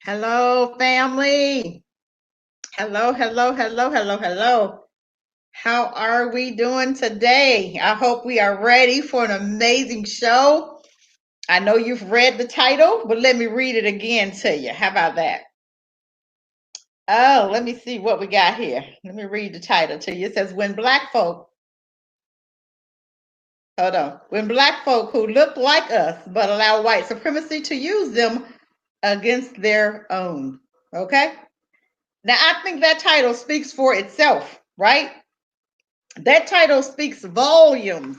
Hello, family. Hello, hello, hello, hello, hello. How are we doing today? I hope we are ready for an amazing show. I know you've read the title, but let me read it again to you. How about that? Oh, let me see what we got here. Let me read the title to you. It says, hold on, when black folk who look like us but allow white supremacy to use them against their own. Okay? Now, I think that title speaks for itself, right? That title speaks volumes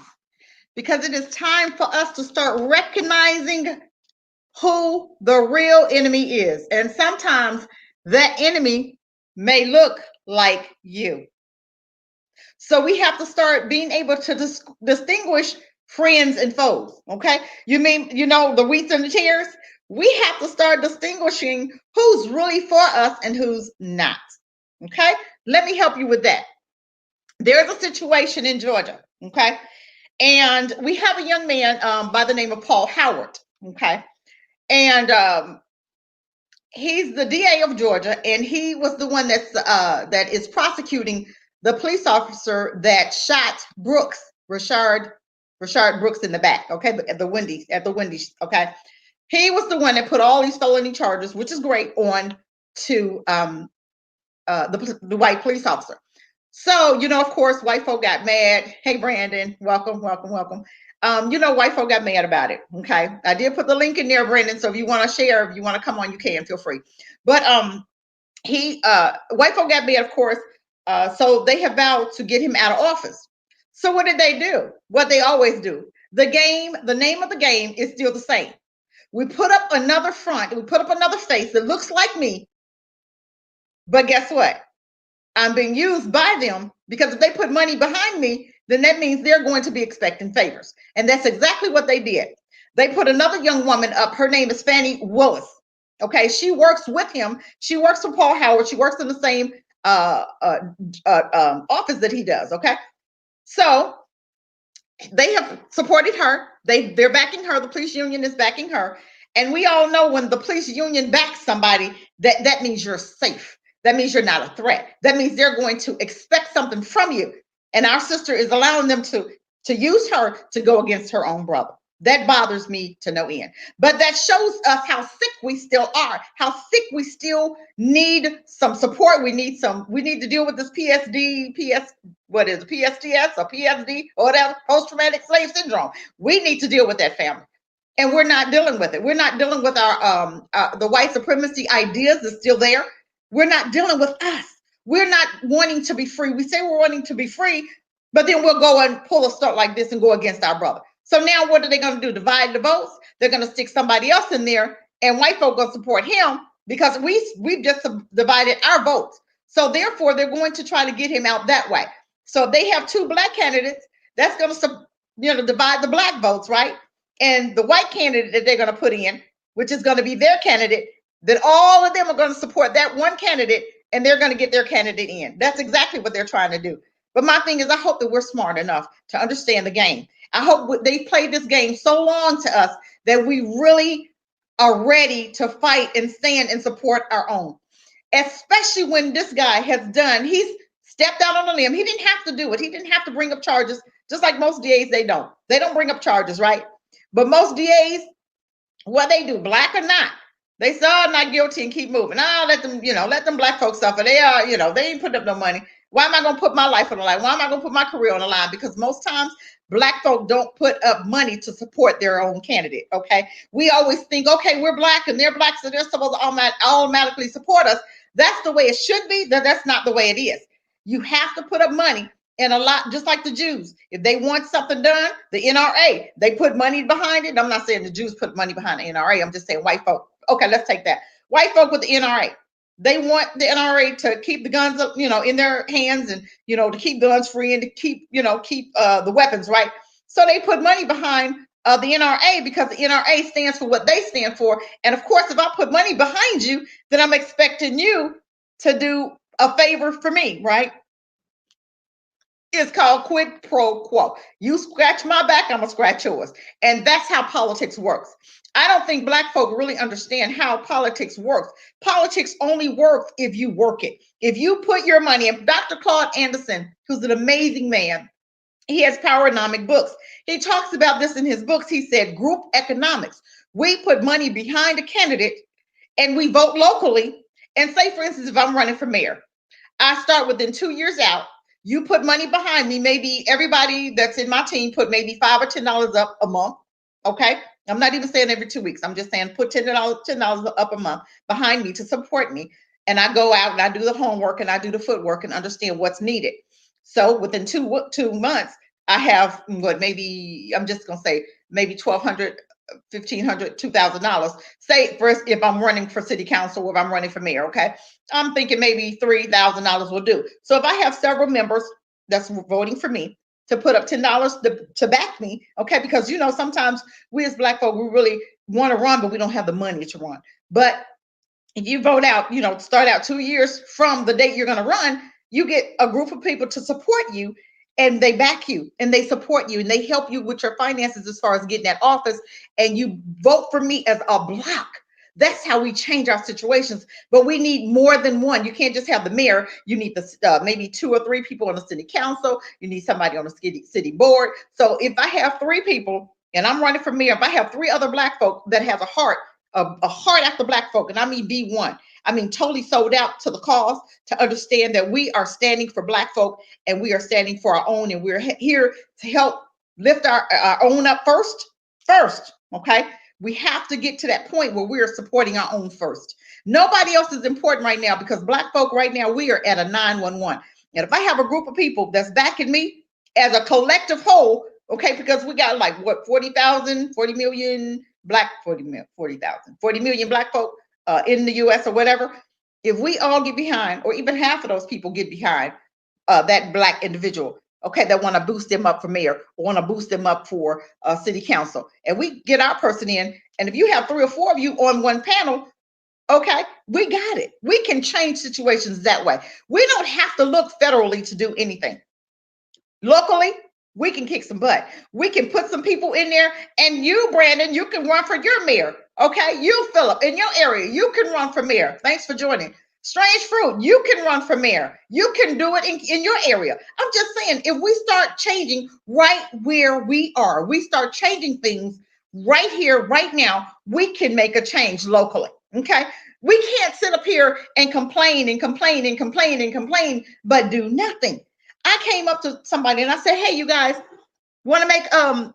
because it is time for us to start recognizing who the real enemy is. And sometimes that enemy may look like you. So we have to start being able to distinguish friends and foes. Okay. You mean, the wheats and the tares? We have to start distinguishing who's really for us and who's not. Okay. Let me help you with that. There's a situation in Georgia. Okay. And we have a young man by the name of Paul Howard. Okay. And he's the DA of Georgia, and he was the one that is prosecuting the police officer that shot Rashard Brooks in the back. Okay, at the Wendy's. Okay, he was the one that put all these felony charges, which is great, on to the white police officer. So, of course, white folk got mad. Hey, Brandon, welcome, welcome, welcome. White folk got mad about it. Okay. I did put the link in there, Brandon. So if you want to share, if you want to come on, you can, feel free. But white folk got mad, of course. So they have vowed to get him out of office. So what did they do? What they always do. The name of the game is still the same. We put up another front, we put up another face that looks like me. But guess what? I'm being used by them, because if they put money behind me, then that means they're going to be expecting favors. And that's exactly what they did. They put another young woman up. Her name is Fannie Willis. Okay. She works with him. She works for Paul Howard. She works in the same office that he does. Okay. So they have supported her. They're backing her. The police union is backing her. And we all know when the police union backs somebody, that means you're safe. That means you're not a threat. That means they're going to expect something from you. And our sister is allowing them to use her to go against her own brother. That bothers me to no end. But that shows us how sick we still are, how sick we still need some support. We need to deal with this what is it, PSTS or PSD or whatever, post-traumatic slave syndrome. We need to deal with that, family. And we're not dealing with it. We're not dealing with the white supremacy ideas that's still there. We're not dealing with us. We're not wanting to be free. We say we're wanting to be free, but then we'll go and pull a stunt like this and go against our brother. So now what are they going to do? Divide the votes? They're going to stick somebody else in there, and white folk going to support him because we've just divided our votes. So therefore, they're going to try to get him out that way. So if they have two black candidates, that's going to divide the black votes, right? And the white candidate that they're going to put in, which is going to be their candidate, that all of them are going to support that one candidate, and they're going to get their candidate in. That's exactly what they're trying to do. But my thing is, I hope that we're smart enough to understand the game. I hope they played this game so long to us that we really are ready to fight and stand and support our own. Especially when this guy he's stepped out on a limb. He didn't have to do it. He didn't have to bring up charges, just like most DAs, they don't. They don't bring up charges, right? But most DAs, what they do, black or not, they say, oh, not guilty, and keep moving. Oh, let them black folks suffer. They are, they ain't put up no money. Why am I going to put my life on the line? Why am I going to put my career on the line? Because most times black folk don't put up money to support their own candidate. Okay. We always think, okay, we're black and they're black, so they're supposed to automatically support us. That's the way it should be. That's not the way it is. You have to put up money. And a lot, just like the Jews, if they want something done, the NRA, they put money behind it. I'm not saying the Jews put money behind the NRA. I'm just saying white folk. Okay, let's take that. White folk with the NRA, they want the NRA to keep the guns, in their hands, and to keep guns free, and to keep the weapons, right? So they put money behind the NRA because the NRA stands for what they stand for. And of course, if I put money behind you, then I'm expecting you to do a favor for me, right? It's called quid pro quo. You scratch my back, I'm gonna scratch yours. And that's how politics works. I don't think black folk really understand how politics works. Politics only works if you work it. If you put your money in. Dr. Claude Anderson, who's an amazing man, he has Powernomic books. He talks about this in his books. He said group economics. We put money behind a candidate and we vote locally. And say, for instance, if I'm running for mayor, I start within 2 years out. You put money behind me. Maybe everybody that's in my team put maybe $5 or $10 up a month. Okay. I'm not even saying every 2 weeks. I'm just saying put $10 up a month behind me to support me. And I go out and I do the homework and I do the footwork and understand what's needed. So within 2 months, I have what, maybe I'm just gonna say maybe $1,200, $1,500, $2,000. Say first, if I'm running for city council, or if I'm running for mayor, okay, I'm thinking maybe $3,000 will do. So if I have several members that's voting for me to put up $10 to back me, okay, because sometimes we as black folk, we really want to run, but we don't have the money to run. But if you vote out, start out 2 years from the date you're going to run, you get a group of people to support you, and they back you and they support you and they help you with your finances as far as getting that office, and you vote for me as a block. That's how we change our situations. But we need more than one. You can't just have the mayor. You need maybe 2 or 3 people on the city council. You need somebody on the city board. So if I have 3 people and I'm running for mayor, if I have 3 other black folk that has a heart after black folk, and I mean B1, I mean totally sold out to the cause, to understand that we are standing for black folk and we are standing for our own, and we're here to help lift our own up first. Okay. We have to get to that point where we're supporting our own first. Nobody else is important right now, because black folk right now, we are at a 911. And if I have a group of people that's backing me as a collective whole, okay, because we got like what, 40,000, 40 million black, 40 million black folk in the US or whatever. If we all get behind, or even half of those people get behind that black individual, okay, that want to boost them up for mayor, or want to boost them up for city council, and we get our person in, and if you have 3 or 4 of you on one panel, okay, we got it. We can change situations that way. We don't have to look federally to do anything. Locally, we can kick some butt. We can put some people in there, and you, Brandon, you can run for your mayor. Okay, you, Philip, in your area, you can run for mayor. Thanks for joining. Strange Fruit, you can run for mayor. You can do it in your area. I'm just saying, if we start changing right where we are, we start changing things right here, right now, we can make a change locally. Okay. We can't sit up here and complain and complain and complain and complain, but do nothing. I came up to somebody and I said, hey, you guys want to make a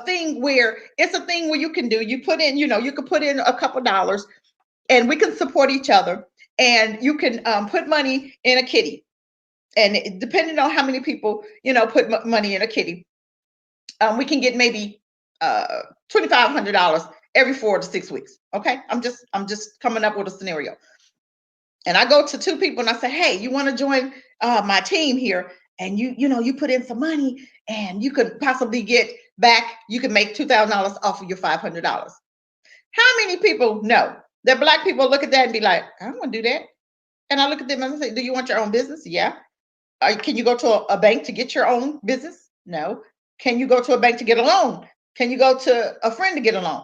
thing where it's a thing where you can do, you put in, you can put in a couple dollars, and we can support each other, and you can put money in a kitty, and depending on how many people put money in a kitty, we can get maybe $2,500 every 4 to 6 weeks. Okay, I'm just coming up with a scenario, and I go to 2 people and I say, hey, you want to join my team here, and you put in some money, and you could possibly get back, you can make $2,000 off of your $500. How many people know that black people look at that and be like, I don't want to do that? And I look at them and I say, do you want your own business? Yeah. Can you go to a bank to get your own business? No. Can you go to a bank to get a loan? Can you go to a friend to get a loan?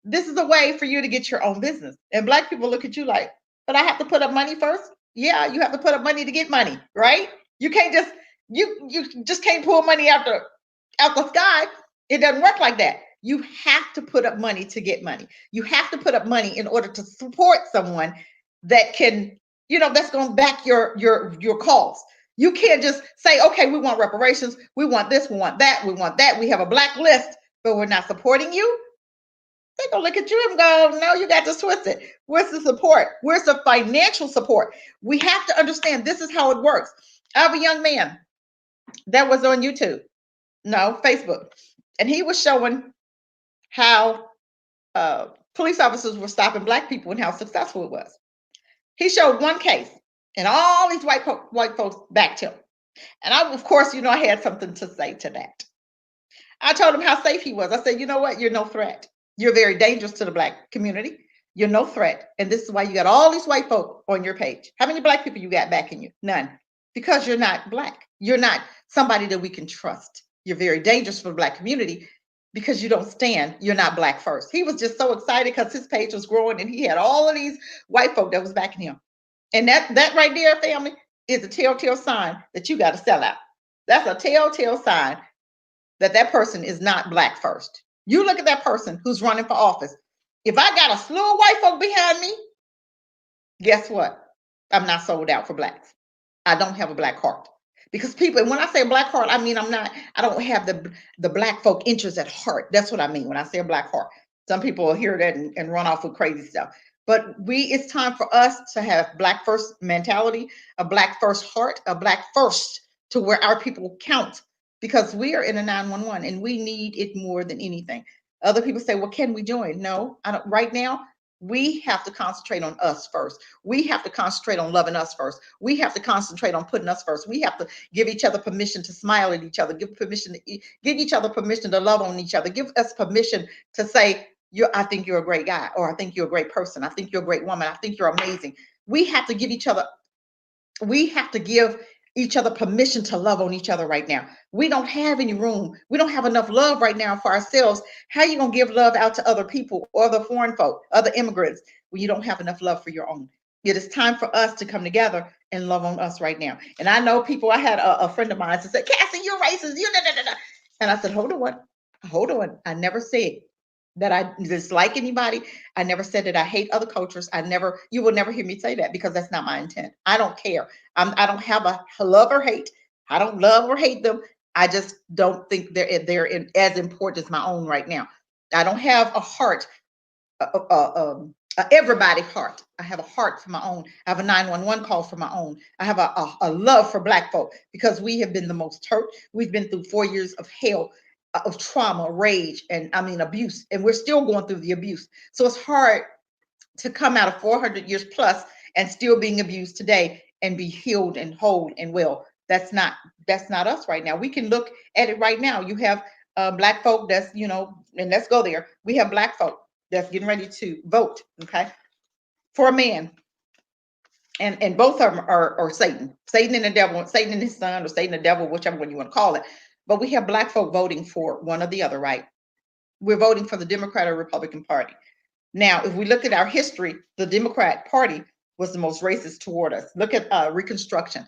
This is a way for you to get your own business. And black people look at you like, but I have to put up money first? Yeah, you have to put up money to get money, right? You can't just, you just can't pull money out the sky. It doesn't work like that. You have to put up money to get money. You have to put up money in order to support someone that can, that's going to back your cause. You can't just say, okay, we want reparations, we want this, we want that, we want that. We have a black list, but we're not supporting you. They're going to look at you and go, no, you got this twisted. Where's the support? Where's the financial support? We have to understand this is how it works. I have a young man that was on YouTube, Facebook, and he was showing how police officers were stopping black people and how successful it was. He showed one case, and all these white folks backed him. And I, of course, I had something to say to that. I told him how safe he was. I said, you know what? You're no threat. You're very dangerous to the black community. You're no threat. And this is why you got all these white folk on your page. How many black people you got backing you? None. because you're not Black. You're not somebody that we can trust. You're very dangerous for the Black community because you don't stand. You're not Black first. He was just so excited because his page was growing and he had all of these white folk that was backing him. And that right there, family, is a telltale sign that you got to sell out. That's a telltale sign that that person is not Black first. You look at that person who's running for office. If I got a slew of white folk behind me, guess what? I'm not sold out for Blacks. I don't have a Black heart. Because people, when I say Black heart, I mean I don't have the Black folk interest at heart. That's what I mean when I say a Black heart. Some people will hear that and run off with crazy stuff. But it's time for us to have Black first mentality, a Black first heart, a Black first, to where our people count, because we are in a 911 and we need it more than anything. Other people say, well, can we join? No, I don't. Right now, we have to concentrate on us first. We have to concentrate on loving us first. We have to concentrate on putting us first. We have to give each other permission to smile at each other, give each other permission to love on each other, give us permission to say, I think you're a great guy, or I think you're a great person. I think you're a great woman. I think you're amazing. We have to give each other permission to love on each other right now. We don't have any room. We don't have enough love right now for ourselves. How are you going to give love out to other people, or other foreign folk, other immigrants, when you don't have enough love for your own? It is time for us to come together and love on us right now. And I know people, I had a friend of mine that said, Cassie, you're racist. You da, da, da. And I said, hold on. I never said that I dislike anybody. I never said that I hate other cultures. You will never hear me say that, because that's not my intent. I don't care. I don't have a love or hate. I don't love or hate them. I just don't think they're as important as my own right now. I don't have a heart, everybody heart. I have a heart for my own. I have a 911 call for my own. I have a love for Black folk, because we have been the most hurt. We've been through 4 years of hell, of trauma, rage, and abuse, and we're still going through the abuse. So it's hard to come out of 400 years plus and still being abused today and be healed and whole and well. That's not us right now. We can look at it right now. You have Black folk that's, and let's go there. We have Black folk that's getting ready to vote, okay, for a man. And both of them are Satan and the devil, Satan and his son, or Satan and the devil, whichever one you want to call it. But we have Black folk voting for one or the other, right? We're voting for the Democrat or Republican Party. Now, if we look at our history, the Democrat Party was the most racist toward us. Look at Reconstruction.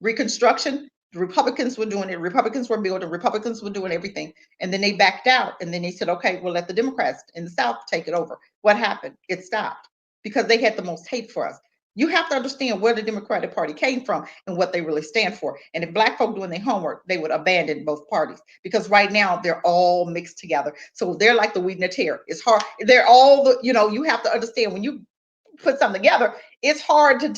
Reconstruction, the Republicans were doing it. Republicans were building. Republicans were doing everything. And then they backed out. And then they said, okay, we'll let the Democrats in the South take it over. What happened? It stopped, because they had the most hate for us. You have to understand where the Democratic Party came from and what they really stand for. And if Black folk doing their homework, they would abandon both parties, because right now they're all mixed together. So they're like the wheat and the tare. It's hard. They're all you have to understand, when you put something together, it's hard to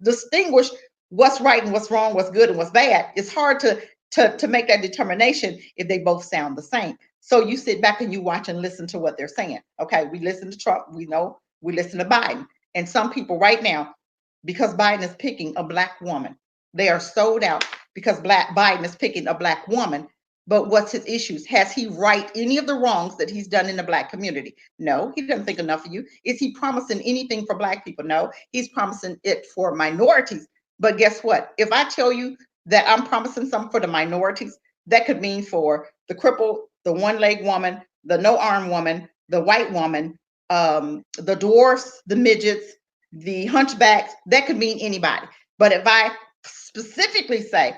distinguish what's right and what's wrong, what's good and what's bad. It's hard to make that determination if they both sound the same. So you sit back and you watch and listen to what they're saying. Okay, we listen to Trump. We know we listen to Biden. And some people right now, because Biden is picking a Black woman, they are sold out because Biden is picking a Black woman. But what's his issues? Has he right any of the wrongs that he's done in the Black community? No, he doesn't think enough of you. Is he promising anything for Black people? No, he's promising it for minorities. But guess what? If I tell you that I'm promising something for the minorities, that could mean for the crippled, the one-leg woman, the no-arm woman, the white woman, the dwarfs, the midgets, the hunchbacks. That could mean anybody. But if I specifically say,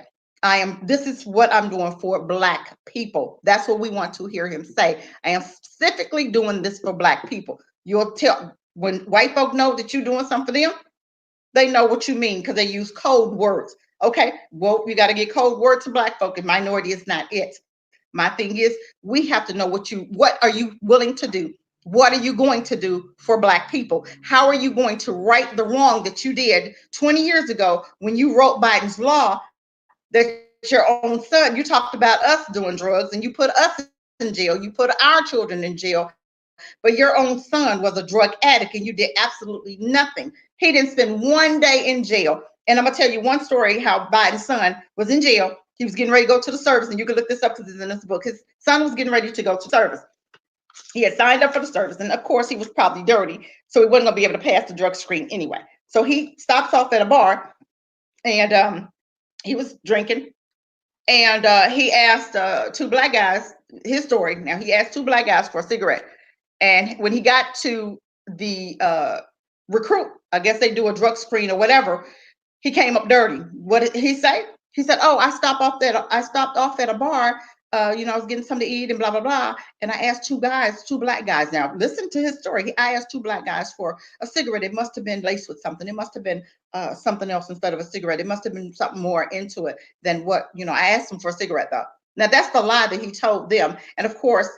this is what I'm doing for Black people, that's what we want to hear him say. I am specifically doing this for Black people. You'll tell, when white folk know that you're doing something for them, they know what you mean, because they use code words. Okay, well, you got to get code words to Black folk, and minority is not it. My thing is, we have to know what are you willing to do? What are you going to do for Black people? How are you going to right the wrong that you did 20 years ago when you wrote Biden's law that your own son, you talked about us doing drugs and you put us in jail, you put our children in jail, but your own son was a drug addict and you did absolutely nothing. He didn't spend one day in jail. And I'm gonna tell you one story how Biden's son was in jail. He was getting ready to go to the service, and you can look this up because it's in this book. His son was getting ready to go to service. He had signed up for the service, and of course he was probably dirty, so he wasn't gonna be able to pass the drug screen anyway. So he stops off at a bar, and He was drinking, and he asked two black guys his story. Now he asked two black guys for a cigarette, and when he got to the recruit, I guess they do a drug screen or whatever. He came up dirty. What did he say? He said, "Oh, I stopped off at a bar. I was getting something to eat and blah blah blah. And I asked two guys, two black guys. Now listen to his story. I asked two black guys for a cigarette. It must have been laced with something. It must have been something else instead of a cigarette. It must have been something more into it than what I asked him for a cigarette though. Now that's the lie that he told them. And of course,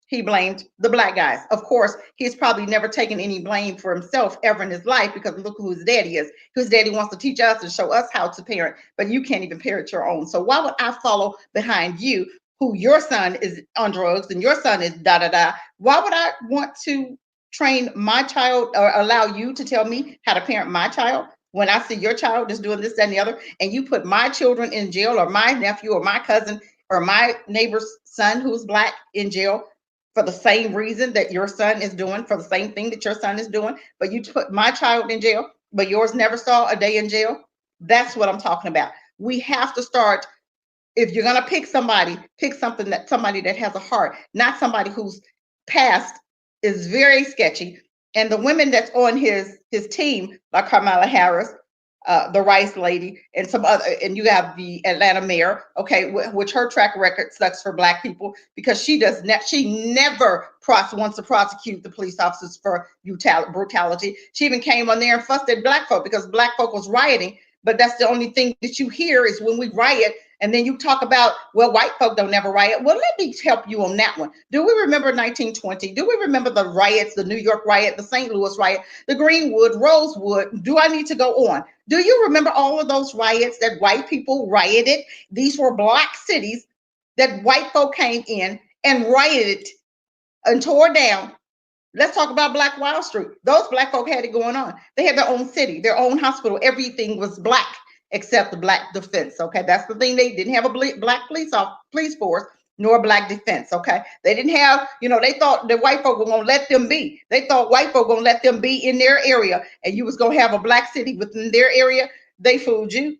he blamed the black guys. Of course, he's probably never taken any blame for himself ever in his life because look who his daddy is. His daddy wants to teach us and show us how to parent, but you can't even parent your own. So why would I follow behind you who your son is on drugs and your son is da da da? Why would I want to train my child or allow you to tell me how to parent my child when I see your child is doing this, that, and the other, and you put my children in jail or my nephew or my cousin or my neighbor's son who's black in jail for the same reason that your son is doing, for the same thing that your son is doing, but you put my child in jail, but yours never saw a day in jail? That's what I'm talking about. We have to start, if you're going to pick somebody, pick somebody that has a heart, not somebody whose past is very sketchy. And the women that's on his team, like Kamala Harris, the Rice lady, and some other, and you have the Atlanta mayor, okay, which her track record sucks for black people because she never wants to prosecute the police officers for brutality. She even came on there and fussed at black folk because black folk was rioting. But that's the only thing that you hear is when we riot, and then you talk about, well, white folk don't never riot. Well, let me help you on that one. Do we remember 1920? Do we remember the riots, the New York riot, the St. Louis riot, the Greenwood, Rosewood? Do I need to go on? Do you remember all of those riots that white people rioted? These were black cities that white folk came in and rioted and tore down. Let's talk about Black Wall Street. Those black folk had it going on. They had their own city, their own hospital. Everything was black except the black defense. Okay, that's the thing. They didn't have a black police force nor black defense. Okay, they didn't have. They thought the white folk were gonna let them be. They thought white folk were gonna let them be in their area, and you was gonna have a black city within their area. They fooled you.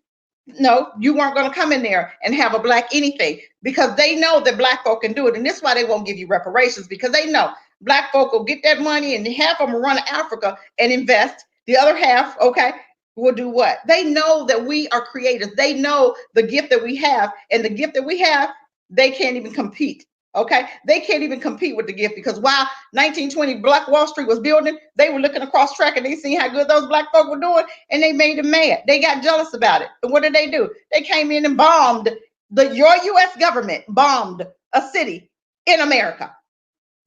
No, you weren't going to come in there and have a black anything because they know that black folk can do it. And this is why they won't give you reparations, because they know black folk will get that money and half of them will run to Africa and invest. The other half, okay, will do what? They know that we are creators. They know the gift that we have, and the gift that we have, they can't even compete. Okay, they can't even compete with the gift because while 1920 Black Wall Street was building, they were looking across track and they seen how good those black folk were doing, and they made them mad. They got jealous about it. And what did they do? They came in and bombed your U.S. government bombed a city in America.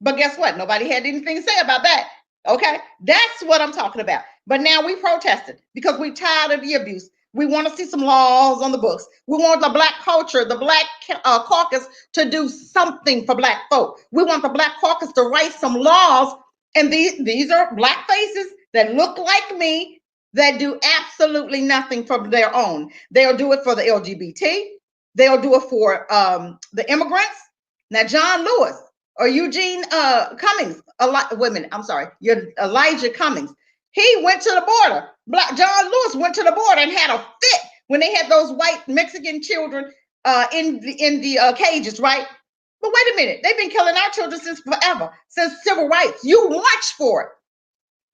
But guess what? Nobody had anything to say about that. Okay, that's what I'm talking about. But now we protested because we tired of the abuse. We want to see some laws on the books. We want the black culture, the black caucus to do something for black folk. We want the black caucus to write some laws. And these are black faces that look like me that do absolutely nothing for their own. They'll do it for the LGBT. They'll do it for the immigrants. Now, John Lewis or Eugene Cummings, Elijah Cummings. He went to the border. John Lewis went to the border and had a fit when they had those white Mexican children in the cages, right? But wait a minute, they've been killing our children since forever, since civil rights. You marched for it,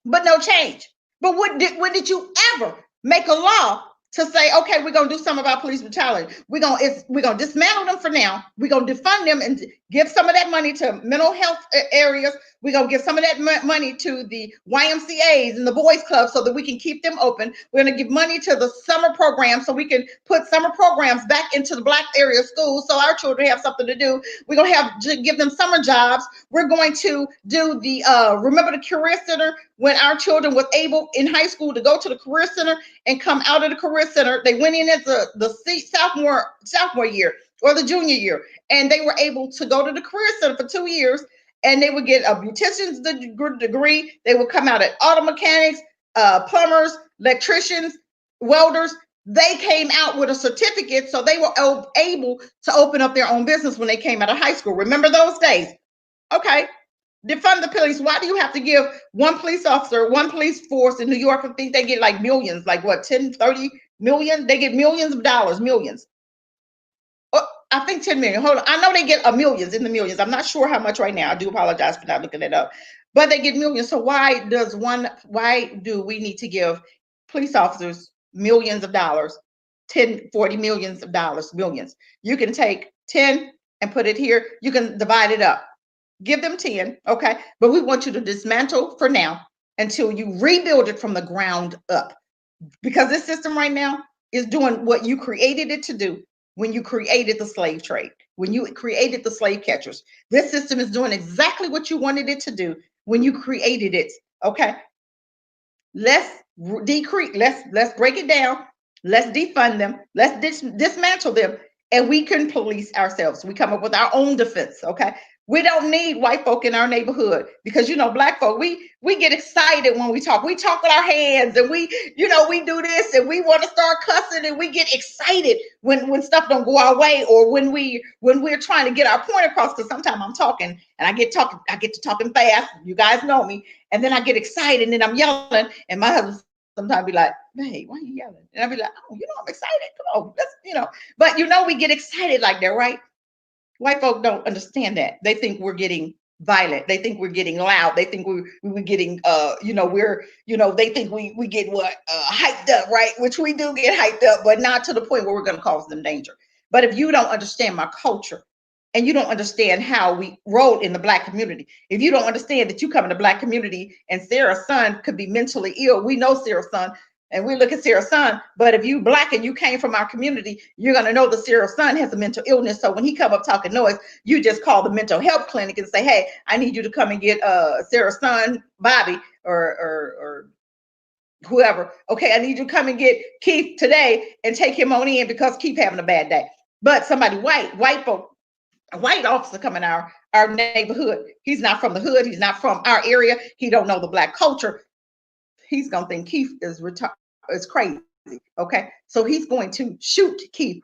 but no change. But when did you ever make a law to say, okay, we're gonna do something about police brutality? We're gonna dismantle them for now. We're gonna defund them and give some of that money to mental health areas. We're gonna give some of that money to the YMCA's and the boys clubs so that we can keep them open. We're gonna give money to the summer programs so we can put summer programs back into the black area schools so our children have something to do. We're gonna have to give them summer jobs. We're going to do the remember the career center when our children was able in high school to go to the career center and come out of the career center. They went in as the sophomore year or the junior year, and they were able to go to the career center for 2 years, and they would get a beautician's degree. They would come out at auto mechanics, plumbers, electricians, welders. They came out with a certificate, so they were able to open up their own business when they came out of high school. Remember those days? Okay. Defund the police. Why do you have to give one police officer, one police force in New York and think they get like millions, like what, 10, 30 Million, they get millions of dollars, millions. Oh, I think 10 million. Hold on. I know they get a millions in the millions. I'm not sure how much right now. I do apologize for not looking it up. But they get millions. So why do we need to give police officers millions of dollars, 10, 40 millions of dollars, millions? You can take 10 and put it here. You can divide it up. Give them 10, okay? But we want you to dismantle for now until you rebuild it from the ground up. Because this system right now is doing what you created it to do when you created the slave trade, when you created the slave catchers. This system is doing exactly what you wanted it to do when you created it. Okay. Let's decrease, let's break it down, let's defund them, let's dismantle them, and we can police ourselves. We come up with our own defense. Okay. We don't need white folk in our neighborhood because, you know, black folk, we get excited when we talk. We talk with our hands and we, you know, we do this and we want to start cussing and we get excited when stuff don't go our way, or when we're trying to get our point across. Because sometimes I'm talking and I get to talking fast. You guys know me. And then I get excited and then I'm yelling, and my husband sometimes be like, "Hey, why are you yelling?" And I'll be like, "Oh, you know, I'm excited. Come on, let's, you know." But you know, we get excited like that, right? White folk don't understand that. They think we're getting violent. They think we're getting loud. They think we're getting you know, they think we get what hyped up, right? Which we do get hyped up, but not to the point where we're going to cause them danger. But if you don't understand my culture and you don't understand how we roll in the black community, if you don't understand that you come in the black community and Sarah's son could be mentally ill, we know Sarah's son and we look at Sarah's son, but if you black and you came from our community, you're going to know that Sarah's son has a mental illness. So when he come up talking noise, you just call the mental health clinic and say, "Hey, I need you to come and get Sarah's son, Bobby, or whoever. Okay, I need you to come and get Keith today and take him on in because Keith having a bad day." But somebody white folk, a white officer come in our neighborhood. He's not from the hood. He's not from our area. He don't know the black culture. He's gonna think Keith is crazy. Okay, so he's going to shoot Keith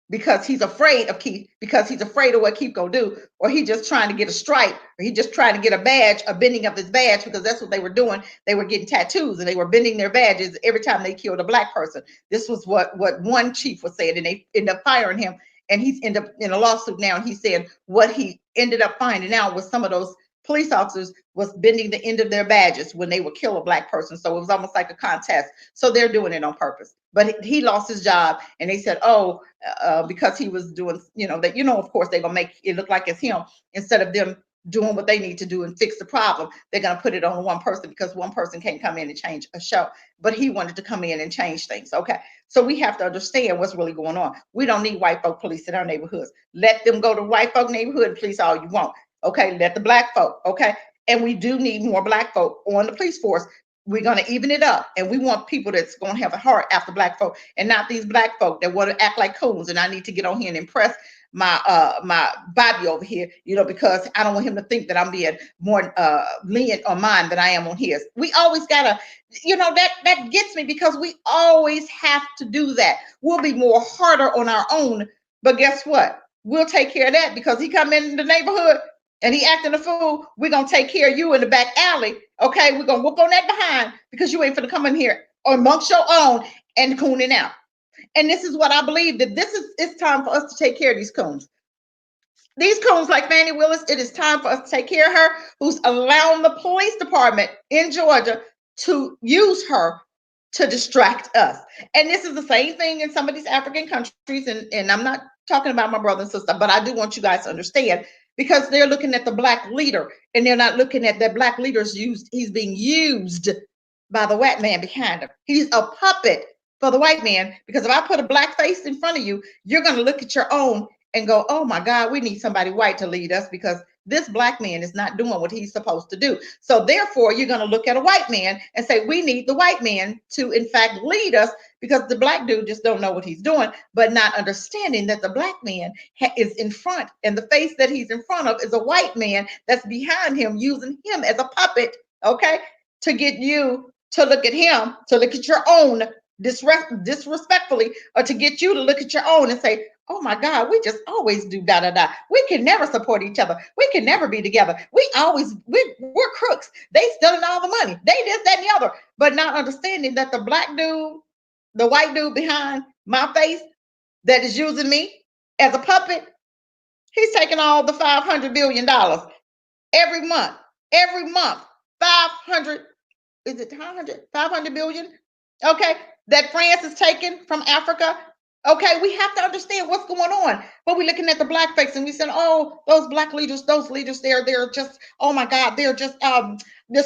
because he's afraid of Keith, because he's afraid of what Keith gonna do, or he just trying to get a stripe, or he just trying to get a badge, a bending of his badge, because that's what they were doing. They were getting tattoos and they were bending their badges every time they killed a black person. This was what one chief was saying, and they ended up firing him. And he's ended up in a lawsuit now. And he said what he ended up finding out was some of those police officers was bending the end of their badges when they would kill a black person. So it was almost like a contest. So they're doing it on purpose. But he lost his job, and they said, "Oh, because he was doing, you know, that, you know, of course they're gonna make it look like it's him instead of them doing what they need to do and fix the problem. They're gonna put it on one person because one person can't come in and change a show." But he wanted to come in and change things. Okay, so we have to understand what's really going on. We don't need white folk police in our neighborhoods. Let them go to white folk neighborhood and police all you want. Okay, let the black folk. Okay, and we do need more black folk on the police force. We're going to even it up, and we want people that's going to have a heart after black folk, and not these black folk that want to act like coons. And I need to get on here and impress my Bobby over here, you know, because I don't want him to think that I'm being more lenient on mine than I am on his. We always gotta, you know, that gets me, because we always have to do that. We'll be more harder on our own, but guess what? We'll take care of that because he come in the neighborhood and he acting a fool. We're gonna take care of you in the back alley. Okay, we're gonna whoop on that behind because you ain't finna come in here amongst your own and cooning out. And this is what I believe, that it's time for us to take care of these coons. These coons like Fannie Willis, it is time for us to take care of her, who's allowing the police department in Georgia to use her to distract us. And this is the same thing in some of these African countries. And I'm not talking about my brother and sister, but I do want you guys to understand, because they're looking at the black leader and they're not looking at that black leader's used. He's being used by the white man behind him. He's a puppet for the white man, because if I put a black face in front of you, you're going to look at your own and go, "Oh my God, we need somebody white to lead us because this black man is not doing what he's supposed to do." So therefore, you're going to look at a white man and say, "We need the white man to, in fact, lead us," because the black dude just don't know what he's doing, but not understanding that the black man is in front, and the face that he's in front of is a white man that's behind him, using him as a puppet, okay, to get you to look at him, to look at your own disrespectfully, or to get you to look at your own and say, "Oh my God, we just always do da da da. We can never support each other. We can never be together. We're crooks. They stealing all the money. They this, that, and the other." But not understanding that the black dude the white dude behind my face that is using me as a puppet, he's taking all the $500 billion every month. Every month, 500, is it 500 billion? Okay, that France is taking from Africa. Okay, we have to understand what's going on. But we're looking at the black face and we said, oh, those black leaders, they're just, oh my God, they're just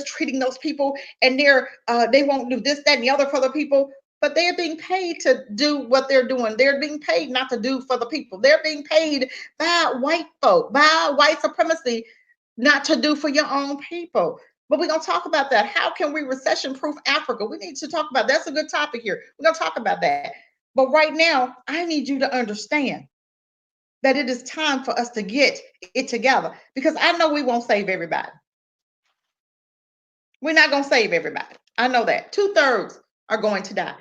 treating those people, and they won't do this, that, and the other for the people. But they're being paid to do what they're doing. They're being paid not to do for the people. They're being paid by white folk, by white supremacy, not to do for your own people. But we're going to talk about that. How can we recession proof Africa? We need to talk about that's a good topic here. We're going to talk about that. But right now, I need you to understand that it is time for us to get it together, because I know we won't save everybody. We're not going to save everybody. I know that. 2/3 are going to die.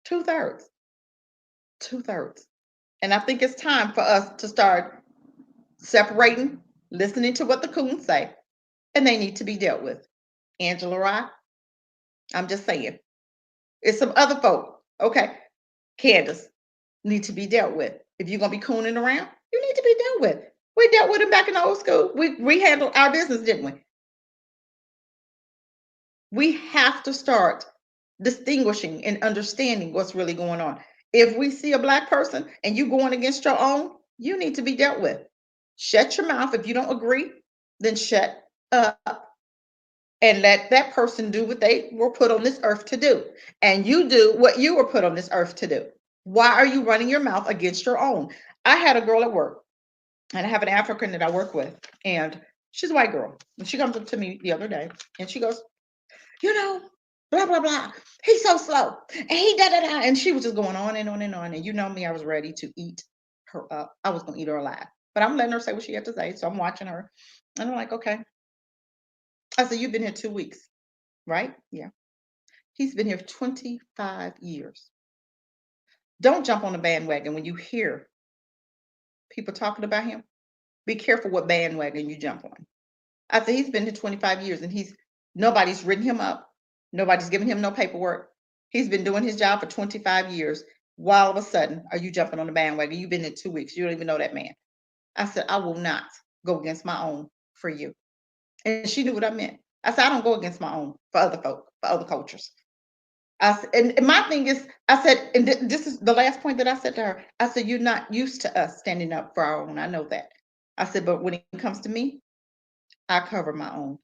2/3. 2/3. And I think it's time for us to start separating, listening to what the coons say, and they need to be dealt with. Angela Rye, I'm just saying. It's some other folk, okay? Candace, need to be dealt with. If you're going to be cooning around, you need to be dealt with. We dealt with them back in the old school. We handled our business, didn't we? We have to start distinguishing and understanding what's really going on. If we see a black person and you going against your own, you need to be dealt with. Shut your mouth. If you don't agree, then shut up and let that person do what they were put on this earth to do. And you do what you were put on this earth to do. Why are you running your mouth against your own? I had a girl at work, and I have an African that I work with, and she's a white girl. And she comes up to me the other day and she goes, blah, blah, blah. He's so slow. And he da. And she was just going on and on and on. And you know me, I was ready to eat her up. I was going to eat her alive. But I'm letting her say what she had to say. So I'm watching her. And I'm like, okay. I said, you've been here 2 weeks, right? Yeah. He's been here 25 years. Don't jump on the bandwagon when you hear people talking about him. Be careful what bandwagon you jump on. I said, he's been here 25 years and nobody's written him up. Nobody's giving him no paperwork. He's been doing his job for 25 years. Why all of a sudden are you jumping on the bandwagon? You've been in 2 weeks. You don't even know that man. I said, I will not go against my own for you. And she knew what I meant. I said, I don't go against my own for other folk, for other cultures. I said, and my thing is, I said, and this is the last point that I said to her. I said, you're not used to us standing up for our own. I know that. I said, but when it comes to me, I cover my own.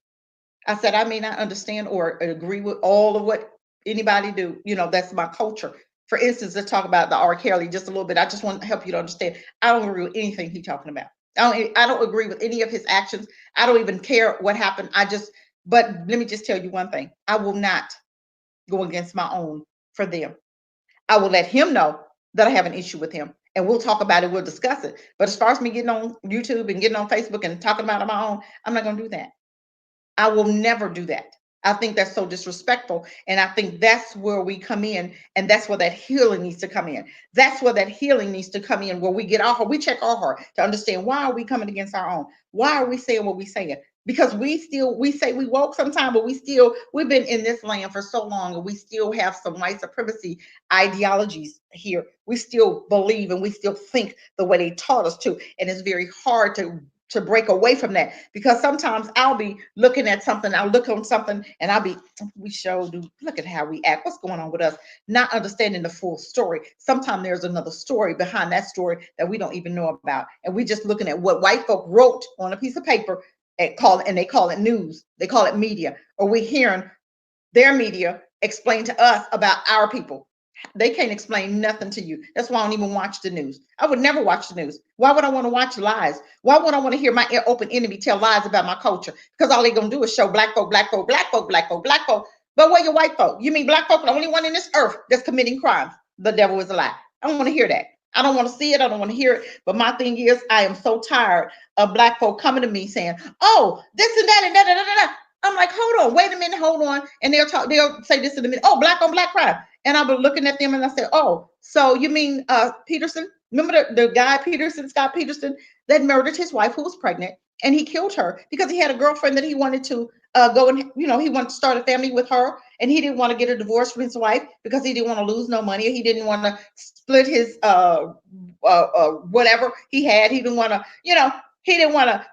I said, I may not understand or agree with all of what anybody do. That's my culture. For instance, let's talk about the R. Kelly just a little bit. I just want to help you to understand. I don't agree with anything he's talking about. I don't agree with any of his actions. I don't even care what happened. But let me just tell you one thing. I will not go against my own for them. I will let him know that I have an issue with him, and we'll talk about it. We'll discuss it. But as far as me getting on YouTube and getting on Facebook and talking about it on my own, I'm not going to do that. I will never do that. I think that's so disrespectful. And I think that's where we come in. And that's where that healing needs to come in. That's where that healing needs to come in, where we get our heart, we check our heart to understand, why are we coming against our own? Why are we saying what we saying? Because we say we woke sometime, but we've been in this land for so long, and we still have some white supremacy ideologies here. We still believe and we still think the way they taught us to. And it's very hard to break away from that, because sometimes I'll be looking at something, I'll look on something and look at how we act, what's going on with us, not understanding the full story. Sometimes there's another story behind that story that we don't even know about. And we're just looking at what white folk wrote on a piece of paper and they call it news, they call it media, or we're hearing their media explain to us about our people. They can't explain nothing to you. That's why I don't even watch the news. I would never watch the news. Why would I want to watch lies? Why would I want to hear my open enemy tell lies about my culture? Because all they're going to do is show black folk, black folk, black folk, black folk, black folk. But where your white folk? You mean black folk are the only one in this earth that's committing crimes? The devil is a lie. I don't want to hear that. I don't want to see it. I don't want to hear it. But my thing is, I am so tired of black folk coming to me saying, oh, this and that and that. I'm like, hold on, wait a minute, hold on. And they'll say this in a minute. Oh, black on black crime. And I'll be looking at them and I say, oh, so you mean Peterson? Remember the guy Peterson, Scott Peterson, that murdered his wife who was pregnant, and he killed her because he had a girlfriend that he wanted to go and, he wanted to start a family with her, and he didn't want to get a divorce from his wife because he didn't want to lose no money. He didn't want to split his whatever he had. He didn't want to, he didn't want to,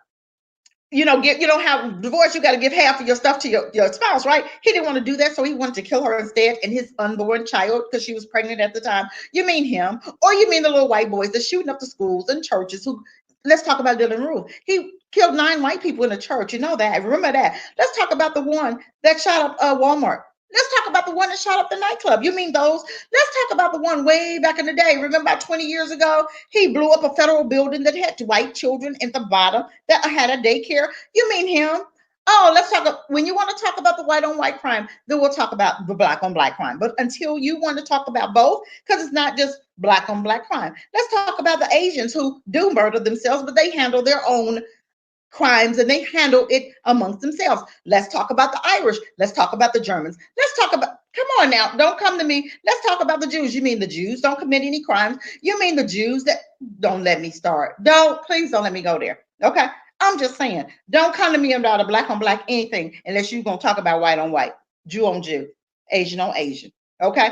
get, have divorce, you got to give half of your stuff to your spouse, right? He didn't want to do that, so he wanted to kill her instead and his unborn child because she was pregnant at the time. You mean him, or you mean the little white boys that's shooting up the schools and churches who, let's talk about Dylan Roof. He killed 9 white people in a church. You know that. Remember that. Let's talk about the one that shot up Walmart. Let's talk about the one that shot up the nightclub. You mean those? Let's talk about the one way back in the day. Remember about 20 years ago? He blew up a federal building that had white children at the bottom that had a daycare. You mean him? Oh, let's talk. When you want to talk about the white on white crime, then we'll talk about the black on black crime. But until you want to talk about both, because it's not just black on black crime, let's talk about the Asians who do murder themselves, but they handle their own crimes and they handle it amongst themselves. Let's talk about the Irish. Let's talk about the Germans. Let's talk about, come on now, don't come to me. Let's talk about the Jews. You mean the Jews don't commit any crimes? You mean the Jews that, don't let me start. Please don't let me go there. Okay. I'm just saying, don't come to me about a black on black anything unless you're going to talk about white on white, Jew on Jew, Asian on Asian. Okay.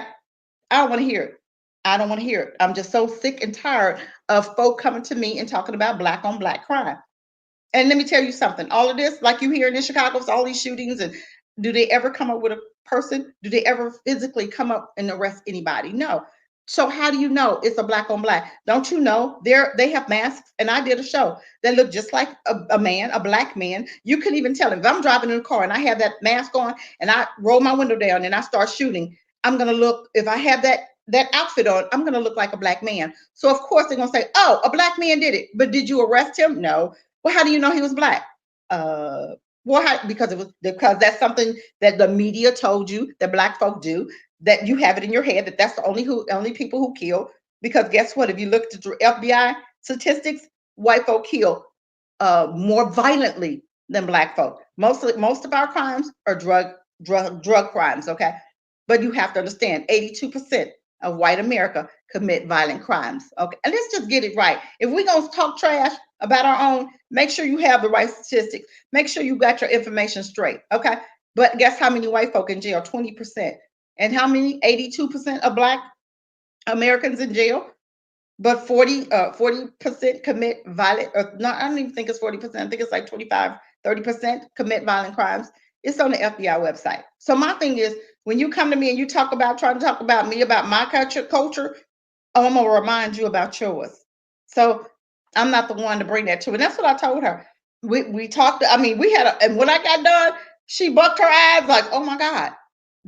I don't want to hear it. I don't want to hear it. I'm just so sick and tired of folk coming to me and talking about black on black crime. And let me tell you something, all of this, like you hear in Chicago, all these shootings, and do they ever come up with a person? Do they ever physically come up and arrest anybody? No. So how do you know it's a black on black? Don't you know they have masks? And I did a show that looked just like a man, a black man. You couldn't even tell him. If I'm driving in a car and I have that mask on and I roll my window down and I start shooting, I'm gonna look, if I have that outfit on, I'm gonna look like a black man. So of course they're gonna say, oh, a black man did it. But did you arrest him? No. Well, how do you know he was black? Because that's something that the media told you that black folk do, that you have it in your head that that's the only people who kill. Because guess what? If you look at the FBI statistics, white folk kill more violently than black folk. Most of our crimes are drug crimes. Okay, but you have to understand, 82% of white America commit violent crimes. Okay, and let's just get it right. If we're gonna talk trash about our own, make sure you have the right statistics. Make sure you got your information straight. Okay, but guess how many white folk in jail? 20%. And how many? 82% of black Americans in jail. But 40% commit violent, or not, I don't even think it's 40%. I think it's like 25, 30% commit violent crimes. It's on the FBI website. So my thing is, when you come to me and you trying to talk about me, about my culture, I'm gonna remind you about yours. So I'm not the one to bring that to. And that's what I told her. We talked, and when I got done, she bucked her eyes like, oh my God,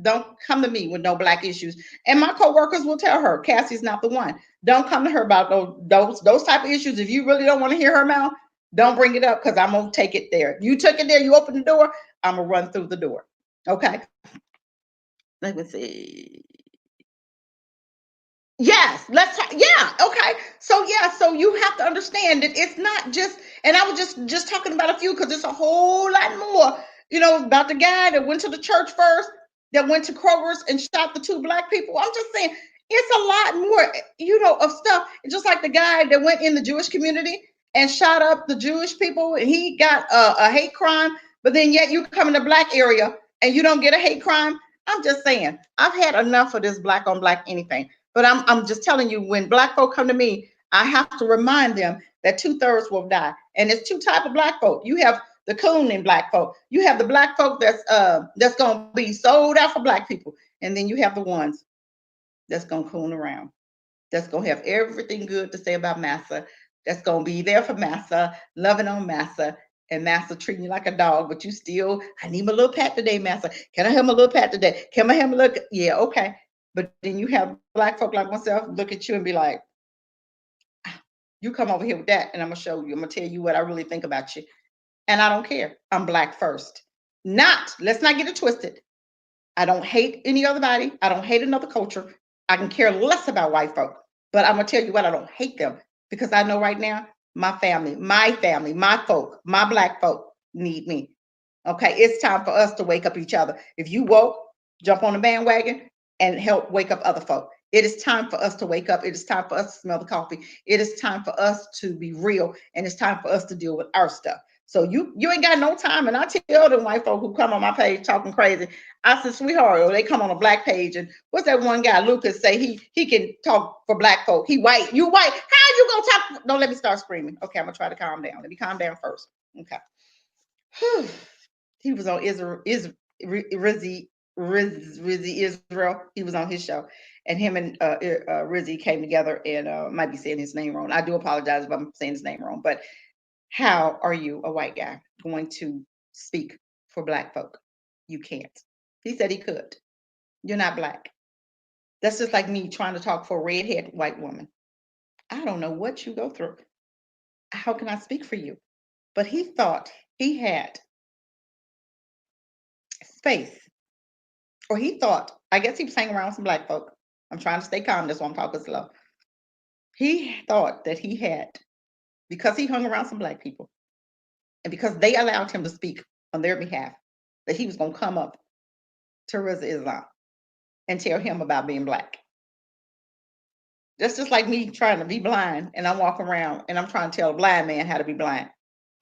don't come to me with no black issues. And my coworkers will tell her, Cassie's not the one. Don't come to her about those type of issues. If you really don't want to hear her mouth, don't bring it up, because I'm gonna take it there. You took it there, you open the door, I'm gonna run through the door. Okay. Let me see. Yes, okay. So you have to understand that it's not just, and I was just talking about a few because it's a whole lot more, about the guy that went to the church first, that went to Kroger's and shot the 2 black people. I'm just saying it's a lot more, of stuff. It's just like the guy that went in the Jewish community and shot up the Jewish people, and he got a hate crime, but then yet you come in the black area and you don't get a hate crime. I'm just saying, I've had enough of this black on black anything. But I'm just telling you, when black folk come to me, I have to remind them that 2/3 will die. And it's 2 types of black folk. You have the coon in black folk. You have the black folk that's gonna be sold out for black people. And then you have the ones that's gonna coon around, that's gonna have everything good to say about massa, that's gonna be there for massa, loving on massa, and massa treating you like a dog, but you still, I need my little pat today, massa. Can I have my little pat today? Can I have my little, yeah, okay. But then you have black folk like myself look at you and be like, you come over here with that, and I'm gonna show you, I'm gonna tell you what I really think about you. And I don't care. I'm black first. Let's not get it twisted. I don't hate any other body. I don't hate another culture. I can care less about white folk. But I'm gonna tell you what, I don't hate them, because I know right now my family, my folk, my black folk need me. Okay, it's time for us to wake up each other. If you woke, jump on the bandwagon and help wake up other folk. It is time for us to wake up. It is time for us to smell the coffee. It is time for us to be real, and it's time for us to deal with our stuff. So you ain't got no time. And I tell them white folk who come on my page talking crazy, I said, sweetheart, or they come on a black page, and what's that one guy, Lucas, say he can talk for black folk. He white. You white. How you gonna talk? Don't let me start screaming. Okay, I'm gonna try to calm down. Let me calm down first. Okay. He was on Rizzy Israel. He was on his show, and him and Rizzy came together, and might be saying his name wrong. I do apologize if I'm saying his name wrong, but how are you, a white guy, going to speak for black folk? You can't. He said he could. You're not black. That's just like me trying to talk for a redhead white woman. I don't know what you go through. How can I speak for you? But he thought he had space, or he thought, I guess he was hanging around some black folk. I'm trying to stay calm. That's why I'm talking slow. He thought that he had, because he hung around some black people, and because they allowed him to speak on their behalf, that he was going to come up to Reza Islam and tell him about being black. That's just like me trying to be blind, and I'm walking around and I'm trying to tell a blind man how to be blind.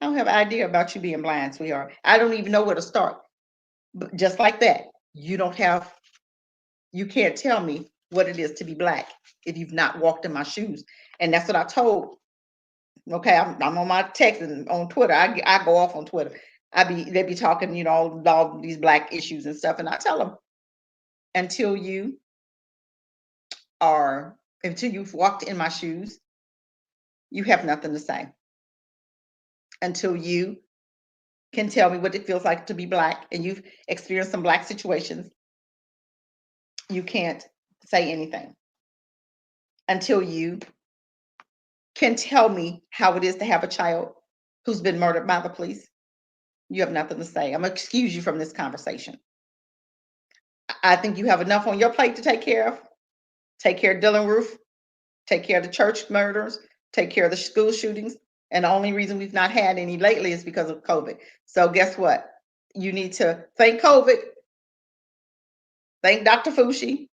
I don't have an idea about you being blind, sweetheart. I don't even know where to start. But just like that, you can't tell me what it is to be black if you've not walked in my shoes. And that's what I told. Okay, I'm on my text and on Twitter. I go off on Twitter. They be talking, all these black issues and stuff, and I tell them, until you've walked in my shoes, you have nothing to say. Until you can tell me what it feels like to be black, and you've experienced some black situations, you can't say anything. Until you can tell me how it is to have a child who's been murdered by the police, you have nothing to say. I'm going to excuse you from this conversation. I think you have enough on your plate to take care of. Take care of Dylan Roof. Take care of the church murders. Take care of the school shootings. And the only reason we've not had any lately is because of COVID. So guess what? You need to thank COVID. Thank Dr. Fauci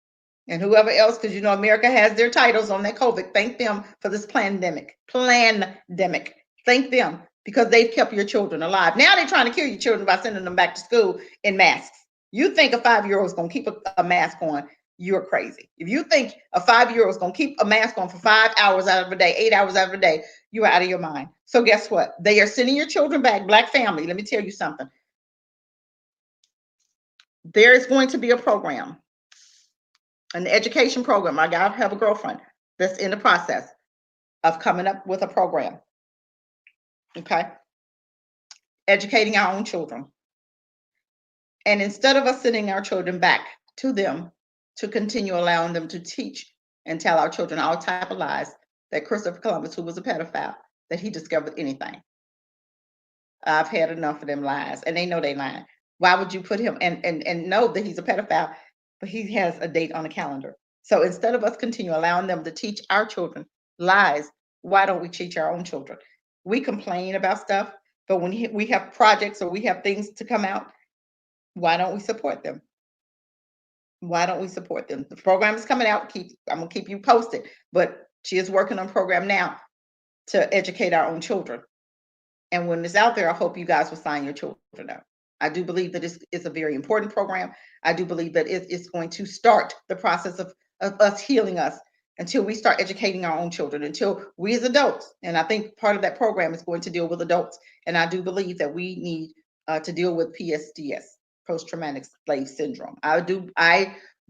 and whoever else, because America has their titles on that COVID. Thank them for this pandemic. Thank them, because they've kept your children alive. Now they're trying to kill your children by sending them back to school in masks. You think a 5-year-old is going to keep a mask on, you're crazy. If you think a 5-year-old is going to keep a mask on for 5 hours out of a day, 8 hours out of a day, you're out of your mind. So guess what? They are sending your children back. Black family, let me tell you something. There is going to be a program, an education program. I have a girlfriend that's in the process of coming up with a program. Okay. Educating our own children. And instead of us sending our children back to them to continue allowing them to teach and tell our children all type of lies, that Christopher Columbus, who was a pedophile, that he discovered anything. I've had enough of them lies, and they know they lying. Why would you put him and know that he's a pedophile, but he has a date on the calendar? So instead of us continue allowing them to teach our children lies, why don't we teach our own children? We complain about stuff, but when we have projects or we have things to come out, why don't we support them? Why don't we support them? The program is coming out. I'm going to keep you posted, but she is working on a program now to educate our own children. And when it's out there, I hope you guys will sign your children up. I do believe that it's a very important program. I do believe that it's going to start the process of us healing us until we start educating our own children, until we as adults, and I think part of that program is going to deal with adults. And I do believe that we need to deal with PTSD, post-traumatic slave syndrome. I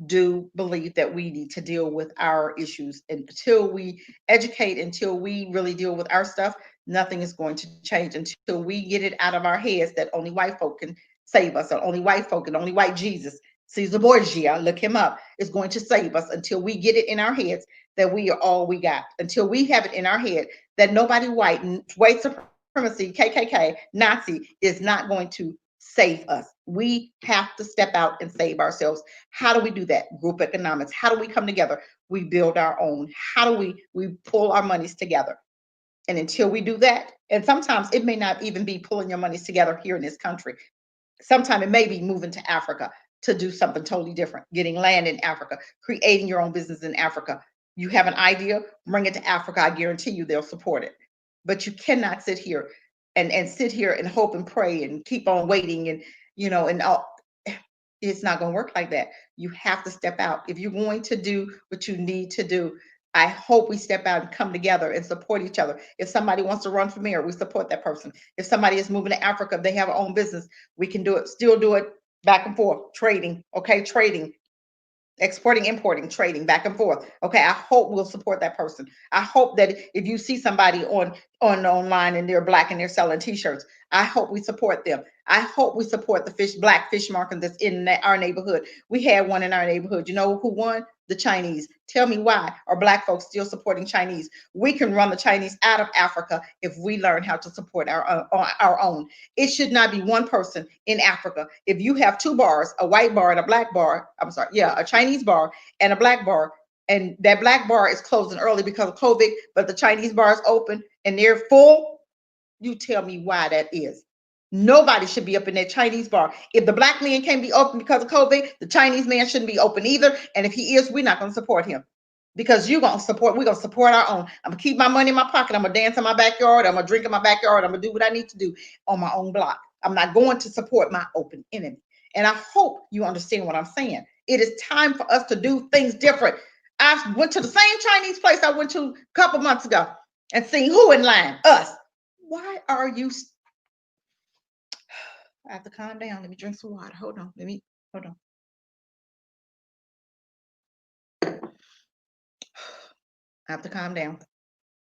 do believe that we need to deal with our issues. Until we educate, until we really deal with our stuff, nothing is going to change, until we get it out of our heads that only white folk can save us, or only white folk and only white Jesus, Caesar Borgia, look him up, is going to save us. Until we get it in our heads that we are all we got, until we have it in our head that nobody white supremacy, KKK, Nazi is not going to save us. We have to step out and save ourselves. How do we do that? Group economics. How do we come together? We build our own. How do we pull our monies together? And until we do that, and sometimes it may not even be pulling your monies together here in this country. Sometimes it may be moving to Africa. to do something totally different, getting land in Africa, creating your own business in Africa. You have an idea, bring it to Africa. I guarantee you they'll support it. But you cannot sit here and sit here and hope and pray and keep on waiting and, and all. It's not going to work like that. You have to step out. If you're going to do what you need to do, I hope we step out and come together and support each other. If somebody wants to run for mayor, we support that person. If somebody is moving to Africa, they have their own business, we can do it, still do it back and forth, trading, okay, trading, exporting, importing, trading back and forth. Okay, I hope we'll support that person. I hope that if you see somebody online and they're Black and they're selling T-shirts, I hope we support them. I hope we support the Black fish market that's in our neighborhood. We had one in our neighborhood. You know who won? The Chinese. Tell me why are Black folks still supporting Chinese? We can run the Chinese out of Africa if we learn how to support our own. It should not be one person in Africa. If you have two bars, a white bar and a black bar, a Chinese bar and a black bar, and that black bar is closing early because of COVID, but the Chinese bar is open and they're full, you tell me why that is. Nobody should be up in that Chinese bar. If the Black man can't be open because of COVID, the Chinese man shouldn't be open either. And if he is, we're not going to support him because we're going to support our own. I'm going to keep my money in my pocket. I'm going to dance in my backyard. I'm going to drink in my backyard. I'm going to do what I need to do on my own block. I'm not going to support my open enemy. And I hope you understand what I'm saying. It is time for us to do things different. I went to the same Chinese place I went to a couple months ago and seen who in line? Us. Why are you? I have to calm down. Let me drink some water. Hold on. Hold on. I have to calm down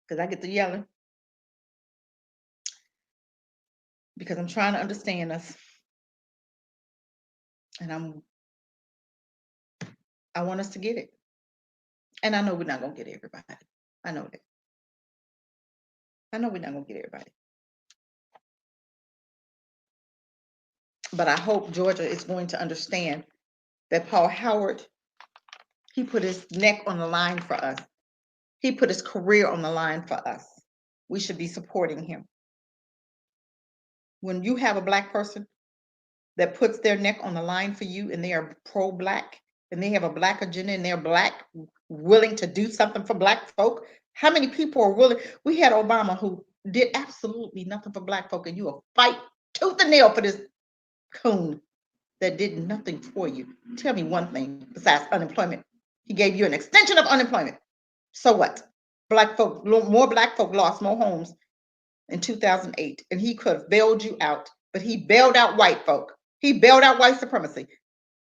because I get to yelling because I'm trying to understand us. And I want us to get it. And I know we're not going to get everybody. I know that. I know we're not going to get everybody. But I hope Georgia is going to understand that Paul Howard, he put his neck on the line for us. He put his career on the line for us. We should be supporting him. When you have a Black person that puts their neck on the line for you and they are pro-Black and they have a Black agenda and they're Black, willing to do something for Black folk, how many people are willing? We had Obama who did absolutely nothing for Black folk, and you will fight tooth and nail for this coon that did nothing for you. Tell me one thing besides unemployment. He gave you an extension of unemployment. So what? More Black folk lost more homes in 2008, and he could have bailed you out, but he bailed out white folk. He bailed out white supremacy,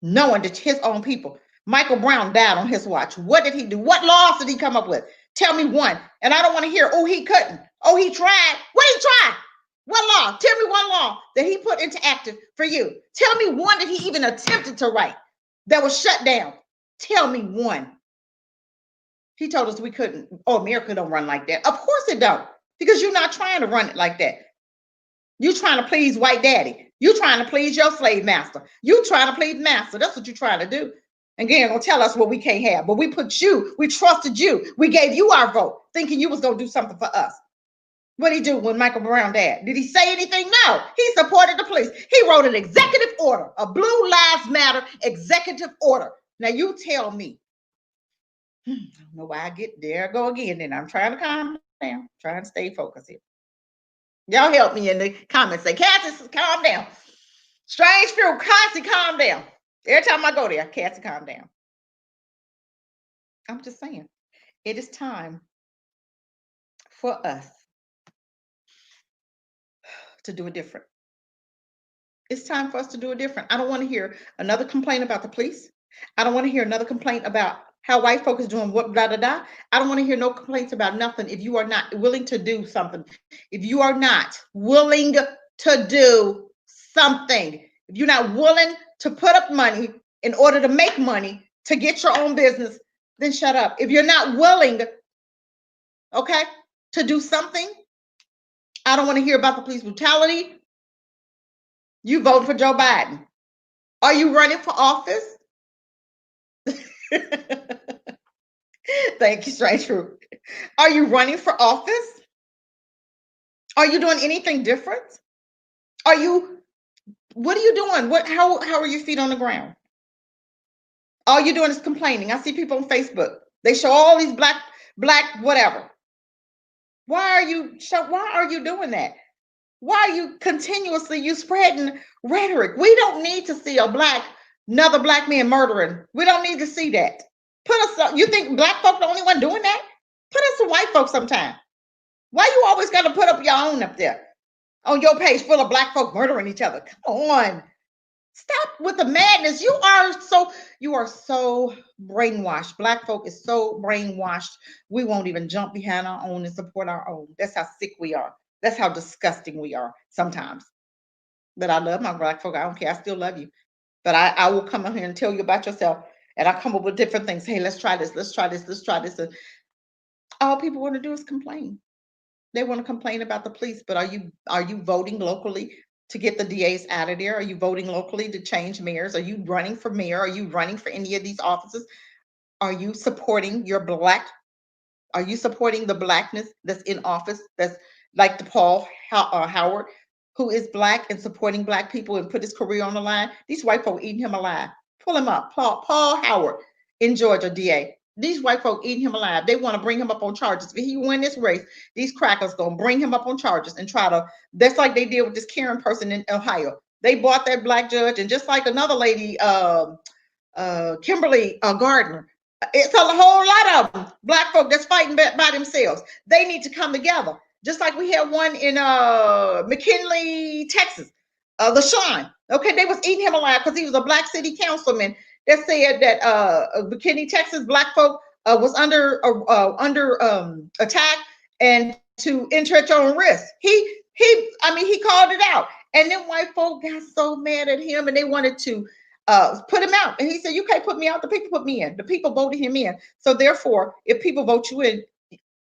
knowing that his own people. Michael Brown died on his watch. What did he do? What laws did he come up with? Tell me one. And I don't want to hear, oh, he couldn't. Oh, he tried. What did he try? What law? Tell me one law that he put into action for you. Tell me one that he even attempted to write that was shut down. Tell me one. He told us we couldn't. Oh, America don't run like that. Of course it don't, because you're not trying to run it like that. You're trying to please white daddy. You're trying to please your slave master. You're trying to please master. That's what you're trying to do. And again, gonna tell us what we can't have. But we trusted you. We gave you our vote, thinking you was gonna do something for us. What did he do when Michael Brown died? Did he say anything? No. He supported the police. He wrote an executive order, a Blue Lives Matter executive order. Now you tell me. I don't know why I get there. I go again. Then I'm trying to calm down, trying to stay focused here. Y'all help me in the comments. Say, Cassie, calm down. Strange Fruit, Cassie, calm down. Every time I go there, Cassie, calm down. I'm just saying, it is time for us to do it different. It's time for us to do it different. I don't want to hear another complaint about the police. I don't want to hear another complaint about how white folk is doing what, blah, blah, blah. I don't want to hear no complaints about nothing if you are not willing to do something. If you are not willing to do something, if you're not willing to put up money in order to make money to get your own business, then shut up. If you're not willing, okay, to do something, I don't want to hear about the police brutality. You vote for Joe Biden. Are you running for office? Thank you, Strange Fruit. Are you running for office? Are you doing anything different? What are you doing? How are your feet on the ground? All you're doing is complaining. I see people on Facebook. They show all these black whatever. Why are you doing that? Why are you continuously spreading rhetoric? We don't need to see another black man murdering. We don't need to see that. Put us. You think black folk the only one doing that? Put us some white folk sometime. Why you always got to put up your own up there on your page full of black folk murdering each other? Come on. Stop with the madness. You are so brainwashed. Black folk is so brainwashed. We won't even jump behind our own and support our own. That's how sick we are. That's how disgusting we are sometimes. But I love my black folk. I don't care. I still love you. But I will come up here and tell you about yourself. And I come up with different things. Hey, let's try this. Let's try this. Let's try this. And all people want to do is complain. They want to complain about the police. But are you voting locally to get the DAs out of there? Are you voting locally to change mayors? Are you running for mayor? Are you running for any of these offices? Are you supporting Are you supporting the blackness that's in office? That's like the Paul Howard, who is black and supporting black people and put his career on the line. These white folk eating him alive. Pull him up. Paul Howard in Georgia, DA. These white folk eating him alive. They want to bring him up on charges. If he win this race, these crackers gonna bring him up on charges and try to. That's like they did with this Karen person in Ohio. They bought that black judge, and just like another lady, Kimberly Gardner. It's a whole lot of them, black folk that's fighting by themselves. They need to come together. Just like we had one in McKinley, Texas, LaShawn. Okay, they was eating him alive because he was a black city councilman that said that McKinney, Texas, black folk was under attack and to enter at your own risk. He called it out, and then white folk got so mad at him, and they wanted to put him out. And he said, "You can't put me out. The people put me in. The people voted him in. So therefore, if people vote you in,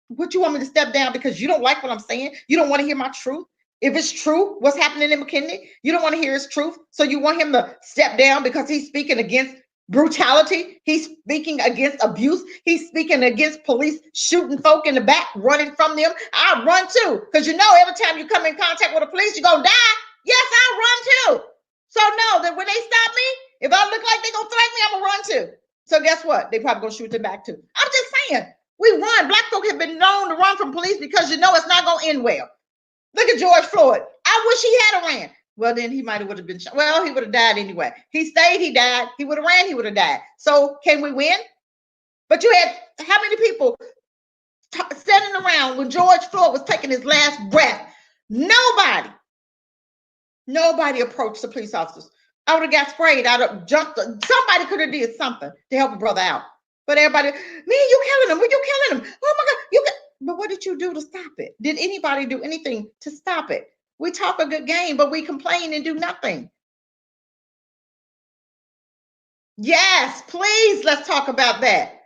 what you want me to step down because you don't like what I'm saying? You don't want to hear my truth? If it's true, what's happening in McKinney, you don't want to hear his truth. So you want him to step down because he's speaking against brutality. He's speaking against abuse. He's speaking against police shooting folk in the back, running from them. I run too, because you know every time you come in contact with the police, you're going to die. Yes, I run too. So know that when they stop me, if I look like they're going to threaten me, I'm going to run too. So guess what? They probably going to shoot them back too. I'm just saying, we run. Black folk have been known to run from police because you know it's not going to end well. Look at George Floyd. I wish he had ran. Well, then he might have been shot. Well, he would have died anyway. He stayed, he died. He would have ran, he would have died. So can we win? But you had how many people standing around when George Floyd was taking his last breath? Nobody approached the police officers. I would have got sprayed. I'd have jumped. Somebody could have did something to help a brother out. But everybody, man, you killing him. You killing him. Oh my God. But what did you do to stop it? Did anybody do anything to stop it? We talk a good game, but we complain and do nothing. Yes, please, let's talk about that.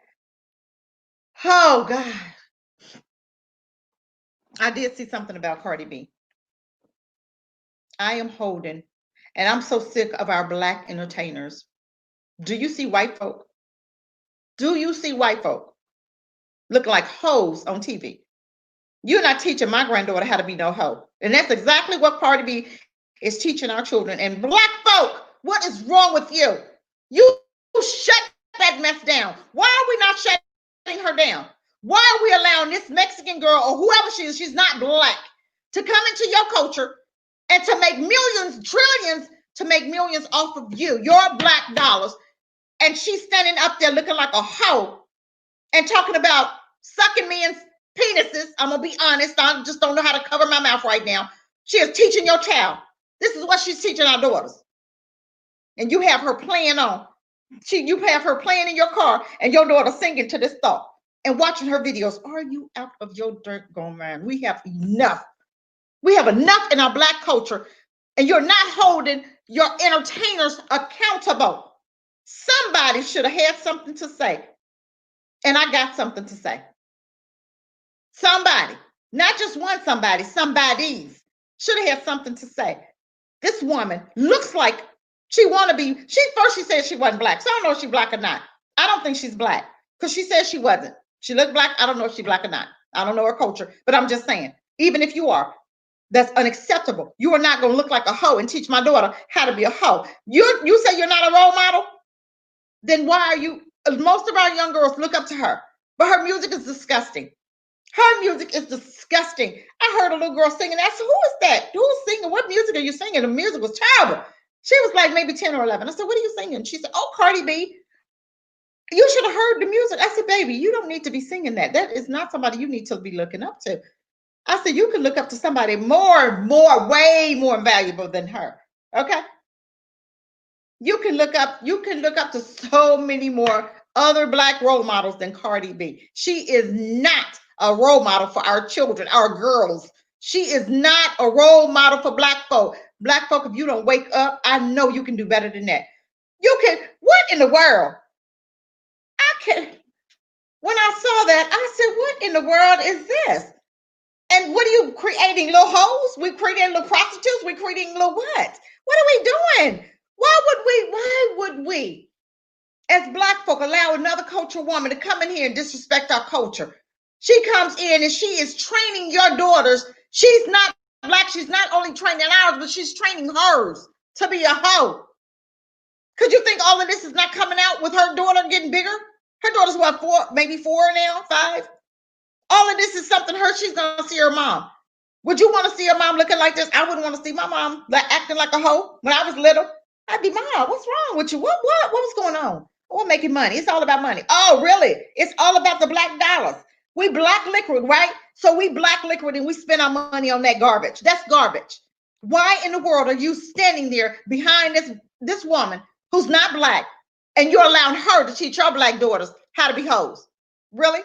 Oh, God. I did see something about Cardi B. I am holding, and I'm so sick of our black entertainers. Do you see white folk? Do you see white folk looking like hoes on TV? You're not teaching my granddaughter how to be no hoe. And that's exactly what Cardi B is teaching our children. And black folk, what is wrong with you? You shut that mess down. Why are we not shutting her down? Why are we allowing this Mexican girl or whoever she is, she's not black, to come into your culture and to make millions, trillions, to make millions off of you, your black dollars? And she's standing up there looking like a hoe and talking about sucking men's penises. I'm gonna be honest. I just don't know how to cover my mouth right now. She is teaching your child. This is what she's teaching our daughters. And you have her playing on. You have her playing in your car and your daughter singing to this thought and watching her videos. Are you out of your dirt gone mind? We have enough. We have enough in our black culture, and you're not holding your entertainers accountable. Somebody should have had something to say. And I got something to say. Somebody, not just one somebody, somebody's should have had something to say. This woman looks like she want to be. She said she wasn't black. So I don't know if she's black or not. I don't think she's black because she said she wasn't. She looked black. I don't know if she's black or not. I don't know her culture, but I'm just saying, even if you are, that's unacceptable. You are not going to look like a hoe and teach my daughter how to be a hoe. You say you're not a role model? then why are you? Most of our young girls look up to her, but her music is disgusting. Her music is disgusting. I heard a little girl singing. I said, "Who is that? Who's singing? What music are you singing?" The music was terrible. She was like maybe 10 or 11. I said, "What are you singing?" She said, "Oh, Cardi B." You should have heard the music. I said, "Baby, you don't need to be singing that. That is not somebody you need to be looking up to." I said, "You can look up to somebody way more valuable than her." Okay. You can look up to so many more other black role models than Cardi B. She is not a role model for our children, our girls. She is not a role model for black folk. Black folk, if you don't wake up, I know you can do better than that. You can, what in the world? I can, when I saw that, I said, what in the world is this? And what are you creating? Little hoes? We creating little prostitutes? We creating little what? What are we doing? Why would we, as black folk, allow another cultural woman to come in here and disrespect our culture? She comes in and she is training your daughters. She's not black. She's not only training ours, but she's training hers to be a hoe. Could you think all of this is not coming out with her daughter getting bigger? Her daughter's what, 4, maybe 4 now, 5? All of this is something she's gonna see her mom. Would you want to see her mom looking like this? I wouldn't want to see my mom acting like a hoe when I was little. I'd be, "Mom, what's wrong with you? What was going on?" "We're making money. It's all about money." "Oh, really? It's all about the black dollars." We black liquid, right? So we black liquid and we spend our money on that garbage. That's garbage. Why in the world are you standing there behind this woman who's not black and you're allowing her to teach your black daughters how to be hoes? Really?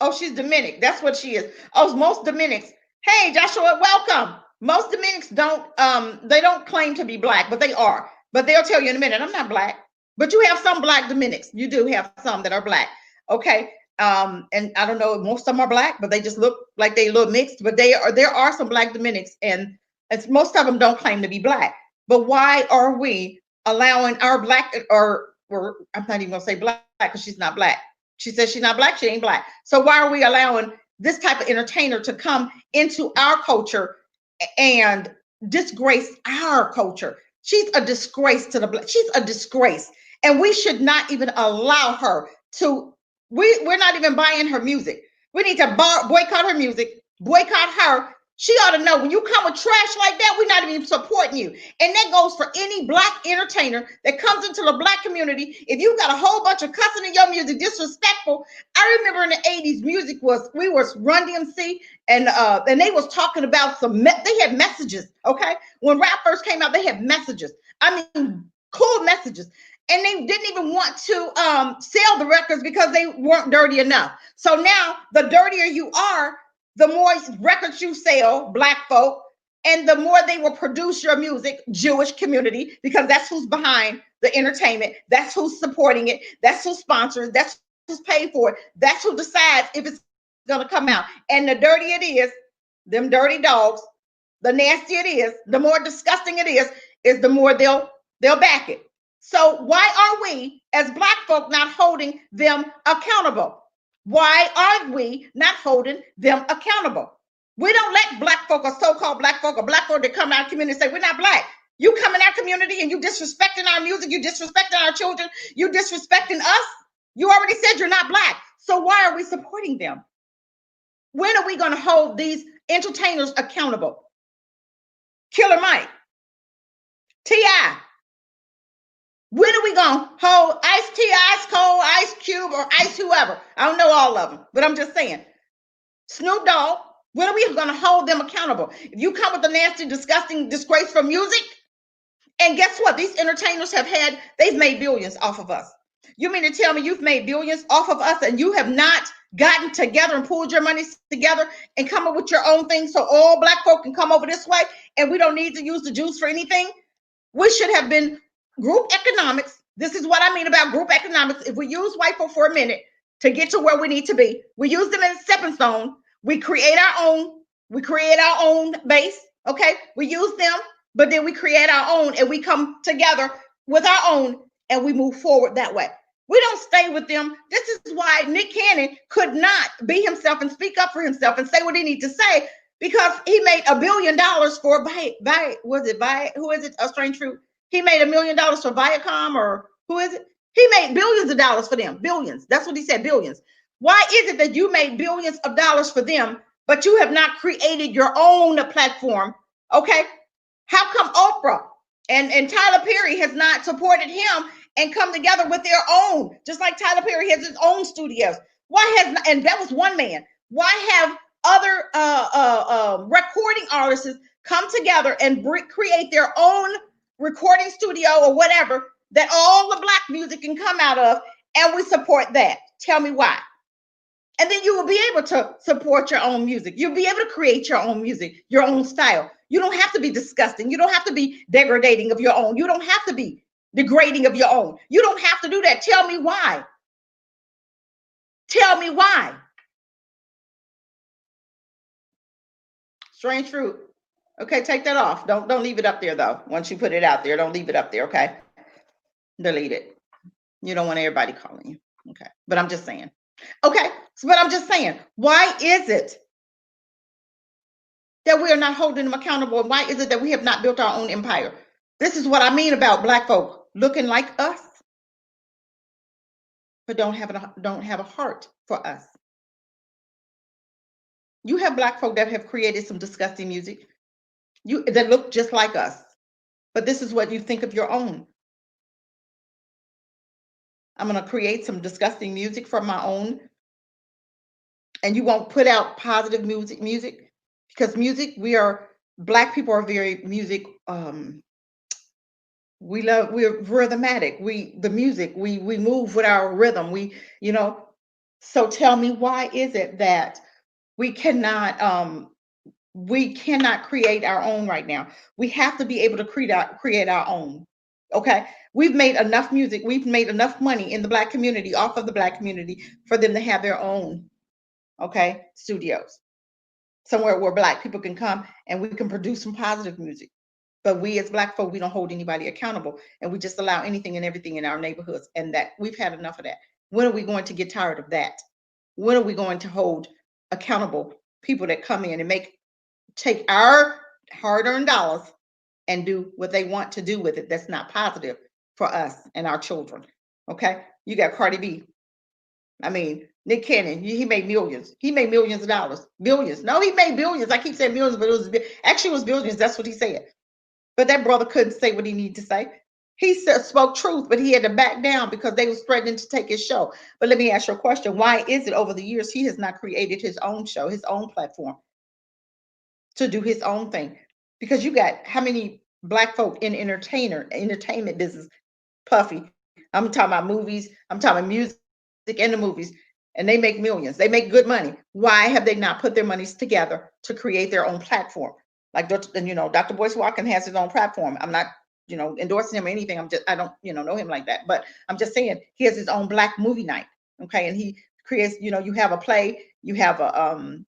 Oh, she's Dominic. That's what she is. Oh, most Dominics. Hey, Joshua, welcome. Most Dominics they don't claim to be black, but they are. But they'll tell you in a minute, "I'm not black." But you have some black Dominics. You do have some that are black. Okay. And I don't know, most of them are black, but they just look like they look mixed. But there are some black Dominics, and most of them don't claim to be black. But why are we allowing our black or I'm not even gonna say black because she's not black. She says she's not black, she ain't black. So why are we allowing this type of entertainer to come into our culture and disgrace our culture? She's a disgrace to the black. She's a disgrace. And we should not even allow her to, we're not even buying her music. We need to boycott her music, boycott her. She ought to know when you come with trash like that, we're not even supporting you. And that goes for any black entertainer that comes into the black community. If you got a whole bunch of cussing in your music, disrespectful. I remember in the 80s, we was Run DMC, and they was talking about they had messages, okay? When rap first came out, they had messages. I mean, cool messages. And they didn't even want to sell the records because they weren't dirty enough. So now, the dirtier you are, the more records you sell, black folk, and the more they will produce your music, Jewish community, because that's who's behind the entertainment. That's who's supporting it. That's who sponsors. That's who's paid for it. That's who decides if it's going to come out. And the dirtier it is, them dirty dogs, the nastier it is, the more disgusting it is the more they'll back it. So why are we, as black folk, not holding them accountable? Why are we not holding them accountable? We don't let black folk or so-called black folk or black folk that come out of the community and say, "We're not black." You come in our community and you disrespecting our music, you disrespecting our children, you disrespecting us. You already said you're not black. So why are we supporting them? When are we going to hold these entertainers accountable? Killer Mike, T.I., when are we going to hold Ice-T, Ice Cold, Ice Cube, or Ice whoever? I don't know all of them, but I'm just saying. Snoop Dogg, when are we going to hold them accountable? If you come with the nasty, disgusting, disgraceful music, and guess what? These entertainers they've made billions off of us. You mean to tell me you've made billions off of us and you have not gotten together and pulled your money together and come up with your own thing so all black folk can come over this way and we don't need to use the Jews for anything? We should have been group economics. This is what I mean about group economics. If we use white folk for a minute to get to where we need to be, we use them as a stepping stone. We create our own base. Okay. We use them, but then we create our own and we come together with our own and we move forward that way. We don't stay with them. This is why Nick Cannon could not be himself and speak up for himself and say what he needs to say, because he made $1 billion for who is it? A Strange Fruit. He made $1 million for Viacom, or who is it? He made billions of dollars for them. Billions. That's what he said, billions. Why is it that you made billions of dollars for them, but you have not created your own platform? Okay. How come Oprah and Tyler Perry has not supported him and come together with their own, just like Tyler Perry has his own studios? Why has, and that was one man, why have other recording artists come together and create their own recording studio or whatever that all the Black music can come out of, and we support that? Tell me why. And then you will be able to support your own music. You'll be able to create your own music, your own style. You don't have to be disgusting. You don't have to be degrading of your own. You don't have to be degrading of your own. You don't have to do that. Tell me why. Tell me why. Strange Fruit. Okay, take that off. Don't leave it up there though. Once you put it out there, don't leave it up there, okay? Delete it. You don't want everybody calling you. Okay. But I'm just saying. Okay, but I'm just saying, why is it that we are not holding them accountable? And why is it that we have not built our own empire? This is what I mean about Black folk looking like us, but don't have a heart for us. You have Black folk that have created some disgusting music, that look just like us, but this is what you think of your own. I'm going to create some disgusting music from my own, and you won't put out positive music, because music, Black people are very music. We're rhythmatic. The music, we move with our rhythm. So tell me, why is it that we cannot create our own right now? We have to be able to create our own. Okay, we've made enough music, we've made enough money in the Black community, off of the Black community, for them to have their own, okay, studios somewhere where Black people can come and we can produce some positive music. But we as Black folk, we don't hold anybody accountable, and we just allow anything and everything in our neighborhoods, and that we've had enough of that. When are we going to get tired of that? When are we going to hold accountable people that come in and take our hard-earned dollars and do what they want to do with it that's not positive for us and our children? Okay, you got Cardi B. I mean, Nick Cannon, he made millions. He made millions of dollars. Billions. No, he made billions. I keep saying millions, but it was billions. That's what he said. But that brother couldn't say what he needed to say. He spoke truth, but he had to back down because they was threatening to take his show. But let me ask you a question. Why is it over the years he has not created his own show, his own platform to do his own thing? Because you got how many Black folk in entertainment business? Puffy. I'm talking about movies. I'm talking about music and the movies. And they make millions. They make good money. Why have they not put their monies together to create their own platform? Like, Dr. Boyce Watkins has his own platform. I'm not, endorsing him or anything. I don't, know him like that. But I'm just saying he has his own Black movie night. Okay. And he creates, you have a play, you have a,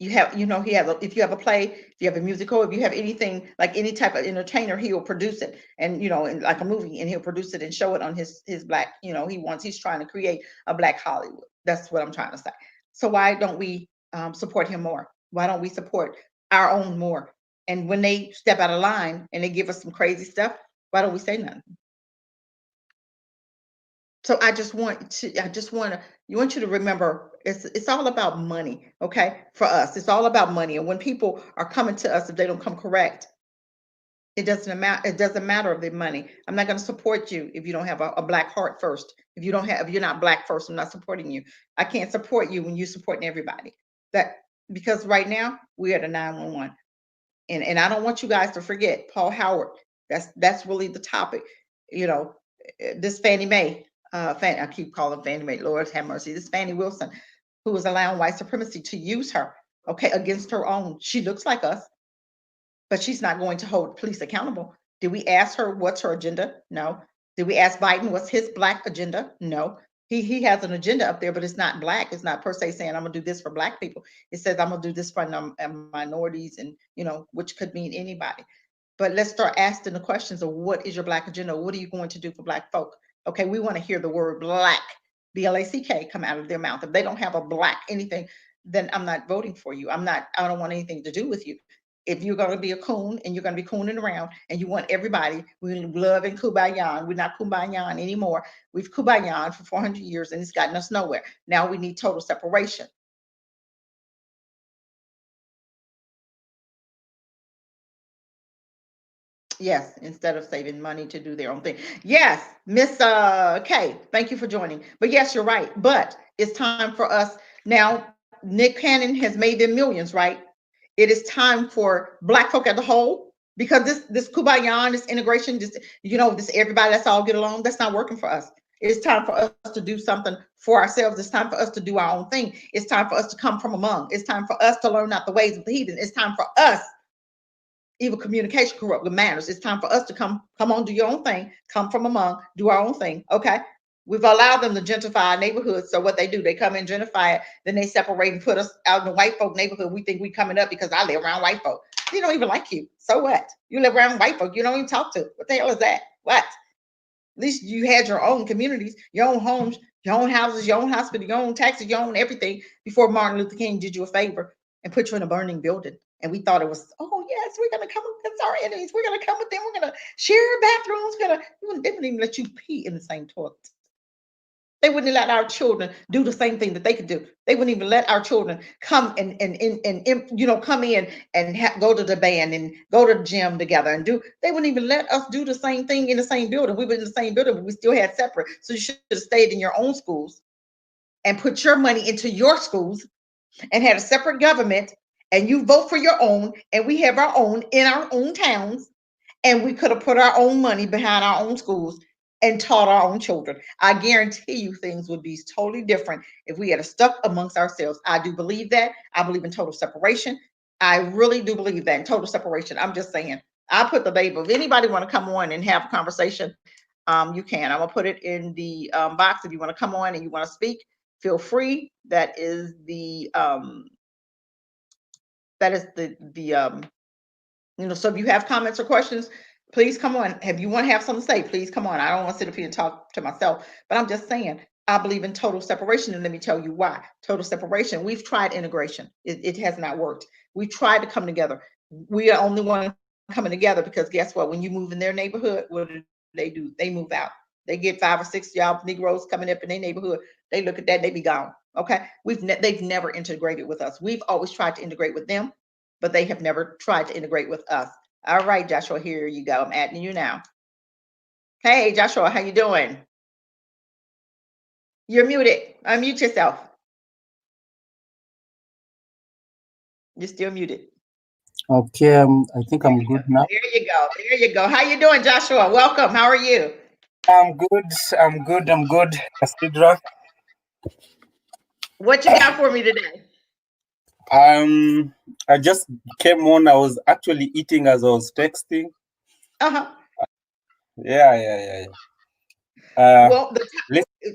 if you have a play, if you have a musical, if you have anything, like any type of entertainer, he'll produce it, and like a movie, and he'll produce it and show it on his Black, he's trying to create a Black Hollywood. That's what I'm trying to say. So why don't we support him more? Why don't we support our own more? And when they step out of line and they give us some crazy stuff, why don't we say nothing? So I want you to remember, it's all about money, okay? For us, it's all about money. And when people are coming to us, if they don't come correct, it doesn't matter of the money. I'm not going to support you if you don't have a Black heart first. If you're not Black first, I'm not supporting you. I can't support you when you're supporting everybody. Because right now we're at a 911. And I don't want you guys to forget Paul Howard. That's really the topic. This Fannie Mae, I keep calling Fannie Mae, Lord have mercy. This Fannie Wilson, who is allowing white supremacy to use her, okay, against her own. She looks like us, but she's not going to hold police accountable. Did we ask her what's her agenda? No. Did we ask Biden what's his Black agenda? No. He has an agenda up there, but it's not Black. It's not per se saying I'm gonna do this for Black people. It says I'm gonna do this for minorities, and which could mean anybody. But let's start asking the questions of what is your Black agenda? What are you going to do for Black folk? Okay, we want to hear the word Black, BLACK, come out of their mouth. If they don't have a Black anything, then I'm not voting for you. I don't want anything to do with you. If you're going to be a coon and you're going to be cooning around and you want everybody, we love and kumbaya. We're not kumbaya anymore. We've kumbaya for 400 years and it's gotten us nowhere. Now we need total separation. Yes, instead of saving money to do their own thing. Yes, Miss K, thank you for joining. But yes, you're right. But it's time for us now. Nick Cannon has made them millions, right? It is time for Black folk as a whole because this kumbaya, this integration, this this everybody, let's all get along. That's not working for us. It's time for us to do something for ourselves. It's time for us to do our own thing. It's time for us to come from among. It's time for us to learn not the ways of the heathen. It's time for us, even communication corrupt with manners. It's time for us to come on, do your own thing, come from among, do our own thing. Okay. We've allowed them to gentrify our neighborhoods. So what they do, they come and gentrify it, then they separate and put us out in the white folk neighborhood. We think we coming up because I live around white folk. They don't even like you. So what? You live around white folk, you don't even talk to. What the hell is that? What? At least you had your own communities, your own homes, your own houses, your own hospital, your own taxes, your own everything before Martin Luther King did you a favor and put you in a burning building. And we thought it was, oh yes, we're gonna come against our enemies. We're gonna come with them. We're gonna share bathrooms. They wouldn't even let you pee in the same toilet. They wouldn't let our children do the same thing that they could do. They wouldn't even let our children come and come in and go to the band and go to the gym together and do. They wouldn't even let us do the same thing in the same building. We were in the same building, but we still had separate. So you should have stayed in your own schools and put your money into your schools and had a separate government. And you vote for your own, and we have our own in our own towns, and we could have put our own money behind our own schools and taught our own children. I guarantee you things would be totally different if we had stuck amongst ourselves. I do believe that. I believe in total separation. I really do believe that in total separation. I'm just saying. I put the label. If anybody want to come on and have a conversation, you can. I'm gonna put it in the box. If you want to come on and you want to speak, feel free. That is the so if you have comments or questions, please come on. If you want to have something to say, please come on. I don't want to sit up here and talk to myself, but I'm just saying, I believe in total separation. And let me tell you why. Total separation. We've tried integration. It has not worked. We tried to come together. We are only one coming together because guess what? When you move in their neighborhood, what do? They move out. They get 5 or 6 y'all Negroes coming up in their neighborhood. They look at that, they be gone. Okay. They've never integrated with us. We've always tried to integrate with them, but they have never tried to integrate with us. All right, Joshua, here you go. I'm adding you now. Hey, Joshua, how you doing? You're muted. Unmute yourself. You're still muted. Okay, I think I'm good now. There you go. There you go. How you doing, Joshua? Welcome. How are you? I'm good. I'm good. Cathedral. What you got for me today? I just came on. I was actually eating as I was texting. Uh-huh. Yeah. Well,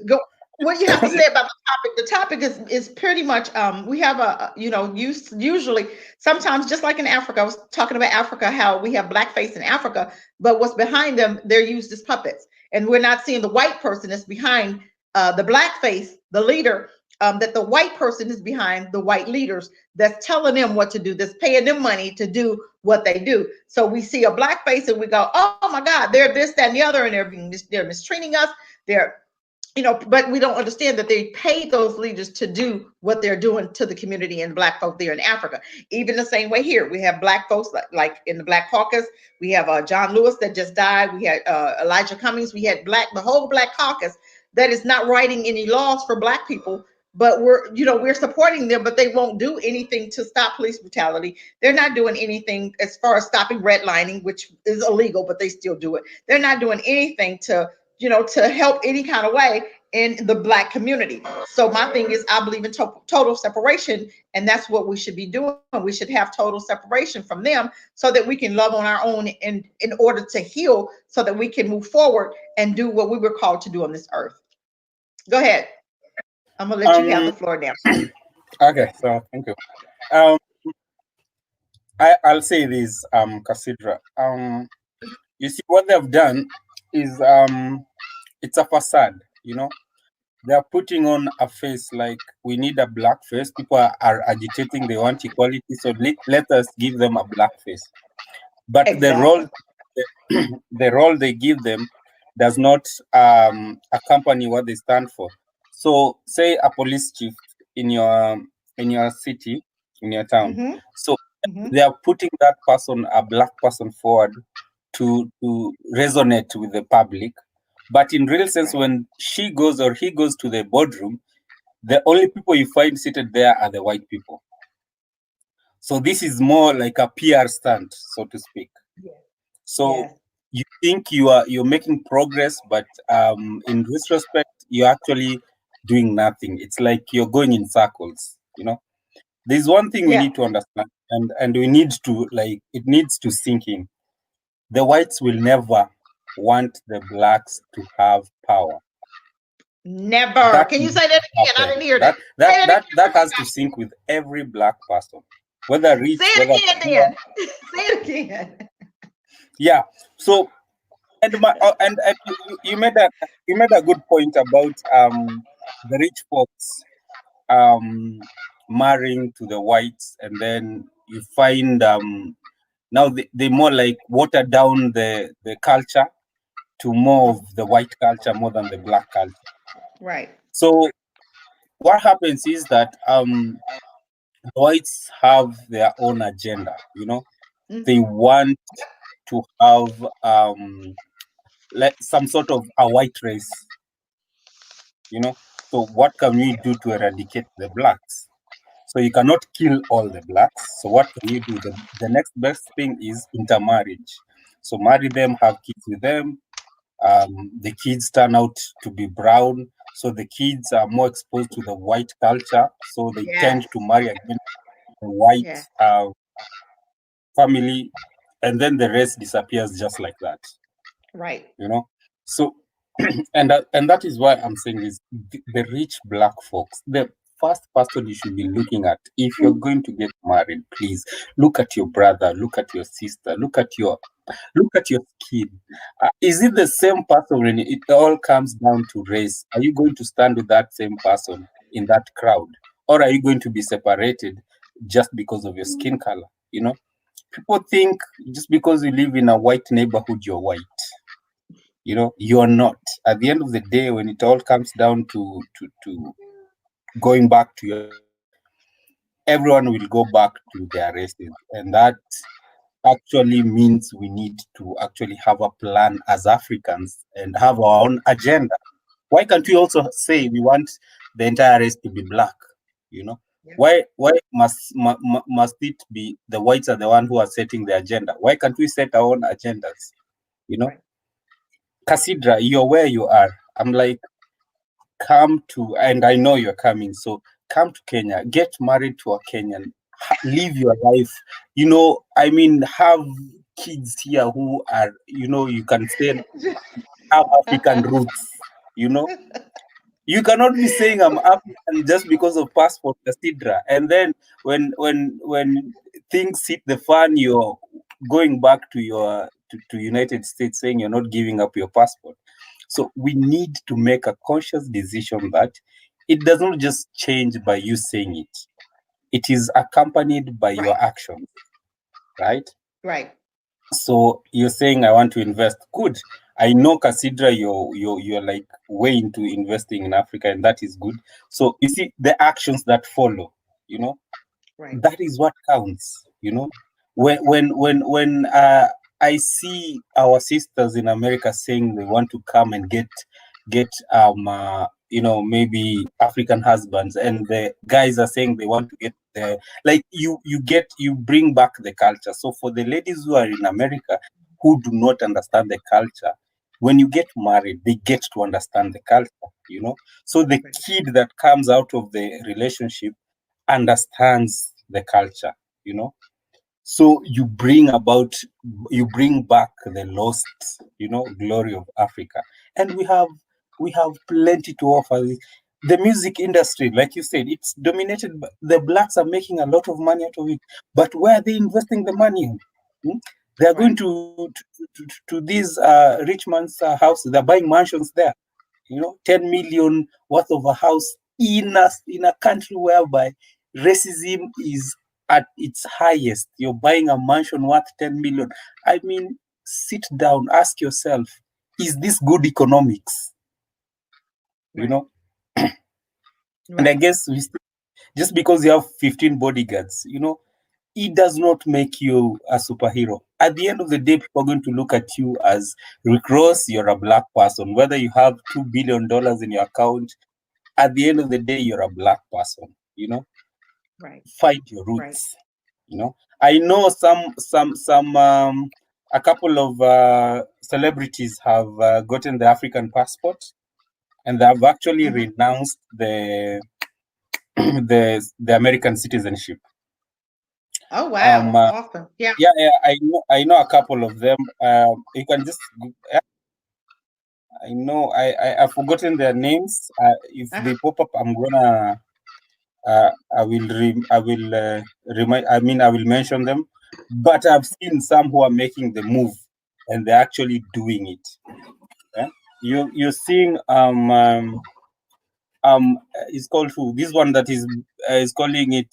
go. What you have to say about the topic? The topic is pretty much we have usually sometimes just like in Africa. I was talking about Africa, how we have blackface in Africa, but what's behind them, they're used as puppets, and we're not seeing the white person that's behind the blackface, the leader. That the white person is behind the white leaders that's telling them what to do, that's paying them money to do what they do. So we see a blackface and we go, oh my God, they're this, that, and the other, and they're mistreating us. They're but we don't understand that they pay those leaders to do what they're doing to the community and black folk there in Africa. Even the same way here, we have black folks like in the Black Caucus. We have John Lewis that just died. We had Elijah Cummings. We had the whole Black Caucus that is not writing any laws for black people. But we're supporting them, but they won't do anything to stop police brutality. They're not doing anything as far as stopping redlining, which is illegal, but they still do it. They're not doing anything to help any kind of way in the black community. So my thing is, I believe in total separation, and that's what we should be doing. We should have total separation from them so that we can love on our own in order to heal, so that we can move forward and do what we were called to do on this earth. Go ahead. I'm gonna let you have the floor now. Okay, so thank you. I'll say this, Cassandra. You see what they've done is it's a facade, they are putting on a face like we need a black face. People are agitating, they want equality, so let us give them a black face. But the Exactly. role the role they give them does not accompany what they stand for. So say a police chief in your city, in your town. Mm-hmm. So Mm-hmm. they are putting that person, a black person, forward to resonate with the public. But in real sense, Right. when she goes or he goes to the boardroom, the only people you find seated there are the white people. So this is more like a PR stunt, so to speak. Yes. So Yes. you think you're making progress, but in retrospect, you're actually doing nothing. It's like you're going in circles. There's one thing we Yeah. need to understand, and we need to, like, it needs to sink in. The whites will never want the blacks to have power. Never. That Can you will say that again? I happen. didn't hear that. That Say that it that again. that has to sink with every black person, whether Say rich, whether it poor. again then. Say it again. Yeah. So and you made a good point about the rich folks um marrying to the whites, and then you find now they more like water down the culture to more of the white culture more than the black culture. Right. So what happens is that whites have their own agenda. Mm. They want to have some sort of a white race. So what can we do to eradicate the blacks? So you cannot kill all the blacks. So what can you do? The next best thing is intermarriage. So marry them, have kids with them. The kids turn out to be brown, so the kids are more exposed to the white culture, so they Yes. tend to marry again the white Yes. family, and then the rest disappears just like that. Right. you know so and that is why I'm saying is the rich black folks, the first person you should be looking at if you're going to get married. Please look at your brother, look at your sister, look at your skin. Is it the same person? When it all comes down to race, are you going to stand with that same person in that crowd, or are you going to be separated just because of your skin color? People think just because you live in a white neighborhood you're white. You're not. At the end of the day, when it all comes down to going back to your race, everyone will go back to their races, and that actually means we need to actually have a plan as Africans and have our own agenda. Why can't we also say we want the entire race to be black? You know, Yeah. why must it be the whites are the one who are setting the agenda? Why can't we set our own agendas? You know, Right. Casidra, you're where you are. I'm like, come to, and I know you're coming, so come to Kenya, get married to a Kenyan, live your life. I mean, have kids here who are, you can say have African roots. You know, you cannot be saying I'm African just because of passport, Casidra, and then when things hit the fan, you're going back to to United States saying you're not giving up your passport. So we need to make a conscious decision that it does not just change by you saying it. It is accompanied by your Right. actions, right? Right. So you're saying I want to invest. Good. I know, consider you're like way into investing in Africa, and that is good. So you see the actions that follow, you know, Right. that is what counts. When I see our sisters in America saying they want to come and get maybe African husbands, and the guys are saying they want to get the, like, you bring back the culture. So for the ladies who are in America who do not understand the culture, when you get married they get to understand the culture. So the Right. kid that comes out of the relationship understands the culture. you know so you bring back the lost glory of Africa. And we have plenty to offer. The music industry, like you said, it's dominated by the blacks, are making a lot of money out of it, but where are they investing the money in? Hmm? They are Right. going to these rich man's houses. They're buying mansions there. 10 million worth of a house in a country whereby racism is at its highest. You're buying a mansion worth 10 million. I mean, sit down, ask yourself, is this good economics? Right. And I guess just because you have 15 bodyguards, it does not make you a superhero. At the end of the day, people are going to look at you as Rick Ross, you're a black person. Whether you have $2 billion in your account, at the end of the day, you're a black person. Right. Find your Right. roots. I know a couple of celebrities have gotten the African passport, and they have actually renounced the the American citizenship. Oh wow, awesome! Yeah. Yeah, I know a couple of them. You can just, I know I've forgotten their names. If they pop up, I'm gonna I will remind. I mean, I will mention them. But I've seen some who are making the move, and they're actually doing it. Yeah? You're seeing it's called who? This one that is calling it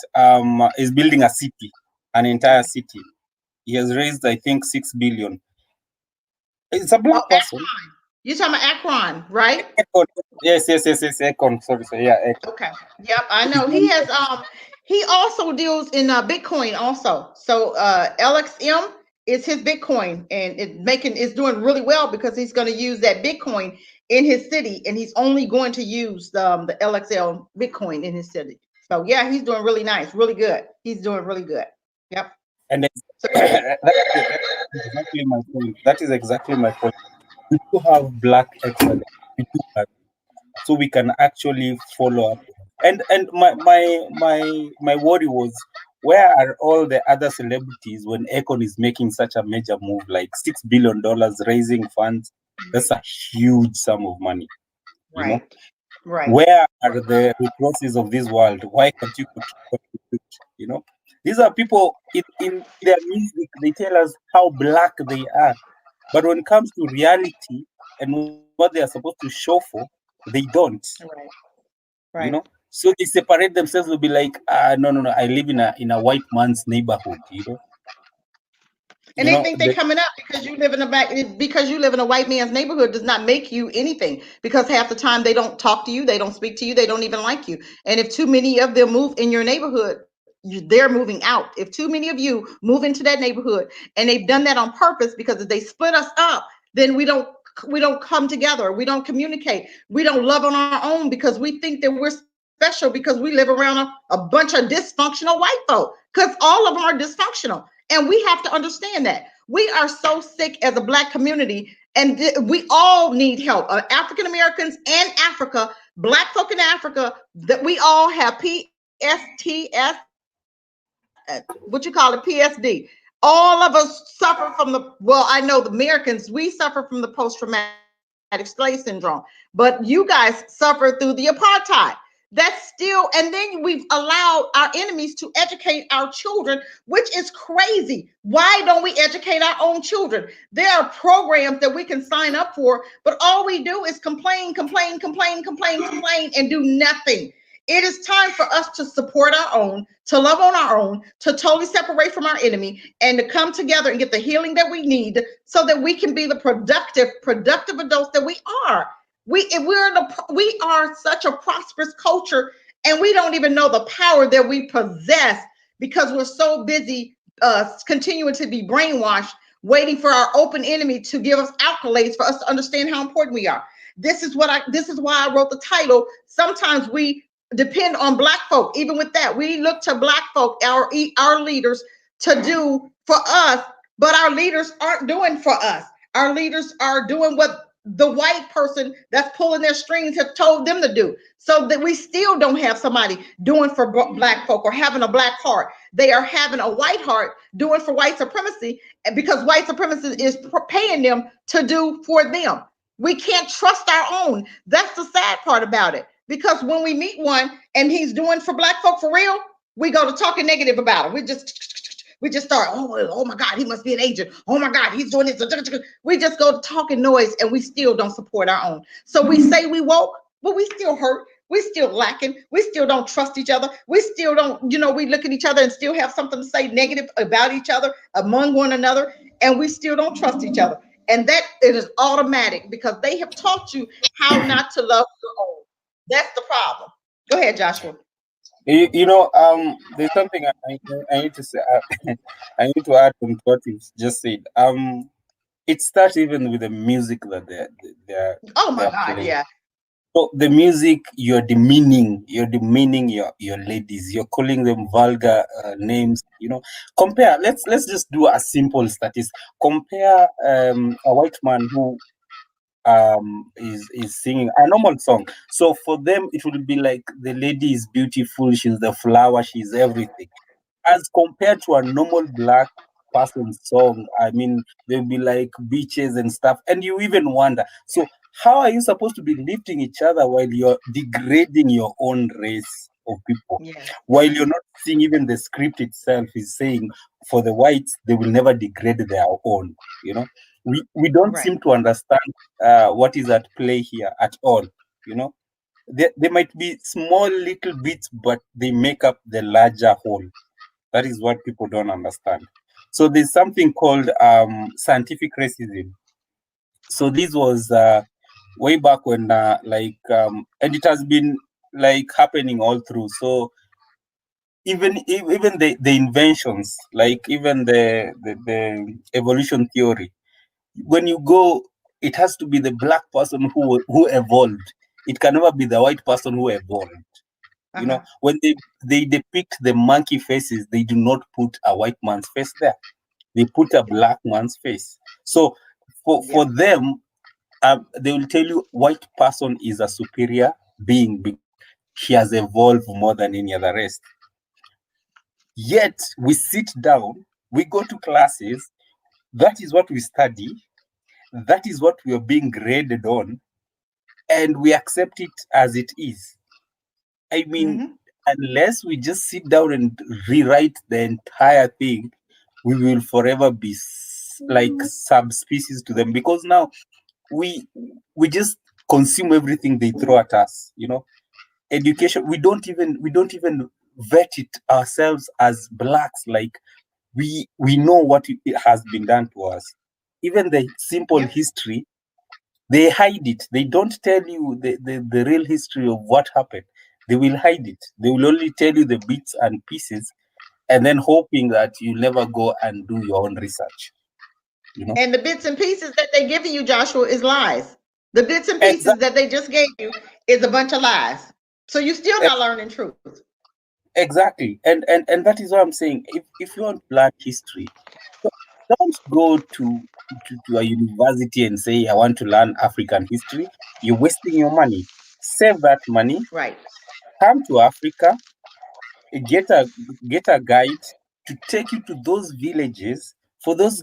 is building a city, an entire city. He has raised, I think, 6 billion. It's a black person. You're talking about Akron, right? Akon. Yes. Akon. Sorry. Yeah. Akon. Okay. Yep, I know. He has he also deals in Bitcoin also. So LXM is his Bitcoin, and it's doing really well because he's going to use that Bitcoin in his city, and he's only going to use the LXL Bitcoin in his city. So yeah, he's doing really nice, really good. He's doing really good. Yep. And that's exactly my point. That is exactly my point. We do have black excellence. We do have, so we can actually follow up. And my worry was, where are all the other celebrities when Akon is making such a major move, like $6 billion raising funds? That's a huge sum of money. Right. Where are the resources of this world? Why can't you contribute? These are people in their music, they tell us how black they are. But when it comes to reality and what they are supposed to show for, they don't. Right. So they separate themselves. They'll be like, no, I live in a white man's neighborhood. And they think they're coming up because you live in a white man's neighborhood does not make you anything, because half the time they don't talk to you, they don't speak to you, they don't even like you. And if too many of them move in your neighborhood, they're moving out. If too many of you move into that neighborhood, and they've done that on purpose, because if they split us up, then we don't come together, we don't communicate, we don't love on our own, because we think that we're special because we live around a bunch of dysfunctional white folk, because all of them are dysfunctional. And we have to understand that we are so sick as a black community, and we all need help. African Americans and Africa, black folk in Africa, that we all have PSTS, what you call it, PSD. All of us suffer from I know the Americans, we suffer from the post-traumatic slave syndrome, but you guys suffer through the apartheid. That's still, and then we've allowed our enemies to educate our children, which is crazy. Why don't we educate our own children? There are programs that we can sign up for, but all we do is complain, and do nothing. It is time for us to support our own, to love on our own, to totally separate from our enemy, and to come together and get the healing that we need so that we can be the productive adults that we are. We are such a prosperous culture, and we don't even know the power that we possess because we're so busy continuing to be brainwashed, waiting for our open enemy to give us accolades for us to understand how important we are. This is why I wrote the title. Sometimes we depend on black folk. Even with that, we look to black folk, our leaders, to do for us, but our leaders aren't doing for us. Our leaders are doing what the white person that's pulling their strings have told them to do, so that we still don't have somebody doing for black folk or having a black heart. They are having a white heart doing for white supremacy, because white supremacy is paying them to do for them. We can't trust our own. That's the sad part about it, because when we meet one and he's doing for black folk for real, we go to talking negative about him. We just start, oh my God, he must be an agent. Oh my God, he's doing this. We just go talking noise and we still don't support our own. So we say we woke, but we still hurt. We still lacking. We still don't trust each other. We still don't, we look at each other and still have something to say negative about each other, among one another, and we still don't trust each other. And that it is automatic because they have taught you how not to love your own. That's the problem. Go ahead, Joshua. There's something I need to say. I need to add on what you've just said. It starts even with the music that Oh my they're God, playing. yeah. So the music, you're demeaning your ladies. You're calling them vulgar names. Compare. Let's just do a simple statistic. Compare a white man who is singing a normal song. So for them, it will be like the lady is beautiful. She's the flower. She's everything as compared to a normal black person song. I mean, they'll be like beaches and stuff, and you even wonder. So, how are you supposed to be lifting each other while you're degrading your own race of people? Yes. While you're not seeing even the script itself is saying for the whites, they will never degrade their own. We don't Right. seem to understand what is at play here at all. You know, there might be small little bits, but they make up the larger whole. That is what people don't understand. So there's something called scientific racism. So this was way back when, and it has been like happening all through. So even the inventions, like even the evolution theory, when you go, it has to be the black person who evolved. It can never be the white person who evolved. Uh-huh. When they depict the monkey faces, they do not put a white man's face there. They put a black man's face. So for Yeah. them, they will tell you white person is a superior being because he has evolved more than any other race. Yet we sit down, we go to classes, that is what we study, that is what we are being graded on, and we accept it as it is. I mean, Mm-hmm. unless we just sit down and rewrite the entire thing, we will forever be like subspecies to them because now we we just consume everything they throw at us. Education, we don't even vet it ourselves as blacks. Like we know what it has been done to us. Even the simple Yep. history, they hide it. They don't tell you the real history of what happened. They will hide it. They will only tell you the bits and pieces, and then hoping that you never go and do your own research. You know And the bits and pieces that they're giving you, Joshua, is lies. The bits and pieces exactly, that they just gave you is a bunch of lies. So you're still not learning truth. exactly, and that is what I'm saying. If you want to learn history, don't don't go to a university and say I want to learn African history. You're wasting your money. Save that money. Right. Come to Africa, get a get a guide to take you to those villages for those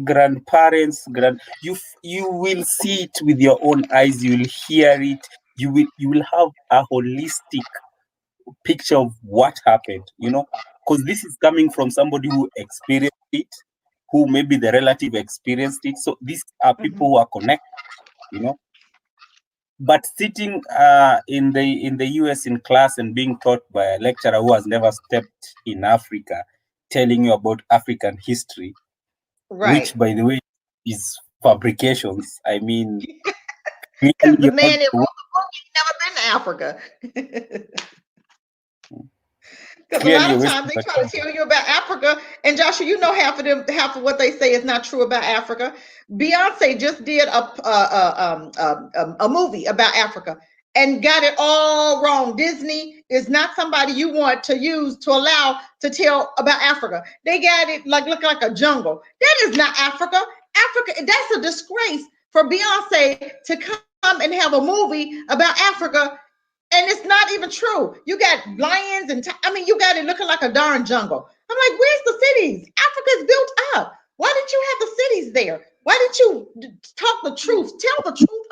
grandparents. You will see it with your own eyes. You will hear it. You will have a holistic picture of what happened. Because this is coming from somebody who experienced it, who maybe the relative experienced it. So these are Mm-hmm. people who are connected. You know, but sitting in the US in class and being taught by a lecturer who has never stepped in Africa, telling you about African history, Right. which by the way is fabrications. I mean, clearly Because the you're not man that wrote the book ain't never been to Africa. Because a clearly lot you're of wasting times they your try to time. tell you about Africa, and Joshua, half of what they say is not true about Africa. Beyonce just did a movie about Africa and got it all wrong. Disney is not somebody you want to use to allow to tell about Africa. They got it like look like a jungle. That is not Africa. Africa, that's a disgrace for Beyonce to come and have a movie about Africa and it's not even true. You got lions and I mean, you got it looking like a darn jungle. I'm like, where's the cities? Africa's built up. Why didn't you have the cities there? Why didn't you talk the truth? Tell the truth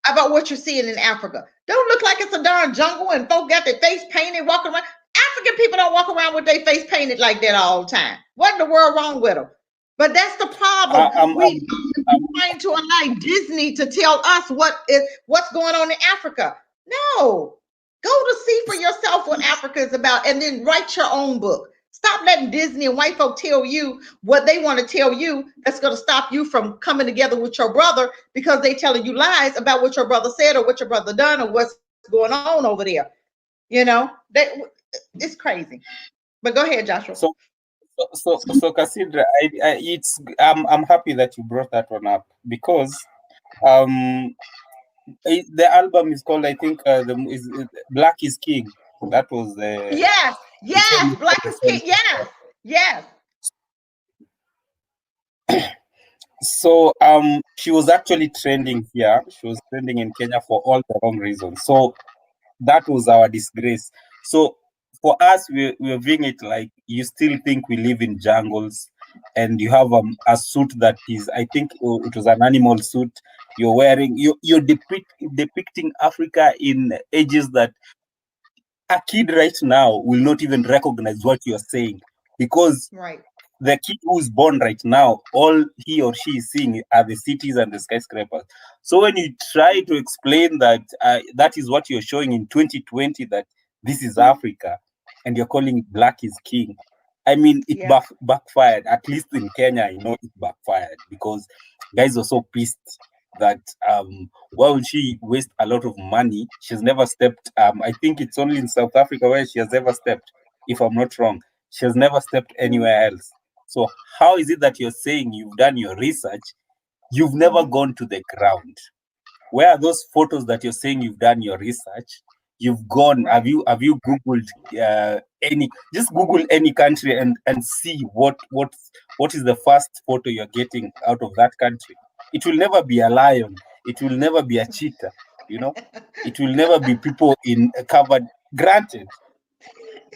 about what you're seeing in Africa. Don't look like it's a darn jungle and folk got their face painted walking around. African people don't walk around with their face painted like that all the time. What in the world wrong with them? But that's the problem. We I'm trying to allow Disney to tell us what's going on in Africa. No, go to see for yourself what Africa is about, and then write your own book. Stop letting Disney and white folk tell you what they want to tell you. That's going to stop you from coming together with your brother because they telling you lies about what your brother said or what your brother done or what's going on over there. You know, it's crazy. But go ahead, Joshua. so Cassandra, I'm happy that you brought that one up because um the album is called, I think, Black is King. That was Yes, the yes, Black is King. Yes, yes. so she was actually trending here. She was trending in Kenya for all the wrong reasons. So that was our disgrace. So for us, we're viewing it like you still think we live in jungles, and you have a suit that is, I think it was an animal suit you're wearing. You're depicting Africa in ages that a kid right now will not even recognize what you're saying, because Right. the kid who's born right now, all he or she is seeing are the cities and the skyscrapers. So when you try to explain that that is what you're showing in 2020, that this is Africa, and you're calling it Black is King, I mean, it Yeah. backfired. At least in Kenya, I know it backfired because guys were so pissed that why would she waste a lot of money? She's never stepped. I think it's only in South Africa where she has ever stepped, if I'm not wrong. She has never stepped anywhere else. So how is it that you're saying you've done your research, you've never gone to the ground? Where are those photos that you're saying you've done your research? You've gone. Right. Have you googled any? Just Google any country and see what is the first photo you're getting out of that country. It will never be a lion. It will never be a cheetah. You know, it will never be people in covered. Granted,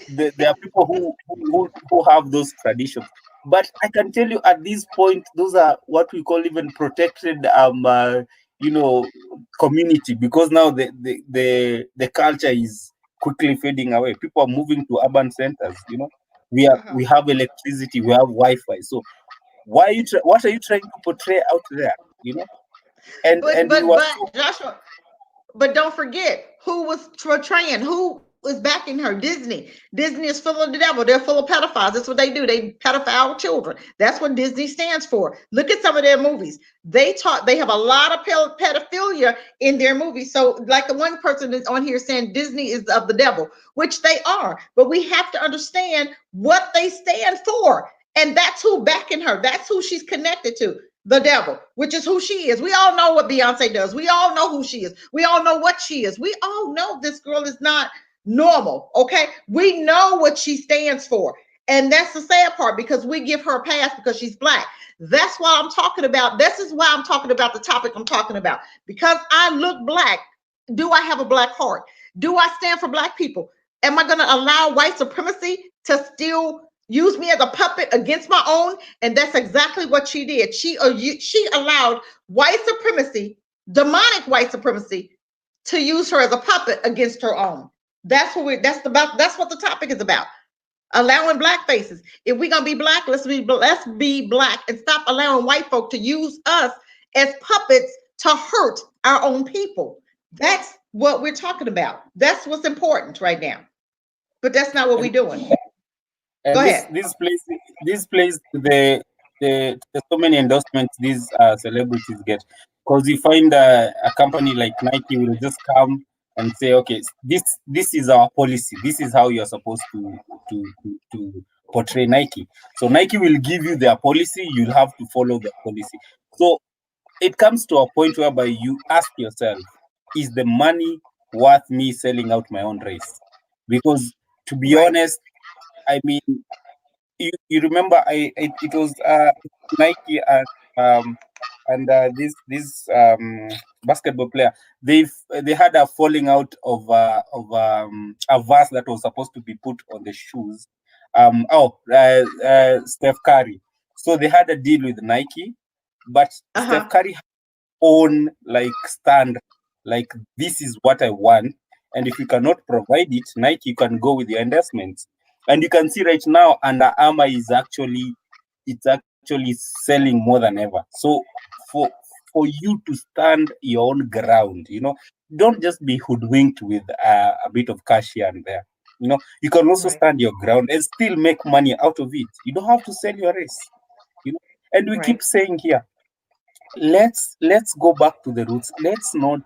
there are people who have those traditions, but I can tell you at this point, those are what we call even protected you know community, because now the culture is quickly fading away. People are moving to urban centers. We have electricity, we have Wi-Fi. So what are you trying to portray out there? And we were so. But Joshua, but don't forget who was portraying, who is backing her. Disney is full of the devil. They're full of pedophiles. That's what they do. They pedophile children. That's what Disney stands for. Look at some of their movies. They have a lot of pedophilia in their movies. So like the one person is on here saying Disney is of the devil, which they are. But we have to understand what they stand for. And that's who backing her. That's who she's connected to, the devil, which is who she is. We all know what Beyonce does. We all know who she is. We all know what she is. We all know this girl is not normal. Okay. We know what she stands for. And that's the sad part, because we give her a pass because she's black. That's why I'm talking about. This is why I'm talking about the topic I'm talking about. Because I look black. Do I have a black heart? Do I stand for black people? Am I going to allow white supremacy to still use me as a puppet against my own? And that's exactly what she did. She allowed white supremacy, demonic white supremacy, to use her as a puppet against her own. That's what the topic is about. Allowing black faces. If we're gonna be black, let's be black and stop allowing white folk to use us as puppets to hurt our own people. That's what we're talking about. That's what's important right now. But that's not what we're doing. Go And this ahead. this plays to the so many endorsements these celebrities get, because you find a company like Nike will just come and say, okay, this is our policy. This is how you're supposed to portray Nike. So Nike will give you their policy. You'll have to follow their policy. So it comes to a point whereby you ask yourself, is the money worth me selling out my own race? Because to be Right. honest, I mean, you remember it was Nike and this basketball player, they had a falling out of a verse that was supposed to be put on the shoes. Steph Curry. So they had a deal with Nike, but Steph Curry own like stand, like this is what I want. And if you cannot provide it, Nike, you can go with your endorsements. And you can see right now, Under Armour is actually selling more than ever. So for for you to stand your own ground, don't just be hoodwinked with a bit of cash here and there. You can also Right. stand your ground and still make money out of it. You don't have to sell your race. You know, and we keep Right. saying here, let's go back to the roots. Let's not.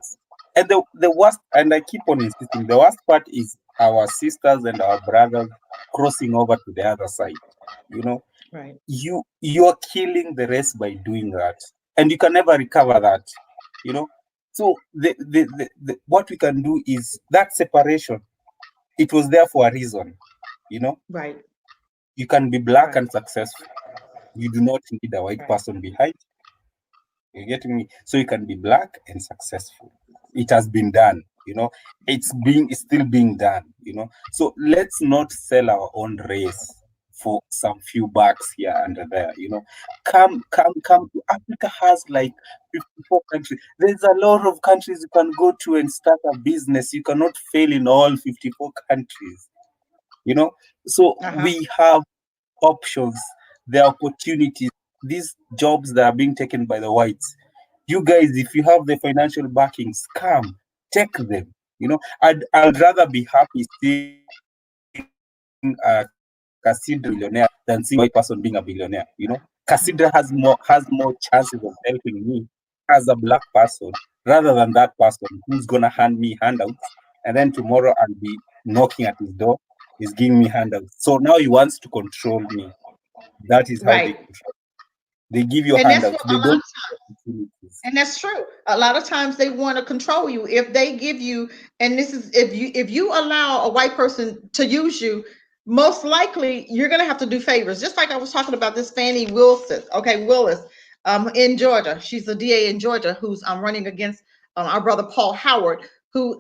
And the worst, and I keep on insisting, the worst part is our sisters and our brothers crossing over to the other side. You know, Right. you're killing the race by doing that, and you can never recover that. You know, so what we can do is that separation. It was there for a reason. You know, Right. you can be black Right. and successful. You do not need a white Right. person behind. You get me? So you can be black and successful. It has been done. It's still being done. So let's not sell our own race for some few bucks here and there. Come. Africa has like 54 countries. There's a lot of countries you can go to and start a business. You cannot fail in all 54 countries. You know, so Uh-huh. we have options, there are opportunities. These jobs that are being taken by the whites, you guys, if you have the financial backings, come take them. I'd rather be happy seeing a Cassandra billionaire than seeing a white person being a billionaire. Cassandra has more chances of helping me as a black person rather than that person who's gonna hand me handouts, and then tomorrow I'll be knocking at his door. He's giving me handouts. So now he wants to control me. That is how they Right. control. They give you And that's what handouts. a They lot don't of give you opportunities. And that's true. A lot of times they want to control you. If they give you, and this is if you allow a white person to use you, most likely you're gonna have to do favors. Just like I was talking about this Fannie Wilson, okay, Willis, in Georgia. She's the DA in Georgia who's running against our brother Paul Howard, who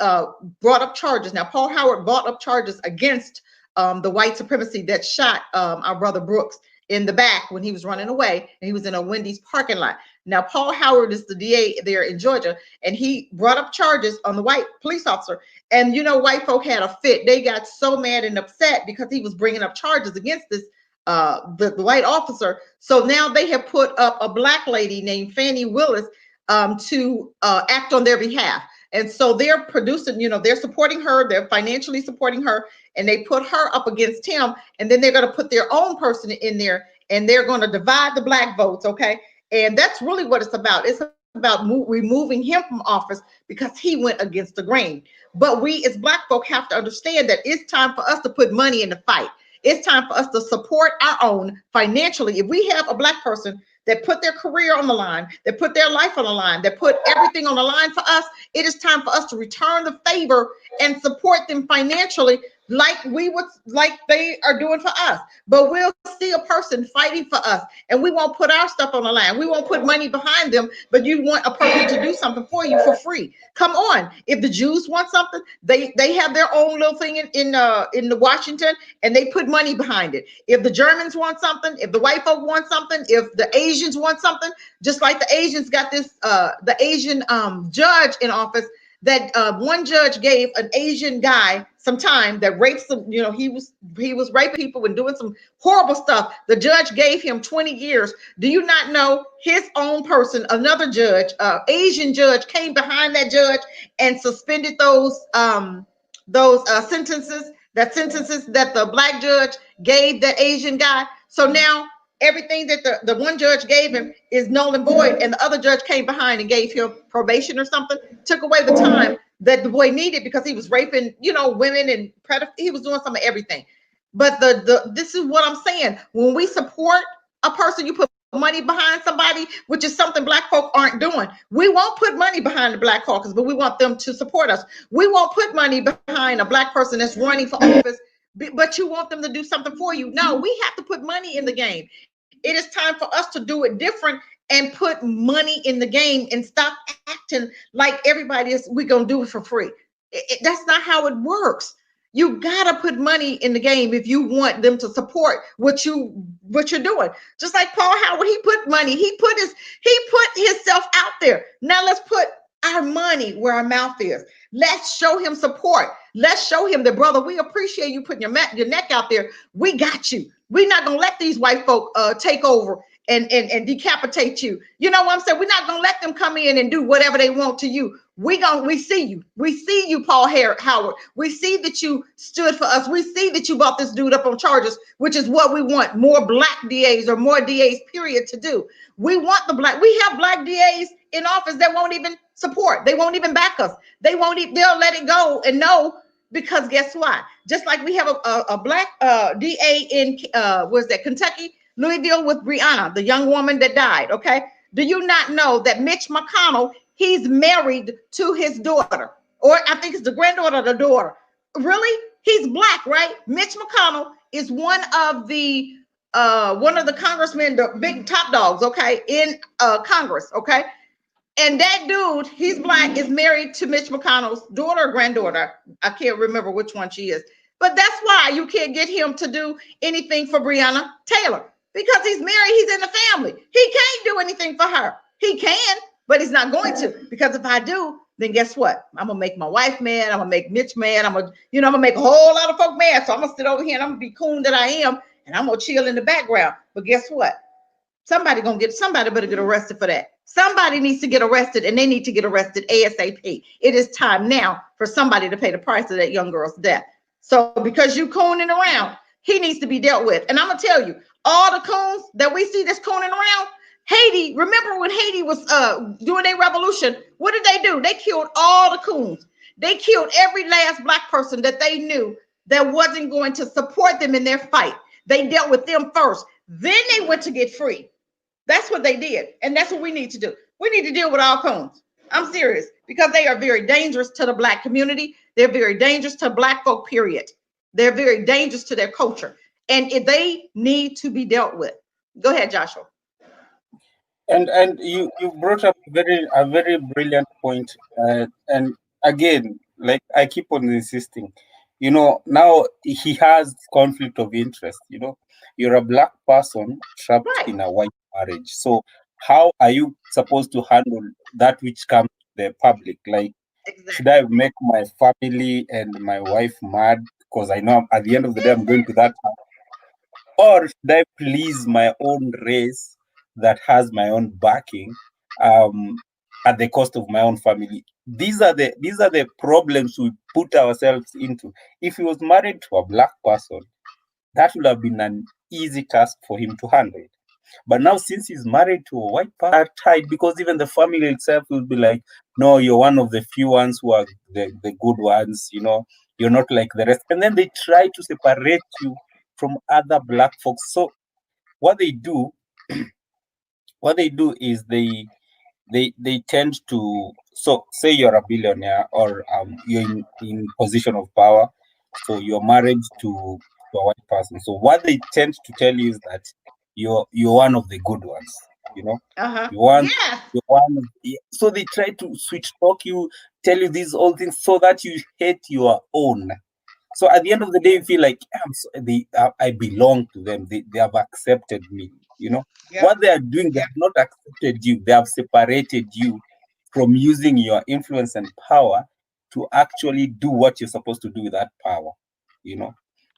brought up charges. Now Paul Howard brought up charges against the white supremacy that shot our brother Brooks in the back when he was running away, and he was in a Wendy's parking lot. Now, Paul Howard is the DA there in Georgia, and he brought up charges on the white police officer. And white folk had a fit. They got so mad and upset because he was bringing up charges against this the white officer. So now they have put up a black lady named Fannie Willis to act on their behalf. And so they're producing, they're supporting her, they're financially supporting her, and they put her up against him. And then they're going to put their own person in there, and they're going to divide the black votes. Okay. And that's really what it's about. It's about removing him from office because he went against the grain. But we as black folk have to understand that it's time for us to put money in the fight. It's time for us to support our own financially. If we have a black person that put their career on the line, that put their life on the line, that put everything on the line for us, it is time for us to return the favor and support them financially like they are doing for us. But we'll see a person fighting for us, and we won't put our stuff on the line. We won't put money behind them, but you want a person to do something for you for free. Come on. If the Jews want something, they have their own little thing in the Washington, and they put money behind it. If the Germans want something, if the white folk want something, if the Asians want something, just like the Asians got this the Asian judge in office, that one judge gave an Asian guy some time that raped some, he was raping people and doing some horrible stuff. The judge gave him 20 years. Do you not know his own person, another judge, Asian judge, came behind that judge and suspended those sentences that the black judge gave that Asian guy. So now everything that the one judge gave him is null and void, and the other judge came behind and gave him probation or something, took away the time that the boy needed because he was raping, women and he was doing some of everything. But this is what I'm saying. When we support a person, you put money behind somebody, which is something black folk aren't doing. We won't put money behind the black caucus, but we want them to support us. We won't put money behind a black person that's running for office, but you want them to do something for you. No, we have to put money in the game. It is time for us to do it different and put money in the game and stop acting like everybody is, we're going to do it for free. That's not how it works. You gotta put money in the game if you want them to support what you're doing. Just like Paul Howard, he put money, he put himself out there. Now let's put our money where our mouth is. Let's show him support. Let's show him that, brother, we appreciate you putting your neck out there. We got you. We're not gonna let these white folk take over and decapitate you. You know what I'm saying? We're not gonna let them come in and do whatever they want to you. We see you. We see you, Paul Howard. We see that you stood for us. We see that you brought this dude up on charges, which is what we want. More black DAs or more DAs, period, to do. We want the black. We have black DAs in office that won't even support. They won't even back us. They won't even, they'll let it go and know, because guess what? Just like we have a black DA in was that Kentucky, Louisville, with Breonna, the young woman that died. Okay, do you not know that Mitch McConnell, he's married to his daughter, or I think it's the granddaughter of the daughter. Really, he's black, right? Mitch McConnell is one of the congressmen, the big top dogs, okay, in Congress, okay. And that dude, he's black, is married to Mitch McConnell's daughter or granddaughter. I can't remember which one she is. But that's why you can't get him to do anything for Breonna Taylor, because he's married, he's in the family. He can't do anything for her. He can, but he's not going to, because if I do, then guess what? I'm gonna make my wife mad. I'm gonna make Mitch mad. I'm gonna make a whole lot of folk mad. So I'm gonna sit over here and I'm gonna be coon that I am, and I'm gonna chill in the background. But guess what? Somebody better get arrested for that. Somebody needs to get arrested, and they need to get arrested ASAP. It is time now for somebody to pay the price of that young girl's death. So because you cooning around, he needs to be dealt with. And I'm gonna tell you, all the coons that we see that's cooning around, Haiti, remember when Haiti was doing their revolution, what did they do? They killed all the coons. They killed every last black person that they knew that wasn't going to support them in their fight. They dealt with them first. Then they went to get free. That's what they did. And that's what we need to do. We need to deal with all coons. I'm serious, because they are very dangerous to the black community. They're very dangerous to black folk, period. They're very dangerous to their culture. And they need to be dealt with. Go ahead, Joshua. And you brought up a very brilliant point. And again, like I keep on insisting, now he has conflict of interest. You're a black person trapped Right. in a white marriage. So how are you supposed to handle that which comes to the public? Like, Exactly. should I make my family and my wife mad because I know at the end of the day I'm going to that house? Or should I please my own race that has my own backing at the cost of my own family? These are the problems we put ourselves into. If he was married to a black person, that would have been an easy task for him to handle. But now, since he's married to a white person, tied, because even the family itself will be like, no, you're one of the few ones who are the good ones, you're not like the rest. And then they try to separate you from other black folks. So what they do, is they tend to, so say you're a billionaire, or you're in position of power, so you're married to a white person. So what they tend to tell you is that you're one of the good ones, you want Yes. you want so they try to switch talk you, tell you these old things so that you hate your own. So at the end of the day, you feel like I belong to them. They have accepted me. Yep. What they are doing, they have not accepted you. They have separated you from using your influence and power to actually do what you're supposed to do with that power.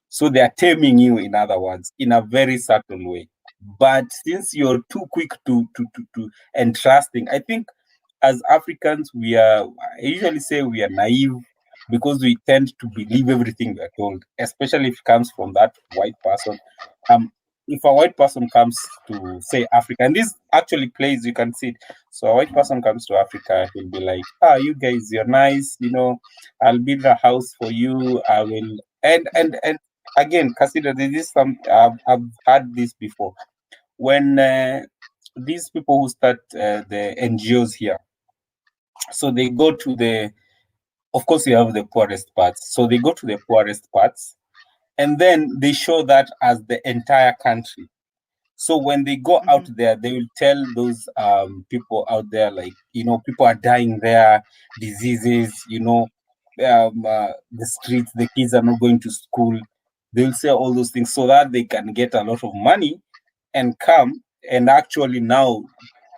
So they are taming you, in other words, in a very subtle way. But since you're too quick to entrusting, I think as Africans, I usually say we are naive because we tend to believe everything we're told, especially if it comes from that white person. If a white person comes to, say, Africa, and this actually plays, you can see it. So a white person comes to Africa, he'll be like, you guys, you're nice, I'll build a house for you, I will, and again, consider this is some, I've had this before. When these people who start the NGOs here, so they go to of course, you have the poorest parts. So they go to the poorest parts, and then they show that as the entire country. So when they go out there, they will tell those people out there, like, people are dying there, diseases, the streets, the kids are not going to school. They will say all those things so that they can get a lot of money and come and actually now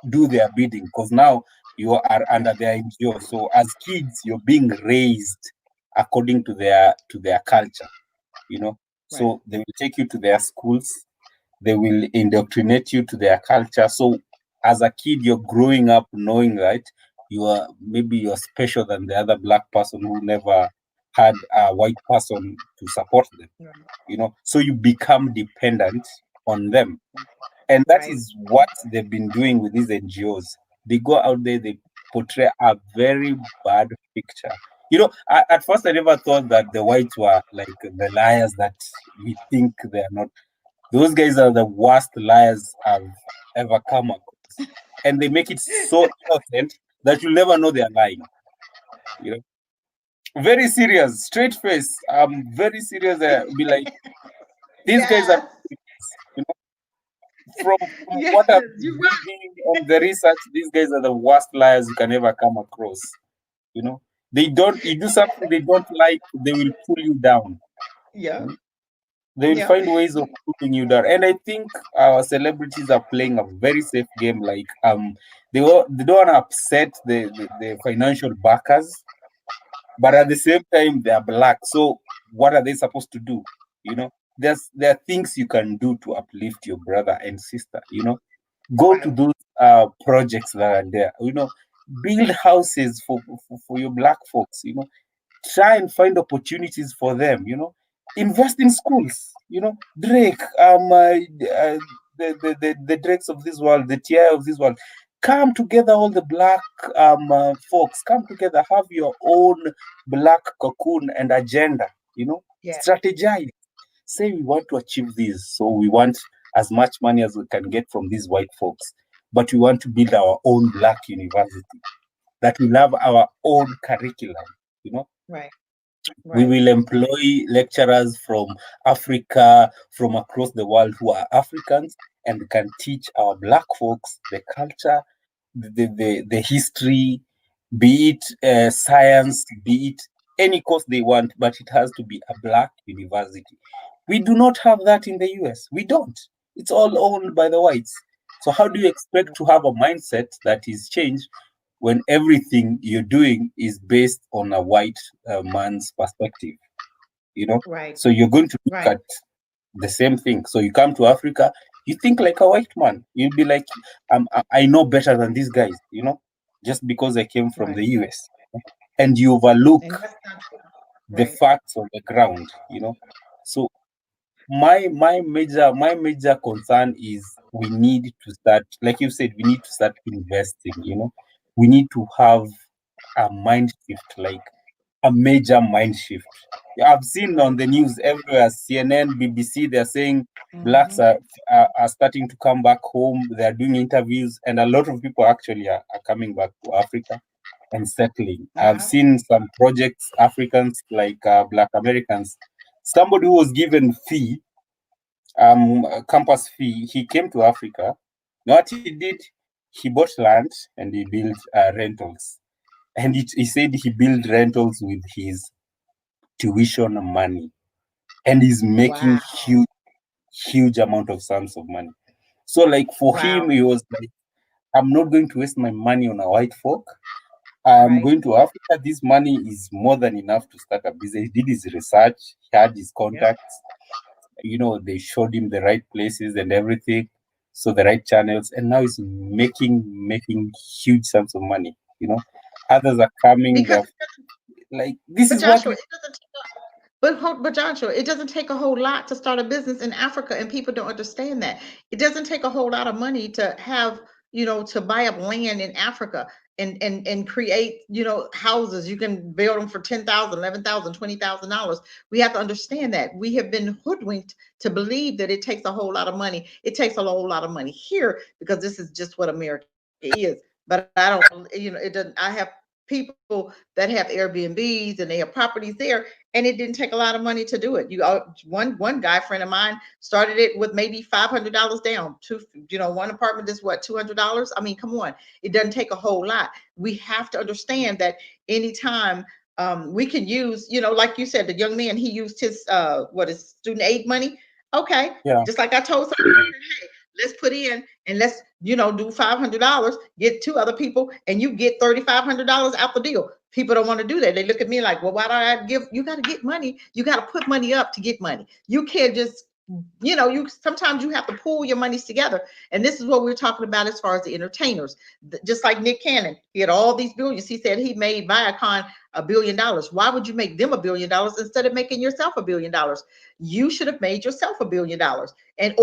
do their bidding. Because now you are under their NGO. So as kids, you're being raised according to their culture, you know. Right. So they will take you to their schools, they will indoctrinate you to their culture. So as a kid, you're growing up knowing that you're special than the other black person who never had a white person to support them, Right. you know. So you become dependent on them, and that Right. is what they've been doing with these NGOs. They go out there, they portray a very bad picture. You know, at first I never thought that the whites were like the liars that we think they are not. Those guys are the worst liars I've ever come across. And they make it so innocent that you'll never know they're lying. You know, very serious, straight face. Very serious. Be like, these guys are, Yes. you know, from Yes. what I've You're been right. reading and the research, these guys are the worst liars you can ever come across. You know, they don't, you do something they don't like, they will pull you down. Yeah. You know? They will Yeah. find ways of putting you down. And I think our celebrities are playing a very safe game. Like they don't want to upset the financial backers, but at Right. the same time they are black. So what are they supposed to do? You know, there are things you can do to uplift your brother and sister. You know, go to Right. those projects that are there. You know, build houses for your black folks. You know, try and find opportunities for them, you know, invest in schools, you know. Drake, the Drakes of this world, the TI of this world, come together, all the black folks come together, have your own black cocoon and agenda, you know. Yeah. Strategize, say we want to achieve this, so we want as much money as we can get from these white folks, but we want to build our own black university that will have our own curriculum, you know. Right. We Right. will employ lecturers from Africa, from across the world who are Africans and can teach our black folks the culture, the history, be it science, be it any course they want, but it has to be a black university. We do not have that in the US. We don't. It's all owned by the whites. So how do you expect to have a mindset that is changed when everything you're doing is based on a white man's perspective? You know, Right. so you're going to look Right. at the same thing. So you come to Africa, you think like a white man. You'll be like, I know better than these guys, you know, just because I came from Right. the US. And you overlook And that's not true. the Right. facts on the ground, you know. So my major concern is we need to start, like you said, we need to start investing, you know. We need to have a mind shift, like a major mind shift. Yeah, I've seen on Right. the news everywhere, CNN, BBC, they're saying blacks Hmm. are starting to come back home. They're doing interviews, and a lot of people actually are coming back to Africa and settling. I've Uh-huh. seen some projects, Africans like Black Americans. Somebody who was given fee, a campus fee, he came to Africa. What he did, he bought land and he built rentals. And he said he built rentals with his tuition money, and he's making Wow. huge amount of sums of money. So like for Wow. him, he was like, I'm not going to waste my money on a white folk. I'm Right. going to Africa. This money is more than enough to start a business. He did his research, he had his Yep. contacts, you know, they showed him the right places and everything, so the right channels, and now he's making huge sums of money, you know. Others are coming, Because, they're like, this but is what Joshua, we. it doesn't. But Joshua, it doesn't take a whole lot to start a business in Africa, and people don't understand that. It doesn't take a whole lot of money to have, to buy up land in Africa and create, houses. You can build them for 10,000, 11,000, $20,000. We have to understand that we have been hoodwinked to believe that it takes a whole lot of money. It takes a whole lot of money here because this is just what America is. But I don't, it doesn't. I have people that have Airbnbs and they have properties there, and it didn't take a lot of money to do it. One guy friend of mine started it with maybe $500 down. One apartment is what, $200. I mean, come on, it doesn't take a whole lot. We have to understand that anytime we can use, like you said, the young man, he used his what is student aid money. Okay, Yeah. just like I told somebody, let's put in and let's, do $500, get two other people, and you get $3,500 out the deal. People don't want to do that. They look at me like, well, why do I give? You got to get money. You got to put money up to get money. You can't just, you sometimes you have to pull your monies together. And this is what we're talking about as far as the entertainers. Just like Nick Cannon, he had all these billions. He said he made Viacom $1 billion. Why would you make them $1 billion instead of making yourself $1 billion? You should have made yourself $1 billion. And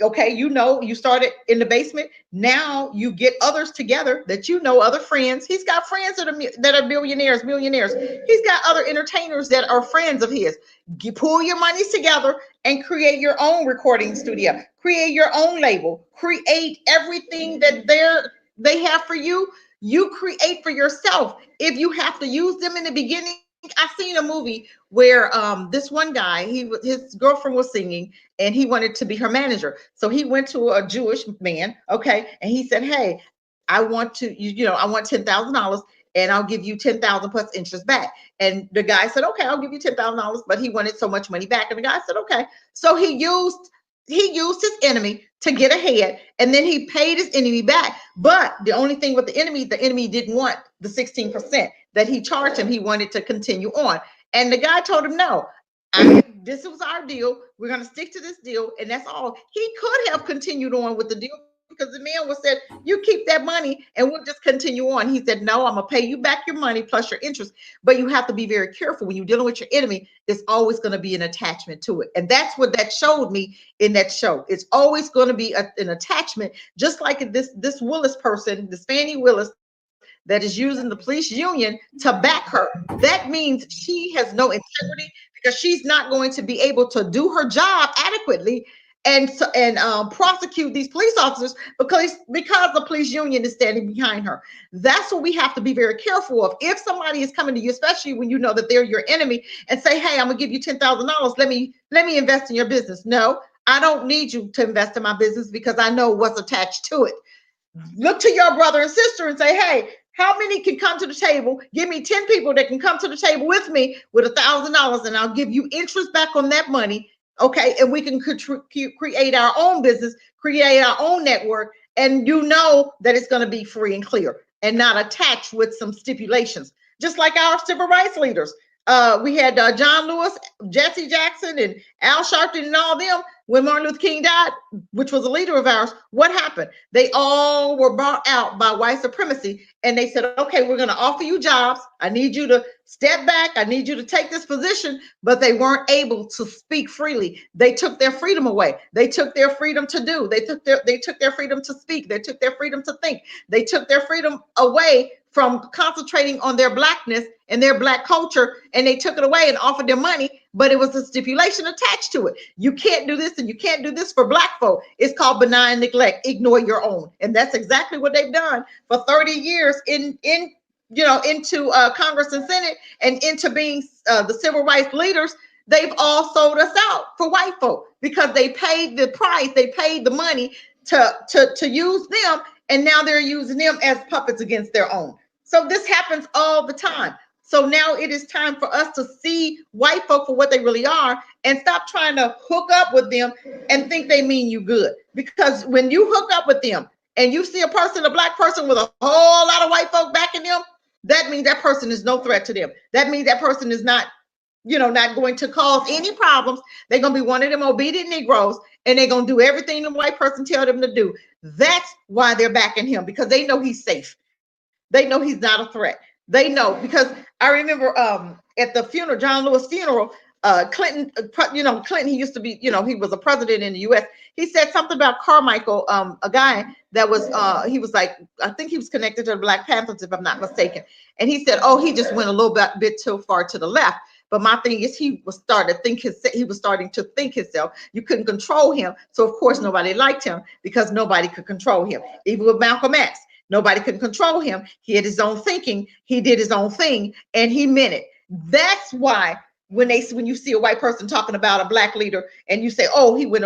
okay, you started in the basement. Now you get others together that other friends. He's got friends that are billionaires, millionaires. He's got other entertainers that are friends of his. You pull your monies together and create your own recording studio. Create your own label. Create everything that they have for you. You create for yourself. If you have to use them in the beginning, I seen a movie where this one guy, his girlfriend was singing and he wanted to be her manager. So he went to a Jewish man, okay, and he said, hey, I want $10,000 and I'll give you 10,000 plus interest back. And the guy said, okay, I'll give you $10,000, but he wanted so much money back. And the guy said, okay. So he used his enemy to get ahead, and then he paid his enemy back. But the only thing with the enemy didn't want the 16% that he charged him. He wanted to continue on. And the guy told him, no, this was our deal. We're going to stick to this deal. And that's all. He could have continued on with the deal because the man was said, you keep that money and we'll just continue on. He said, no, I'm going to pay you back your money plus your interest. But you have to be very careful when you're dealing with your enemy. There's always going to be an attachment to it. And that's what that showed me in that show. It's always going to be an attachment, just like this Willis person, this Fannie Willis, that is using the police union to back her. That means she has no integrity because she's not going to be able to do her job adequately and prosecute these police officers because the police union is standing behind her. That's what we have to be very careful of. If somebody is coming to you, especially when you know that they're your enemy, and say, hey, I'm gonna give you $10,000. Let me invest in your business. No, I don't need you to invest in my business because I know what's attached to it. Look to your brother and sister and say, hey, how many can come to the table? Give me 10 people that can come to the table with me with $1,000 and I'll give you interest back on that money. Okay. And we can create our own business, create our own network. And you know that it's going to be free and clear and not attached with some stipulations, just like our civil rights leaders. We had John Lewis, Jesse Jackson, and Al Sharpton and all them. When Martin Luther King died, which was a leader of ours, what happened? They all were brought out by white supremacy. And they said, okay, we're going to offer you jobs. I need you to step back. I need you to take this position. But they weren't able to speak freely. They took their freedom away. They took their freedom to do. They took their freedom to speak. They took their freedom to think. They took their freedom away from concentrating on their blackness and their black culture, and they took it away and offered them money, but it was a stipulation attached to it. You can't do this and you can't do this for black folk. It's called benign neglect. Ignore your own. And that's exactly what they've done for 30 years into Congress and Senate and into being the civil rights leaders. They've all sold us out for white folk because they paid the price, they paid the money to use them, and now they're using them as puppets against their own. So this happens all the time. So now it is time for us to see white folk for what they really are and stop trying to hook up with them and think they mean you good. Because when you hook up with them and you see a black person with a whole lot of white folk backing them, that means that person is no threat to them. That means that person is not going to cause any problems. They're going to be one of them obedient Negroes, and they're going to do everything the white person tells them to do. That's why they're backing him, because they know he's safe. They know he's not a threat. They know, because I remember at the funeral, John Lewis funeral, Clinton, Clinton, he used to be, he was a president in the U.S. He said something about Carmichael, a guy that was, he was like, I think he was connected to the Black Panthers, if I'm not mistaken. And he said, oh, he just went a little bit too far to the left. But my thing is, he was starting to think himself. You couldn't control him. So of course, nobody liked him because nobody could control him. Even with Malcolm X, nobody could control him. He had his own thinking. He did his own thing and he meant it. That's why when you see a white person talking about a black leader and you say, oh, he went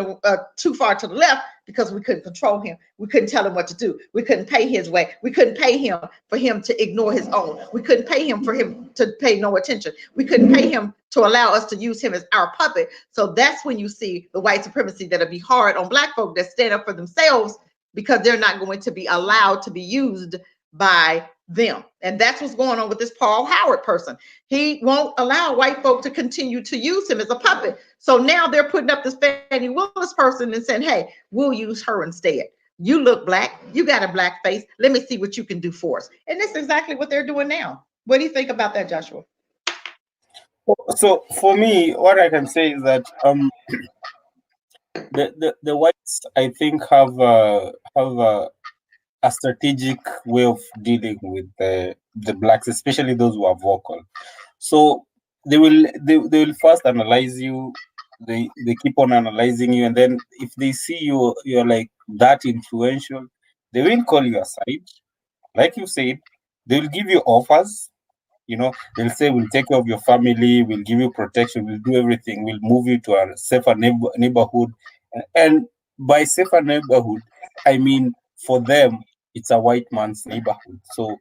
too far to the left because we couldn't control him, we couldn't tell him what to do, we couldn't pay his way, we couldn't pay him for him to ignore his own, we couldn't pay him for him to pay no attention, we couldn't pay him to allow us to use him as our puppet. So that's when you see the white supremacy that'll be hard on black folk that stand up for themselves because they're not going to be allowed to be used by them. And that's what's going on with this Paul Howard person. He won't allow white folk to continue to use him as a puppet. So now they're putting up this Fannie Willis person and saying, hey, we'll use her instead. You look black, you got a black face, let me see what you can do for us. And that's exactly what they're doing now. What do you think about that, Joshua? So for me, what I can say is that the whites, I think, have a strategic way of dealing with the blacks, especially those who are vocal. So they will first analyze you. They keep on analyzing you, and then if they see you're like that influential, they will call you aside. Like you said, they will give you offers. They'll say, we'll take care of your family, we'll give you protection, we'll do everything, we'll move you to a safer neighborhood. And by safer neighborhood, I mean, for them, it's a white man's neighborhood. So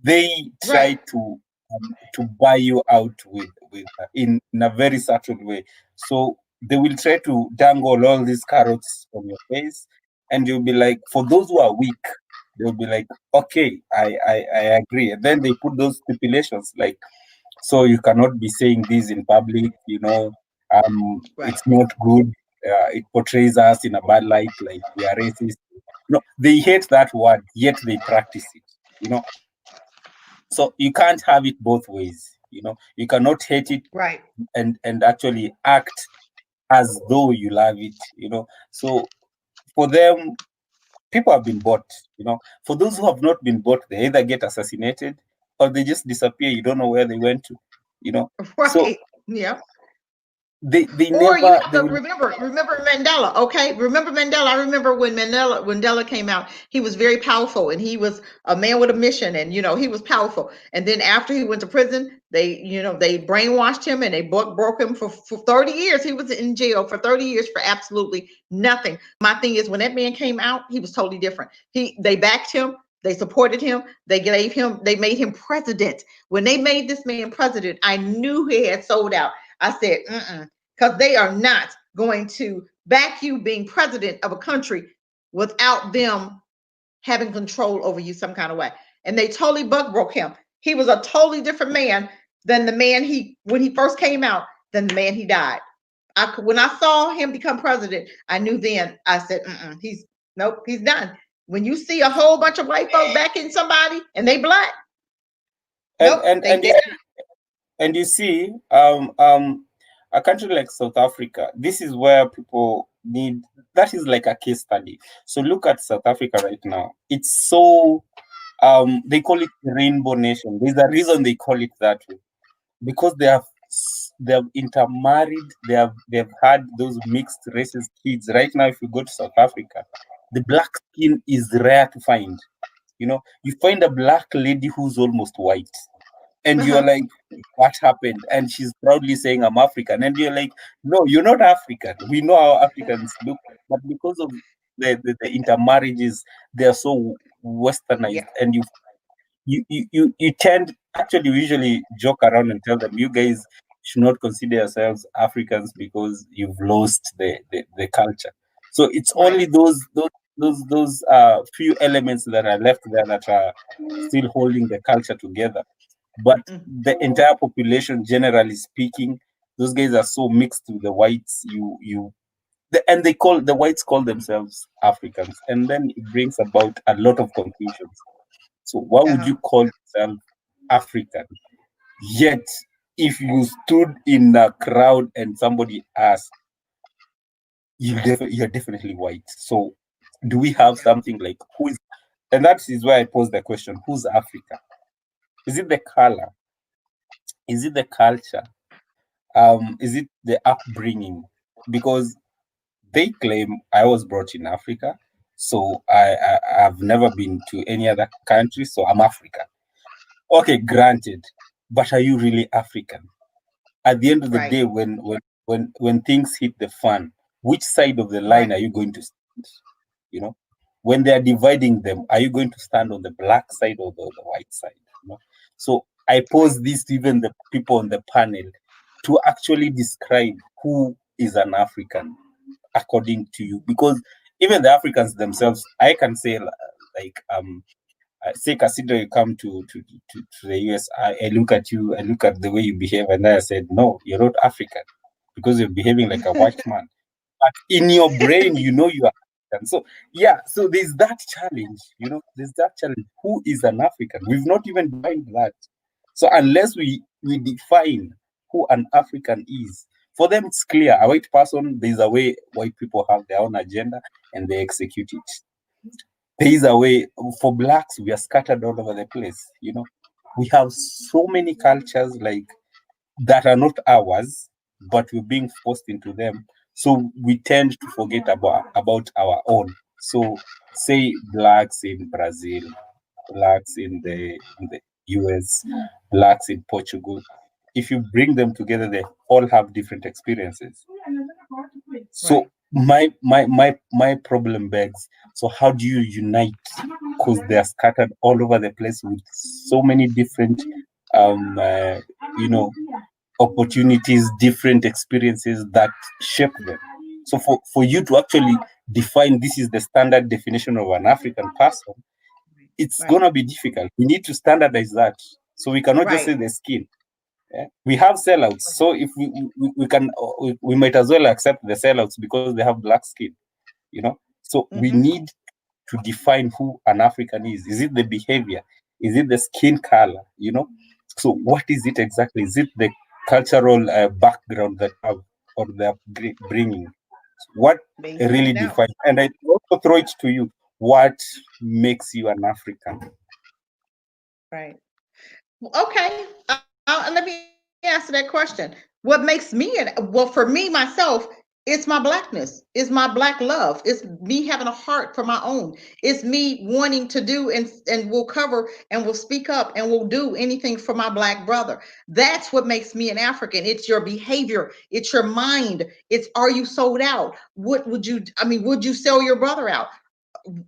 they try to buy you out with in a very subtle way. So they will try to dangle all these carrots on your face, and you'll be like, for those who are weak, they'll be like, okay, I agree. And then they put those stipulations like, so you cannot be saying this in public, it's not good. It portrays us in a bad light, like we are racist. They hate that word, yet they practice it. So you can't have it both ways. You cannot hate it and actually act as though you love it. So for them, people have been bought. For those who have not been bought, they either get assassinated or they just disappear. You don't know where they went to. So yeah. They or never. You have to remember Mandela. Okay, remember Mandela. I remember when Mandela came out. He was very powerful, and he was a man with a mission, and he was powerful. And then after he went to prison, they brainwashed him, and they broke him for 30 years. He was in jail for 30 years for absolutely nothing. My thing is, when that man came out, he was totally different. They backed him. They supported him. They made him president. When they made this man president, I knew he had sold out. I said, because they are not going to back you being president of a country without them having control over you some kind of way. And they totally broke him. He was a totally different man than the man when he first came out, than the man he died. When I saw him become president, I knew then. I said, he's done. When you see a whole bunch of white folk backing somebody and they black, and you see, a country like South Africa, this is where people need, that is like a case study. So look at South Africa right now. It's so, they call it Rainbow Nation. There's a reason they call it that way. Because they have intermarried, they've had those mixed races kids. Right now, if you go to South Africa, the black skin is rare to find. You find a black lady who's almost white. And you're like, what happened? And she's proudly saying, I'm African. And you're like, no, you're not African. We know how Africans look. But because of the intermarriages, they're so westernized. And you tend, actually, we usually joke around and tell them, you guys should not consider yourselves Africans because you've lost the culture. So it's only those few elements that are left there that are still holding the culture together. But the entire population, generally speaking, those guys are so mixed with the whites. And the whites call themselves Africans, and then it brings about a lot of confusions. So why would you call yourself African? Yet, if you stood in a crowd and somebody asked, you're definitely white. So do we have something like who is? And that is why I pose the question: who's Africa? Is it the color? Is it the culture? Is it the upbringing? Because they claim I was brought in Africa, so I've never been to any other country, so I'm African. Okay, granted, but are you really African? At the end of the Right. day, when things hit the fan, which side of the line Right. are you going to stand? You know, when they are dividing them, are you going to stand on the black side or the white side? You know, so I Right. pose this to even the people on the panel to actually describe who is an African according to you, because even the Africans themselves, I can say like say consider you come to the US, I look at you, I look at the way you behave, and then I said, no, you're not African because you're behaving like a white man. But in your brain, you know you are African. So yeah, so there's that challenge, there's that challenge. Who is an African? We've not even defined that. So unless we define who an African is, for them it's clear. A white person, there's a way white people have their own agenda and they execute it. There is a way. For blacks, we are scattered all over the place. We have so many cultures like that are not ours, but we're being forced into them. So we tend to forget about our own. So say blacks in Brazil, blacks in the US, blacks in Portugal. If you bring them together, they all have different experiences. Right. So my problem begs. So how do you unite? Because they are scattered all over the place with so many different, um, uh, you know, opportunities, different experiences that shape them. So for you to actually define this is the standard definition of an African person, it's Right. gonna be difficult. We need to standardize that. So we cannot just Right. say the skin. Yeah? We have sellouts. So if we can we might as well accept the sellouts because they have black skin, So we Mm-hmm. need to define who an African is. Is it the behavior? Is it the skin color? So what is it exactly? Is it the cultural background that have or they're bringing? What Being really sold out. defines? And I also throw it to you. What makes you an African? Right. Okay. And let me answer that question. What makes me well, for me myself, it's my blackness, it's my black love, it's me having a heart for my own, it's me wanting to do and will cover and will speak up and will do anything for my black brother. That's what makes me an African. It's your behavior, it's your mind, it's are you sold out? What would you? I mean, would you sell your brother out?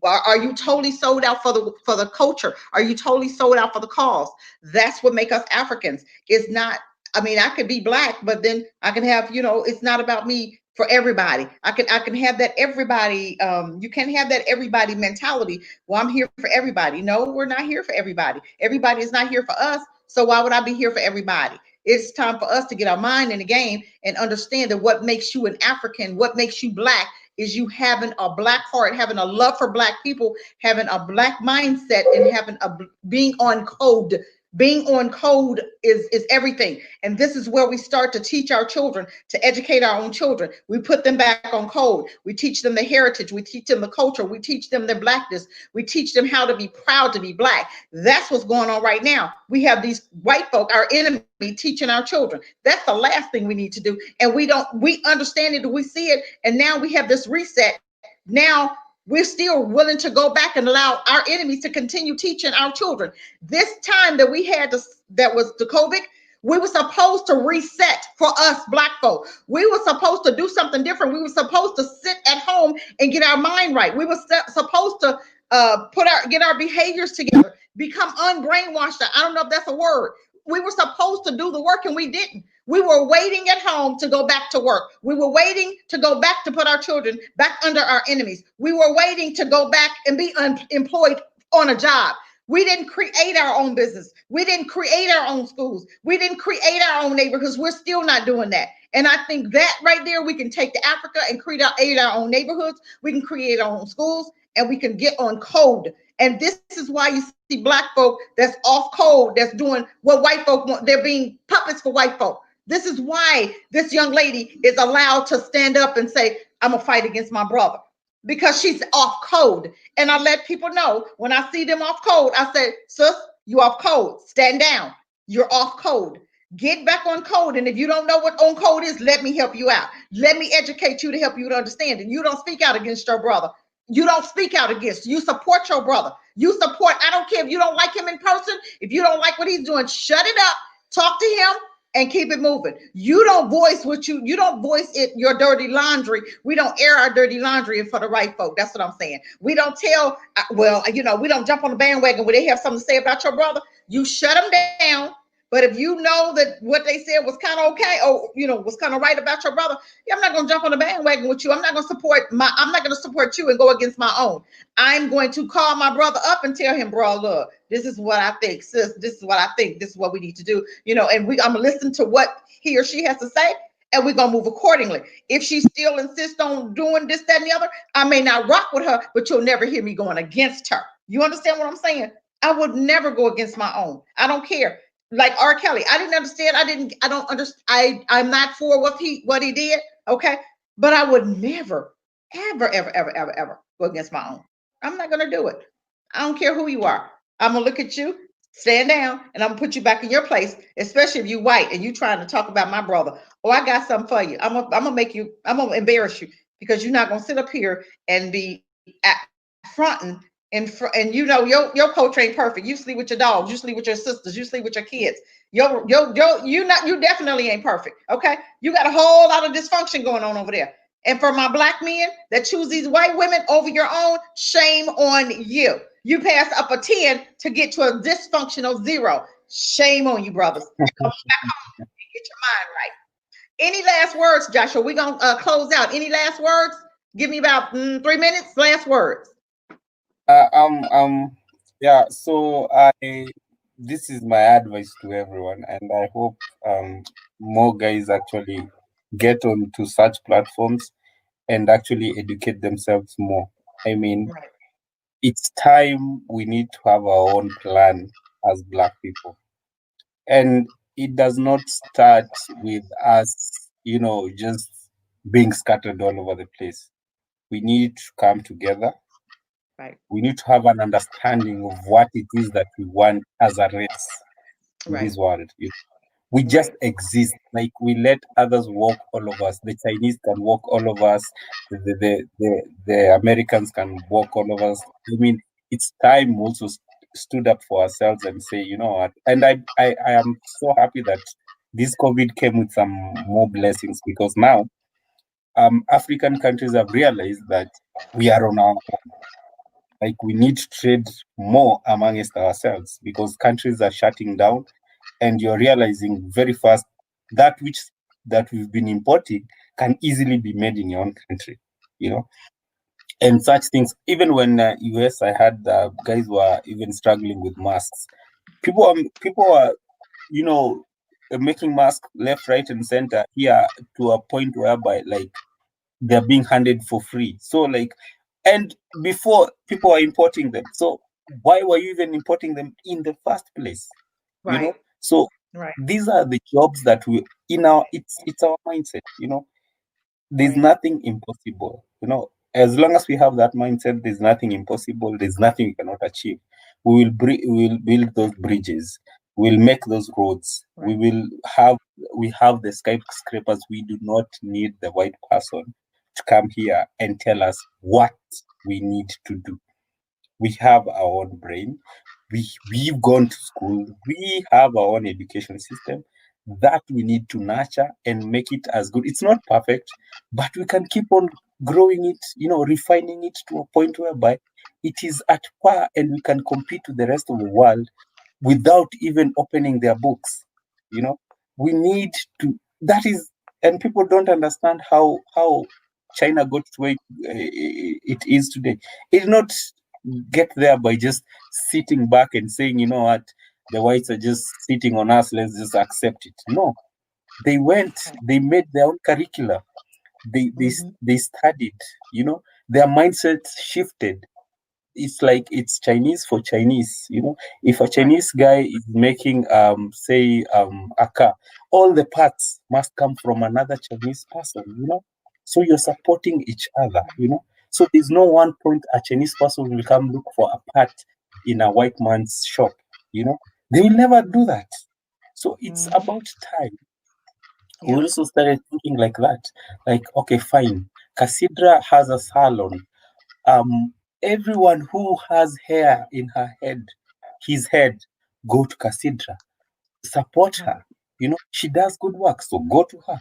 Are you totally sold out for the culture? Are you totally sold out for the cause? That's what make us Africans. It's not. I mean, I could be black, but then I can have. It's not about me for everybody. I can have that everybody. You can't have that everybody mentality. Well, I'm here for everybody. No, we're not here for everybody. Everybody is not here for us. So why would I be here for everybody? It's time for us to get our mind in the game and understand that what makes you an African, what makes you black, is you having a black heart, having a love for black people, having a black mindset, and having a being on code. Being on code is everything. And this is where we start to teach our children, to educate our own children. We put them back on code. We teach them the heritage. We teach them the culture. We teach them their blackness. We teach them how to be proud to be black. That's what's going on right now. We have these white folk, our enemy, teaching our children. That's the last thing we need to do. And we understand it, we see it, and now we have this reset. Now we're still willing to go back and allow our enemies to continue teaching our children. This time that we had that was the COVID, we were supposed to reset for us black folk. We were supposed to do something different. We were supposed to sit at home and get our mind right. We were supposed to get our behaviors together, become unbrainwashed. I don't know if that's a word. We were supposed to do the work and we didn't. We were waiting at home to go back to work. We were waiting to go back to put our children back under our enemies. We were waiting to go back and be unemployed on a job. We didn't create our own business. We didn't create our own schools. We didn't create our own neighborhoods. We're still not doing that. And I think that right there, we can take to Africa and create our own neighborhoods. We can create our own schools and we can get on code. And this is why you see black folk that's off code, that's doing what white folk want. They're being puppets for white folk. This is why this young lady is allowed to stand up and say, I'm going to fight against my brother, because she's off code. And I let people know when I see them off code, I say, sis, you off code. Stand down. You're off code. Get back on code. And if you don't know what on code is, let me help you out. Let me educate you to help you to understand it. You don't speak out against your brother. You don't speak out against. You support your brother. You support. I don't care if you don't like him in person. If you don't like what he's doing, shut it up. Talk to him. and keep it moving. You don't voice you don't voice it, your dirty laundry. We don't air our dirty laundry for the right folk. That's what I'm saying. We don't tell, we don't jump on the bandwagon when they have something to say about your brother. You shut them down. But if you know that what they said was kind of okay, or was kind of right about your brother, yeah, I'm not gonna jump on the bandwagon with you. I'm not gonna support you and go against my own. I'm going to call my brother up and tell him, bro, look, this is what I think, sis. This is what I think. This is what we need to do. And I'm gonna listen to what he or she has to say, and we're gonna move accordingly. If she still insists on doing this, that, and the other, I may not rock with her, but you'll never hear me going against her. You understand what I'm saying? I would never go against my own. I don't care. Like R. Kelly, I didn't understand. I don't understand. I'm not for what he did. Okay. But I would never, ever, ever, ever, ever, ever go against my own. I'm not gonna do it. I don't care who you are. I'm gonna look at you, stand down, and I'm gonna put you back in your place, especially if you white and you trying to talk about my brother. Oh, I got something for you. I'm gonna embarrass you, because you're not gonna sit up here and be fronting and your culture ain't perfect. You sleep with your dogs, you sleep with your sisters, you sleep with your kids. You definitely ain't perfect. Okay, you got a whole lot of dysfunction going on over there. And for my black men that choose these white women over your own, shame on you. You pass up a 10 to get to a dysfunctional 0. Shame on you, brothers. Come back home and get your mind right. Any last words, Joshua? We're going to close out. Any last words? Give me about 3 minutes. Last words. Uh, um, um, yeah. So this is my advice to everyone, and I hope more guys actually get onto such platforms and actually educate themselves more. I mean, Right. it's time we need to have our own plan as Black people, and it does not start with us, just being scattered all over the place. We need to come together. Right. We need to have an understanding of what it is that we want as a race in Right. this world. We just Right. exist. Like, we let others walk all of us. The Chinese can walk all of us. The Americans can walk all of us. I mean, it's time we also stood up for ourselves and say, you know what? And I am so happy that this COVID came with some more blessings, because now African countries have realized that we are on our, like, we need to trade more amongst ourselves, because countries are shutting down, and you're realizing very fast that which that we've been importing can easily be made in your own country, you know and such things. Even when US, I had guys were even struggling with masks. People are you know making masks left, right, and center here, to a point whereby, like, they're being handed for free. So, like, and before, people are importing them. So why were you even importing them in the first place? Right. So Right. these are the jobs that we in our it's our mindset. There's Right. nothing impossible. As long as we have that mindset, there's nothing impossible. There's nothing we cannot achieve. We will build those bridges. We'll make those roads. Right. We have the skyscrapers. We do not need the white person to come here and tell us what we need to do. We have our own brain. We've gone to school. We have our own education system that we need to nurture and make it as good. It's not perfect, but we can keep on growing it, refining it to a point whereby it is at par, and we can compete with the rest of the world without even opening their books. You know, we need to. That is, and people don't understand how China got to where it is today. It did not get there by just sitting back and saying, you know what, the whites are just sitting on us, let's just accept it. No, they went, they made their own curricula. Mm-hmm. They studied, their mindset shifted. It's like it's Chinese for Chinese. If a Right. Chinese guy is making say a car, all the parts must come from another Chinese person. So you're supporting each other. So there's no one point a Chinese person will come look for a part in a white man's shop. you know they will never do that. So it's Mm-hmm. about time we Yep. also started thinking like that. Like, okay, fine, Casidra has a salon. Everyone who has hair in his head, go to Casidra, support Right. her. she does good work, so go to her.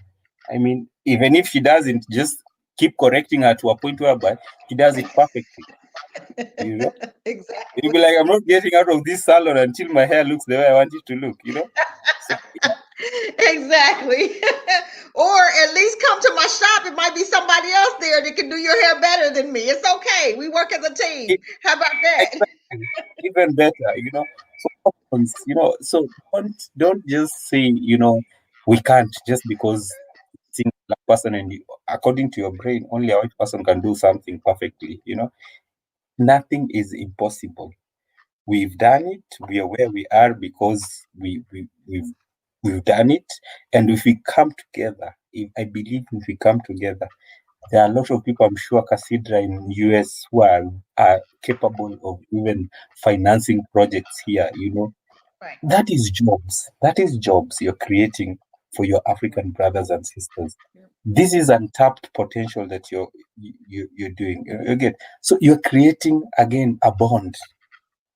I mean, even if she doesn't, just keep correcting her to a point whereby she does it perfectly. You know, you'll be Exactly. like, I'm not getting out of this salon until my hair looks the way I want it to look. So yeah, Exactly. Or at least come to my shop. It might be somebody else there that can do your hair better than me. It's okay. We work as a team. e- How about that? exactly, even better. So options, so don't just say, we can't just because single black person and according to your brain, only a white person can do something perfectly. Nothing is impossible. We've done Right. it. We are where we are because we've done it. And if we come together, I believe if we come together, there are a lot of people, I'm sure, Cassandra in US who are capable of even financing projects here. Right. That is jobs. That is jobs you're creating for your Right. African brothers and sisters. Yeah. This is untapped potential that you're doing. Again, so you're creating again a bond.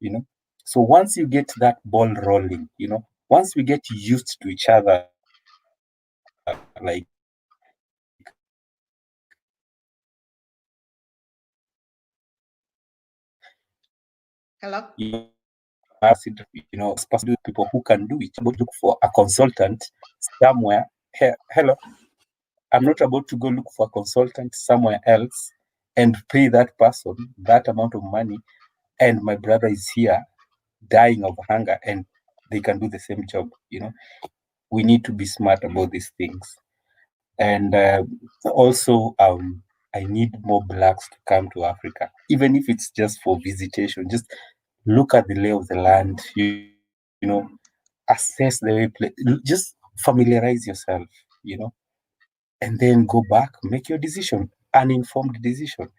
you know so once you get that ball rolling, once we get used to each other, like Hello? people who can do it, about to look for a consultant somewhere. Hello, I'm not about to go look for a consultant somewhere else and pay that person that amount of money, and my brother is here dying of hunger and they can do the same job. We need to be smart about these things. And also, I need more blacks to come to Africa, even if it's just for visitation. Just look at the lay of the land, assess the way, just familiarize yourself, you know, and then go back, make your decision, an informed decision.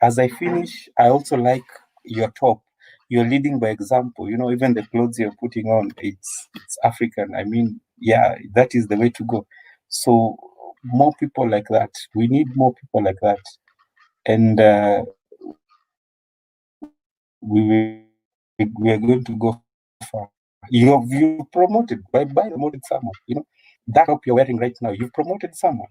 As I finish, I also like your top. You're leading by example. Even the clothes you're putting on, it's African. I mean, yeah, that is the way to go. So more people like that. We need more people like that, and we are going to go far. You've promoted by promoted someone. That top you're wearing right now, you've promoted someone.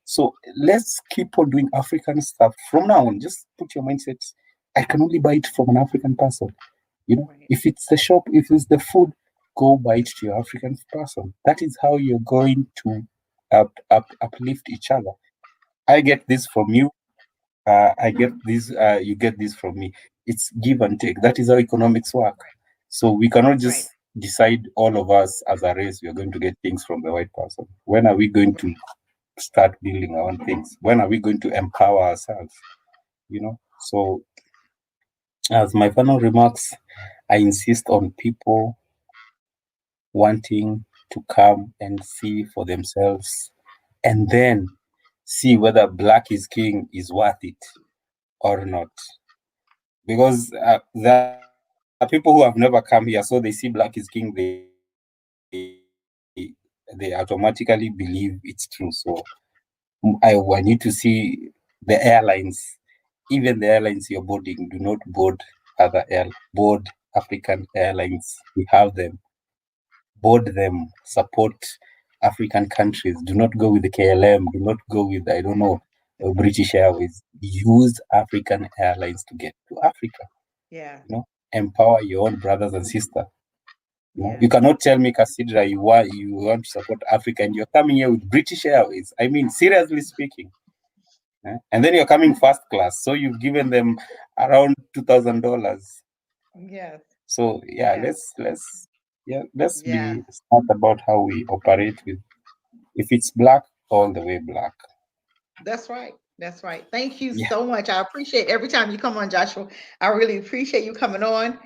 So let's keep on doing African stuff from now on. Just put your mindset, I can only buy it from an African person. Right. If it's the shop, if it's the food, go buy it to your African person. That is how you're going to uplift each other. I get this from you. I get this. You get this from me. It's give and take. That is how economics work. So we cannot Right. just decide all of us as a race we are going to get things from the white person. When are we going to start building our own things? When are we going to empower ourselves? So as my final remarks, I insist on people wanting to come and see for themselves and then see whether black is king is worth it or not. Because there are people who have never come here, so they see black is king, they automatically believe it's true. So I need to see the airlines, even the airlines you're boarding, do not board board African airlines. We have them. Board them. Support African countries. Do not go with the KLM. Do not go with, I don't know, British Airways. Use African airlines to get to Africa. Yeah. Empower your own brothers and sisters. Yeah. You cannot tell me, Casidra, you want to support Africa and you're coming here with British Airways. I mean, seriously speaking. And then you're coming first class, so you've given them around $2,000. Yes. So yeah, Yes. let's Yeah. be smart about how we operate with. If it's black, all the way black. That's right. That's right. Thank you Yeah, so much. I appreciate every time you come on, Joshua. I really appreciate you coming on.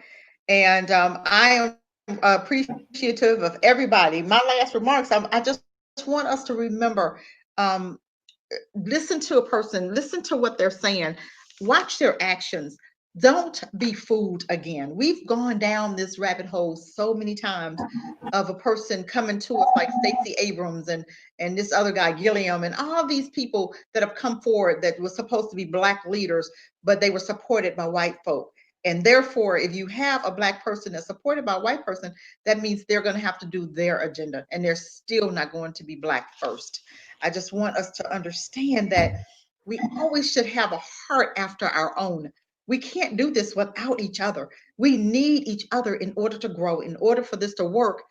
And I am appreciative of everybody. My last remarks, I just want us to remember um, listen to a person, listen to what they're saying, watch their actions. Don't be fooled again. We've gone down this rabbit hole so many times of a person coming to us like Stacey Abrams and this other guy Gilliam and all these people that have come forward that were supposed to be black leaders, but they were supported by white folk. And therefore, if you have a Black person that's supported by a white person, that means they're going to have to do their agenda, and they're still not going to be Black first. I just want us to understand that we always should have a heart after our own. We can't do this without each other. We need each other in order to grow, in order for this to work.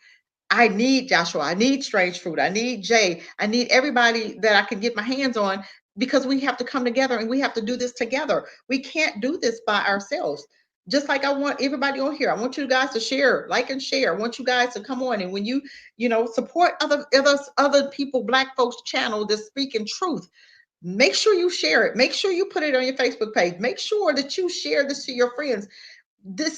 I need Joshua. I need Strange Fruit. I need Jay. I need everybody that I can get my hands on, because we have to come together and we have to do this together. We can't do this by ourselves. Just like I want everybody on here, I want you guys to share, like and share. I want you guys to come on, and when you support other people, Black folks channel that's speaking truth, make sure you share it. Make sure you put it on your Facebook page. Make sure that you share this to your friends.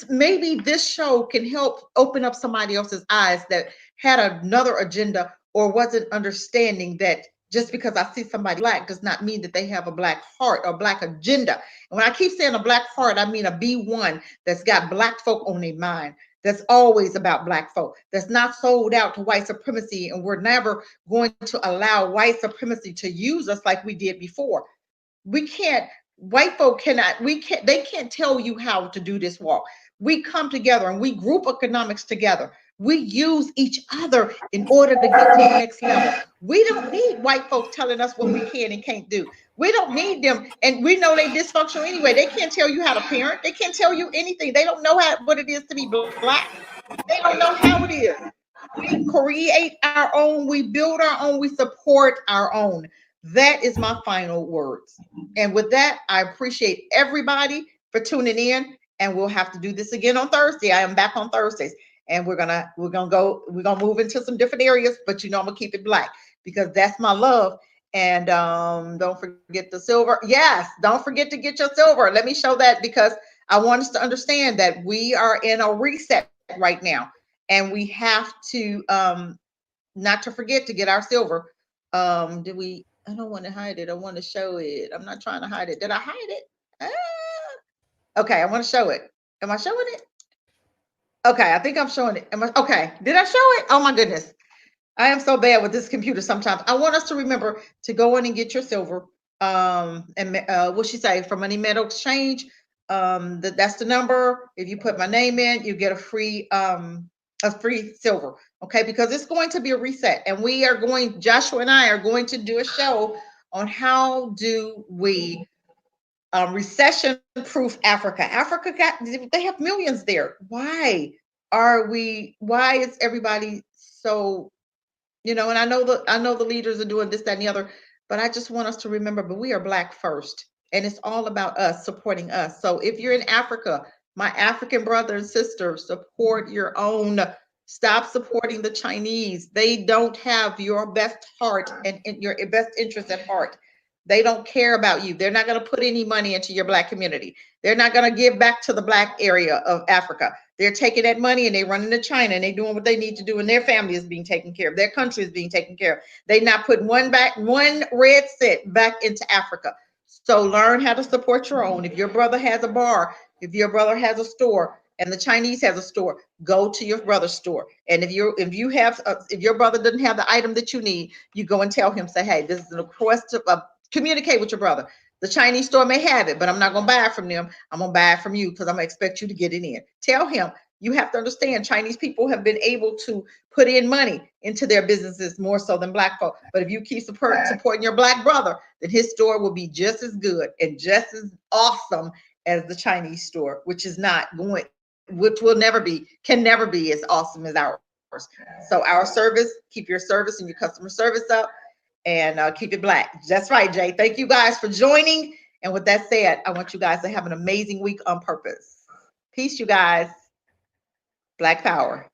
Maybe this show can help open up somebody else's eyes that had another agenda or wasn't understanding that just because I see somebody Black does not mean that they have a Black heart or Black agenda. And when I keep saying a Black heart, I mean a B1 that's got Black folk on their mind, that's always about Black folk, that's not sold out to white supremacy. And we're never going to allow white supremacy to use us like we did before. We can't, white folk cannot, they can't tell you how to do this walk. We come together and we group economics together. We use each other in order to get to the next level. We don't need white folks telling us what we can and can't do. We don't need them. And we know they dysfunctional anyway. They can't tell you how to parent. They can't tell you anything. They don't know what it is to be Black. They don't know how it is. We create our own, we build our own, we support our own. That is my final words. And with that, I appreciate everybody for tuning in, and we'll have to do this again on Thursday. I am back on Thursdays, and we're gonna move into some different areas, but I'm gonna keep it Black because that's my love. And don't forget the silver. Yes, don't forget to get your silver. Let me show that, because I want us to understand that we are in a reset right now, and we have to not to forget to get our silver. I don't want to hide it. I want to show it. I'm not trying to hide it. Did I hide it? Okay, I want to show it. Am I showing it? Okay, I think I'm showing it. Okay, did I show it? Oh my goodness. I am so bad with this computer sometimes. I want us to remember to go in and get your silver. And what she say, for Money Metal Exchange. That's the number. If you put my name in, you get a free silver. Okay, because it's going to be a reset, and Joshua and I are going to do a show on how do we recession-proof Africa. They have millions there. Why is everybody so, and I know the leaders are doing this, that, and the other, but I just want us to remember, but we are Black first, and it's all about us supporting us. So if you're in Africa, my African brother and sister, support your own. Stop supporting the Chinese. They don't have your best heart and your best interest at heart. They don't care about you. They're not going to put any money into your Black community. They're not going to give back to the Black area of Africa. They're taking that money and they running to China, and they doing what they need to do, and their family is being taken care of. Their country is being taken care of. They not putting one red cent back into Africa. So learn how to support your own. If your brother has a bar, if your brother has a store, and the Chinese has a store, go to your brother's store. And if your brother doesn't have the item that you need, you go and tell him, say, hey, this is a request to communicate with your brother. The Chinese store may have it, but I'm not going to buy it from them. I'm going to buy it from you because I'm going to expect you to get it in. Tell him. You have to understand, Chinese people have been able to put in money into their businesses more so than Black folk. But if you keep supporting your Black brother, then his store will be just as good and just as awesome as the Chinese store, which can never be as awesome as ours. So our service, keep your service and your customer service up, and keep it Black. That's right, Jay. Thank you guys for joining. And with that said, I want you guys to have an amazing week on purpose. Peace, you guys. Black power.